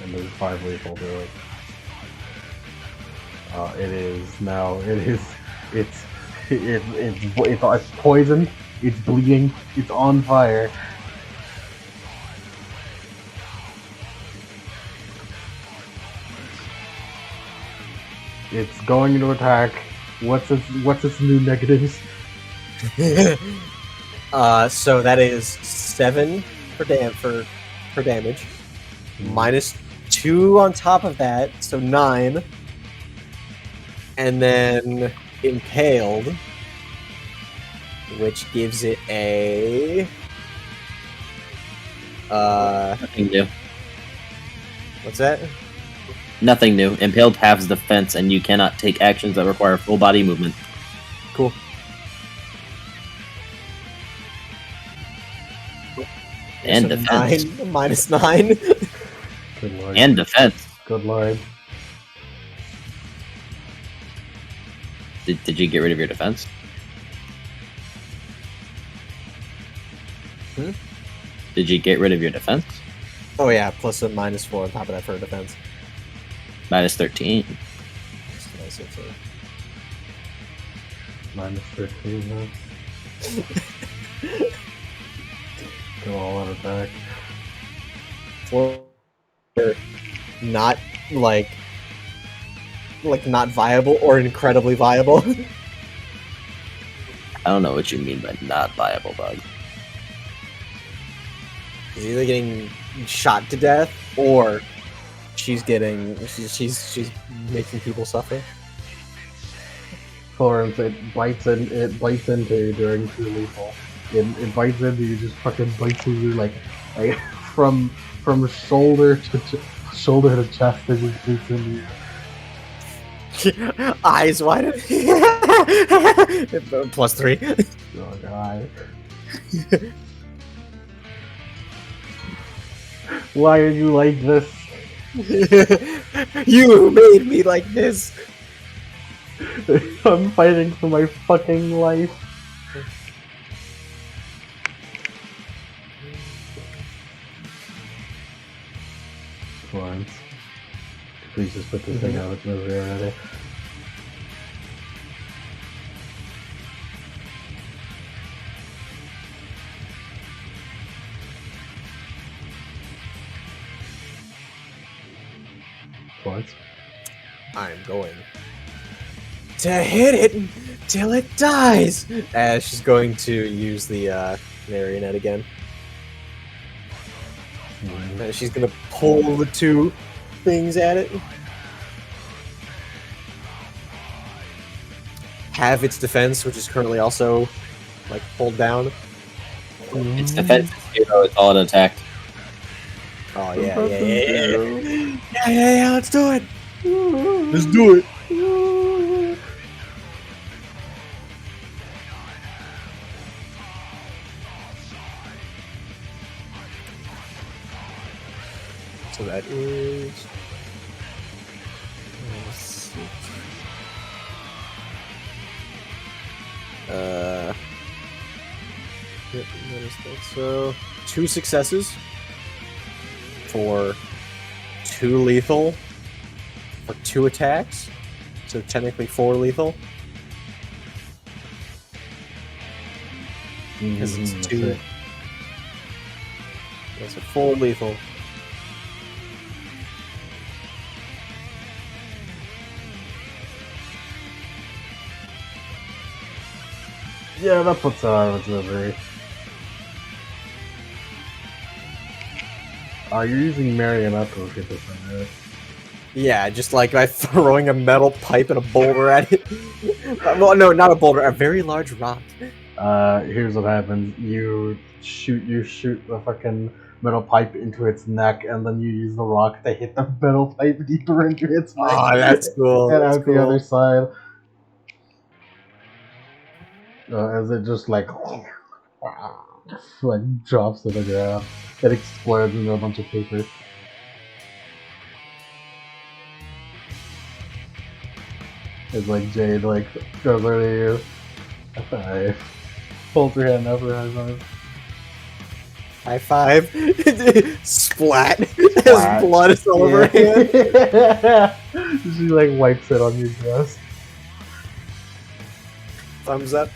And there's 5 lethal to it. It's poisoned, it's bleeding, it's on fire. It's going into attack. What's its new negatives? So that is 7 for damage. -2 on top of that, so 9. And then impaled, which gives it a Nothing new. what's that? Nothing new. Impaled halves defense, and you cannot take actions that require full body movement. Cool. And So defense. 9 -9. Good lord. And defense. Good lord. Did you get rid of your defense? Hmm? Did you get rid of your defense? Oh yeah, plus a -4 on top of that for defense. -13. That's nice, okay. -13, huh? Go all out attack. For not like not viable or incredibly viable. I don't know what you mean by not viable, bug. She's either getting shot to death or she's making people suffer. Florence, it bites into you during true lethal. It bites into you, just fucking bites into you like from shoulder to chest. It just beats into you. Eyes wide. +3. Oh god. Why are you like this? You made me like this. I'm fighting for my fucking life. Florence. Please just put this thing out of misery already. Florence? I'm going to hit it till it dies. As she's going to use the marionette again. And she's gonna pull the two things at it. Have its defense, which is currently also like pulled down. It's defense is 0, it's all an attack. Oh yeah, let's do it. Let's do it. So that is. Let's see. What is that? So 2 successes for 2 lethal for 2 attacks. So technically 4 lethal. Because it's 2. That's a 4 lethal. Yeah, that puts it out of misery. You're using marionette to get this thing, right? Yeah, just like by throwing a metal pipe and a boulder at it. Well, no, not a boulder, a very large rock. Here's what happens. You shoot the fucking metal pipe into its neck, and then you use the rock to hit the metal pipe deeper into its neck. Oh, that's cool. And That's out the other side. As it just like drops to the ground. It explodes into a bunch of paper. It's like Jade goes over to you. High five. Holds her hand up for high five. High five. Splat. His blood is all over her hand. She like wipes it on your dress. Thumbs up.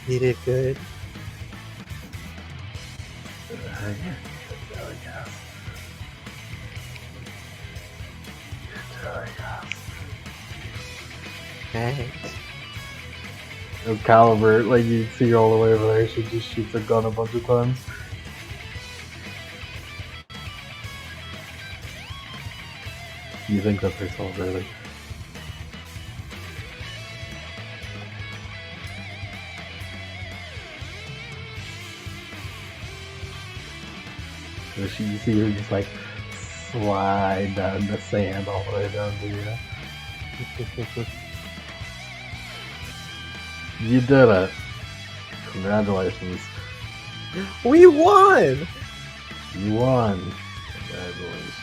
You did good. Thanks. Caliber, like you see her all the way over there, she just shoots a gun a bunch of times. You think that's herself, really? So you see her just like slide down the sand all the way down to you. You did it. Congratulations. We won! You won. Congratulations.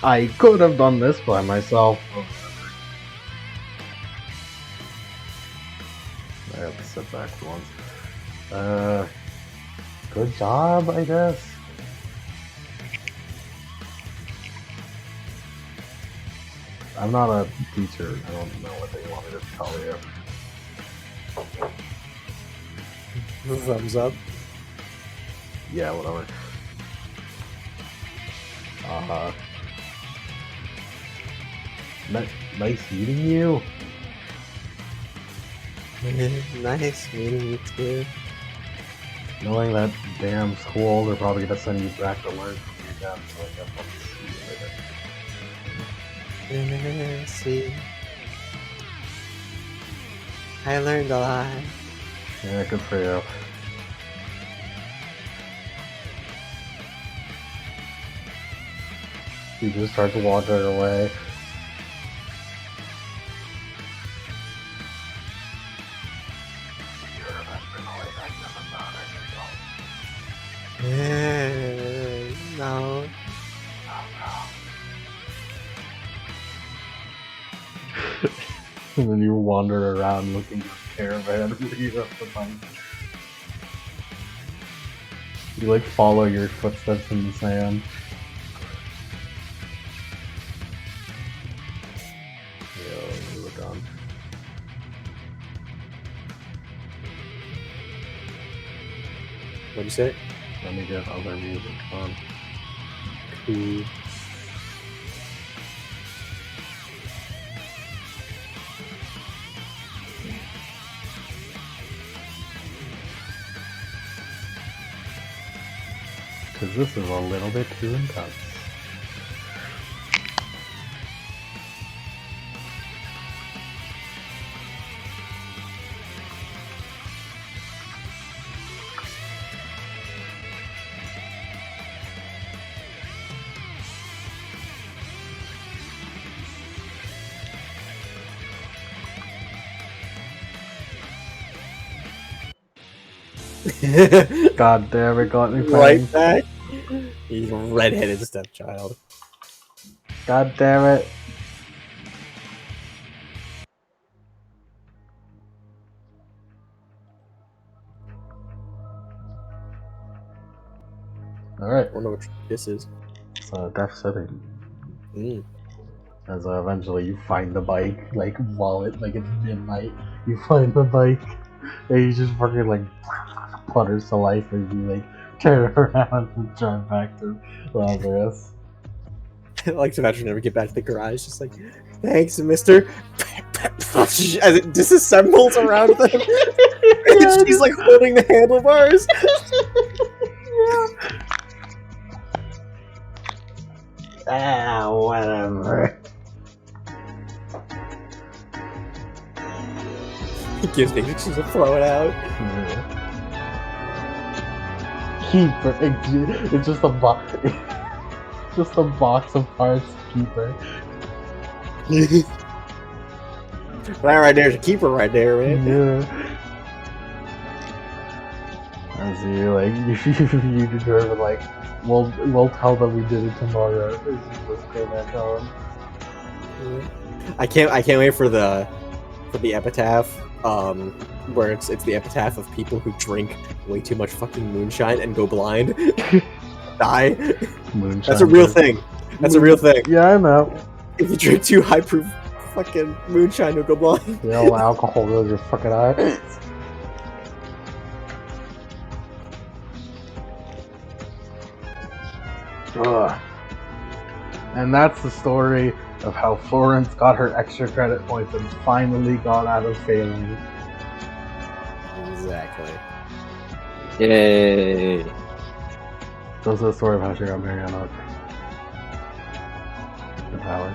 I could have done this by myself. I have to sit back for once. Good job, I guess. I'm not a teacher. I don't know what they want me to tell you. Thumbs up. Yeah, whatever. Nice meeting you. Nice meeting you too. Knowing that damn school, they're probably gonna send you back to learn from you again, so I guess I'll see you later. See. I learned a lot. Yeah, good for you. He just starts wandering away. No. And then you wander around looking for a caravan and leave up the bike. You like follow your footsteps in the sand. Yo, we're done. What'd you say? Let me get other music on. Cool. Because this is a little bit too intense. God damn it, got me playing. Right back. You redheaded stepchild. God damn it. Alright, I wonder what this is. so Death City. Mm. As eventually you find the bike, like while it's midnight, you find the bike, and you just fucking like putters to life as you like turn around and drive back to Lazarus. I like to imagine never get back to the garage, just like, thanks, mister. As it disassembles around them. And she's like holding the handlebars. Ah, whatever. He gives me pictures to throw it out. Keeper. It's just a box. Just a box of parts. Keeper. That right there's a keeper right there, man. Yeah. As you like, you determine like, we'll tell them we did it tomorrow. As you just go back home. I can't wait for the epitaph, where it's the epitaph of people who drink way too much fucking moonshine and go blind. Die. Moonshine. That's a real thing. That's a real thing. Yeah, I know. If you drink too high proof fucking moonshine, you'll go blind. Yeah, alcohol ruins your fucking eyes. Ugh. And that's the story of how Florence got her extra credit points and finally got out of failing. Exactly. Yay! It's also the story of how she got Mariana the power.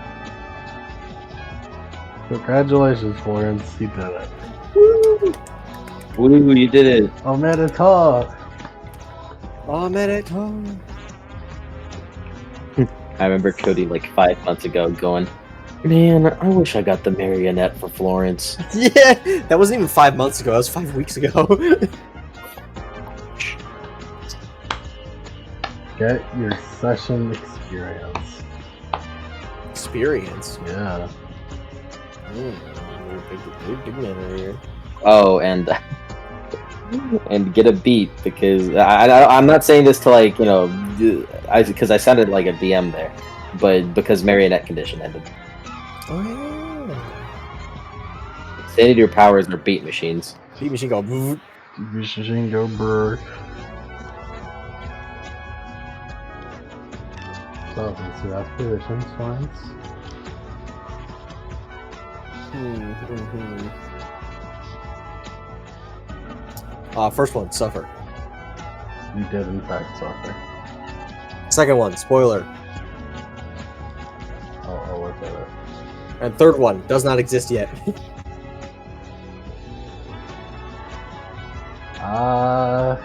Congratulations, Florence, you did it. Woo, you did it! Oh, Medita! Oh, Medito. I remember Cody like 5 months ago going, man, I wish I got the marionette for Florence. Yeah, that wasn't even 5 months ago. That was 5 weeks ago. Get your session experience. Experience. Yeah. Big man over here. Oh, and get a beat because I'm not saying this to like because I sounded like a DM there, but because marionette condition ended. Oh yeah. Say your powers are beat machines. Beat machine go. Vroom. Machine go brr. So, let's see aspirations, Florence. First one, suffer. You did, in fact, suffer. Second one, spoiler. I'll look at it. And third one, does not exist yet. I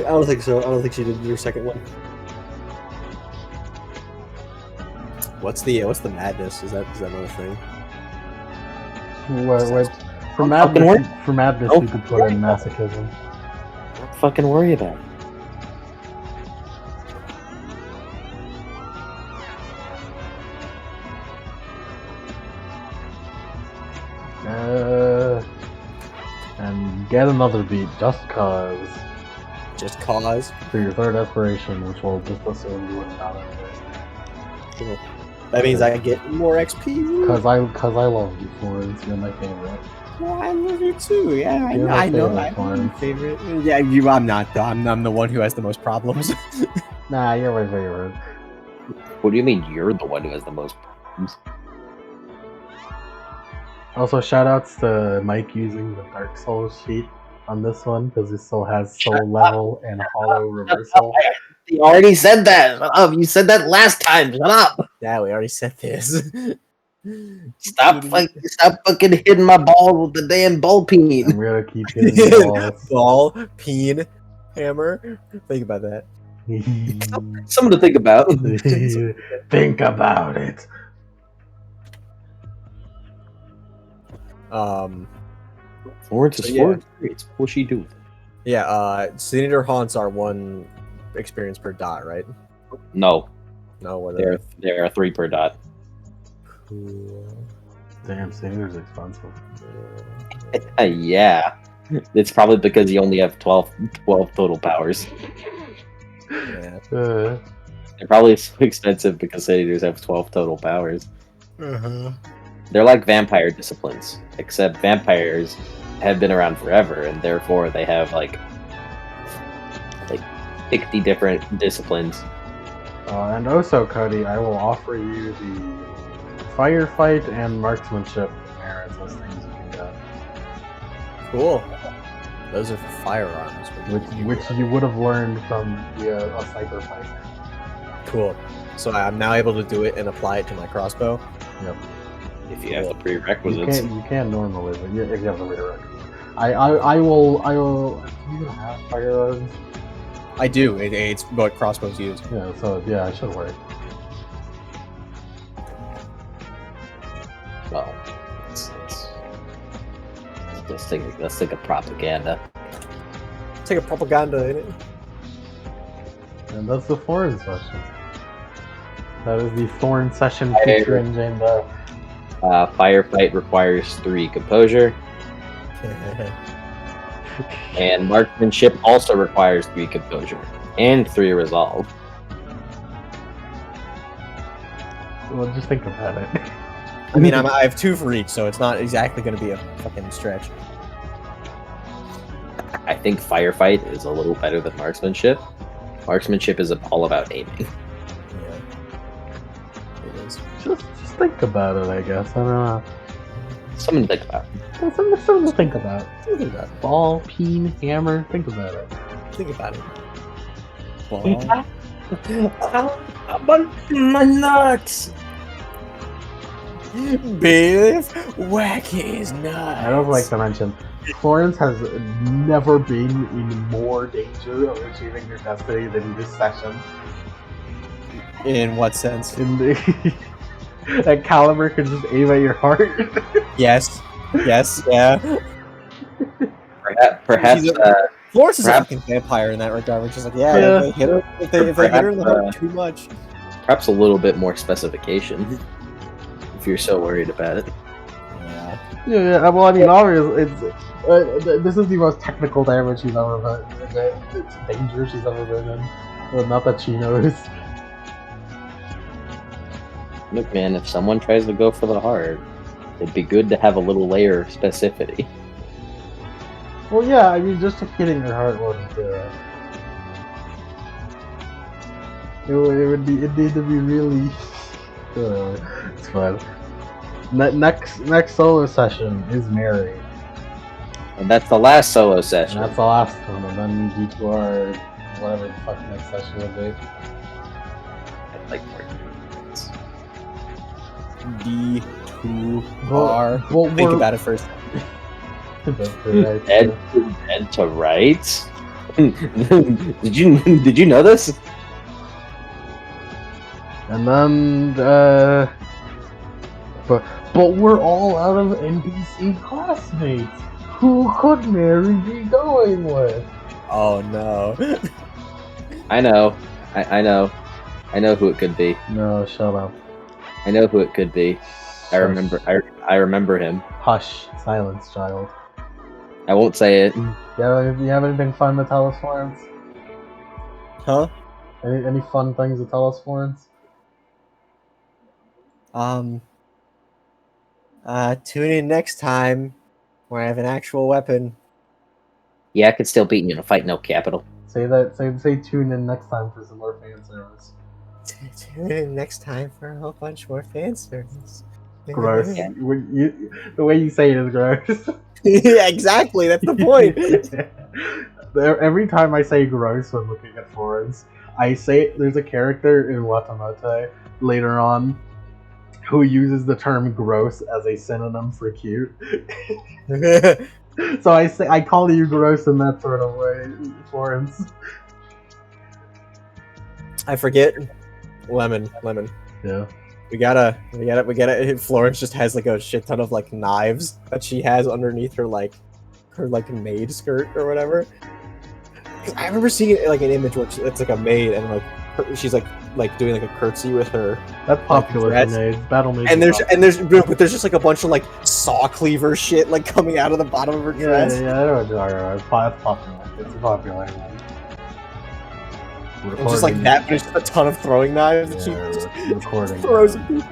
don't think so. I don't think she did your second one. What's the madness? Is that another thing? What, for Fucking madness, Oh. you could put in masochism. Don't fucking worry about it. And get another beat just cause. Just cause. For your third aspiration, which we'll just assume you wouldn't have anyway. Cool. That means I get more XP. Cause I love you, Florence. You're my favorite. Well, I love you too. Yeah, You're I my know. favorite, I'm your Florence. favorite. Yeah, I'm not. I'm the one who has the most problems. Nah, you're my favorite. What do you mean you're the one who has the most problems? Also, shoutouts to Mike using the Dark Souls sheet on this one because it still has soul level and hollow reversal. You already said that. Shut up. You said that last time. Shut up. Yeah, we already said this. Stop fucking hitting my ball with the damn ball peen. I'm gonna keep hitting the balls. Ball, peen, hammer. Think about that. Something to think about. Think about it. Florence is So, yeah. Florence. It's what she do. Yeah, Senator haunts are 1 experience per dot, right? No, No, what are there are 3 per dot. Cool. Damn, Singer's expensive. Yeah, it's probably because you only have 12 total powers. Yeah. Uh, They're probably so expensive because senators have 12 total powers. Uh-huh. They're like vampire disciplines, except vampires have been around forever, and therefore they have like 60 different disciplines. and also, Cody, I will offer you the firefight and marksmanship merits as things you can get. Cool. Those are for firearms. Which you would have learned from a sniper fight. Cool. So I'm now able to do it and apply it to my crossbow. Yep. If you have the prerequisites. You can normally, but if you have the redirect. I will. Do you even have firearms? I do. It's what crossbows use. Yeah. So yeah, it should work. Well, let's think of propaganda. Take a propaganda in it. And that's the Thorn session. That is the Thorn session Fire. featuring Jane Doe. Firefight requires 3 composure, and marksmanship also requires 3 composure and 3 resolve. Well, just think about it. I mean, I have 2 for each, so it's not exactly going to be a fucking stretch. I think firefight is a little better than marksmanship. Marksmanship is all about aiming. Yeah. It is. Just think about it, I guess. I don't know. Something to think about. Something to think about. Think about it. Ball, peen, hammer. Think about it. Think about it. Ball. My nuts! Biff, whack his nuts. I would like to mention, Florence has never been in more danger of achieving her destiny than this session. In what sense? In the that caliber could just aim at your heart. Yes. Yes. Yeah. Perhaps Florence is a Perhaps- fucking vampire in that regard. Which is like, yeah, Yeah. if they hit her, if they hit her in the heart too much. perhaps a little bit more specification. If you're so worried about it. Yeah. Yeah, well, I mean, obviously, this is the most technical damage she's ever been. It's danger she's ever been in. Well, not that she knows. Look, man, if someone tries to go for the heart, it'd be good to have a little layer of specificity. Well, yeah, I mean, just hitting her heart wouldn't do it. It'd need to be really. It's fun. Next solo session is Mary. And that's the last solo And session. that's the last one, and then we do our whatever the fuck next session will be. I'd like more minutes. D2R. Well, Think about it first. Dead to rights? Did you know this? And then, but we're all out of NPC classmates. Who could Mary be going with? Oh no. I know. I know. I know who it could be. No, shut up. I know who it could be. I remember. I remember him. Hush, silence, child. I won't say it. Yeah, you have anything fun to tell us, Florence? Huh? Any fun things to tell us, Florence? Tune in next time where I have an actual weapon. Yeah, I could still beat you in a fight, no capital. Say tune in next time for some more fan service. Tune in next time for a whole bunch more fan service. Gross. Yeah. The way you say it is gross. Yeah, exactly. That's the point. Every time I say gross when looking at Florence, I say there's a character in Watamate later on who uses the term gross as a synonym for cute. So I call you gross in that sort of way, Florence. I forget. Lemon. Yeah. We gotta. Florence just has like a shit ton of like knives that she has underneath her maid skirt or whatever. 'Cause I remember seeing like an image where it's like a maid and like she's like doing like a curtsy with her. That's popular dress. for maids. Battle maids. And there's just like a bunch of like saw cleaver shit like coming out of the bottom of her dress. Yeah, I know what you're talking about. It's popular. It's a popular one. It's just like that, but it's just a ton of throwing knives that she just recording. throws at people.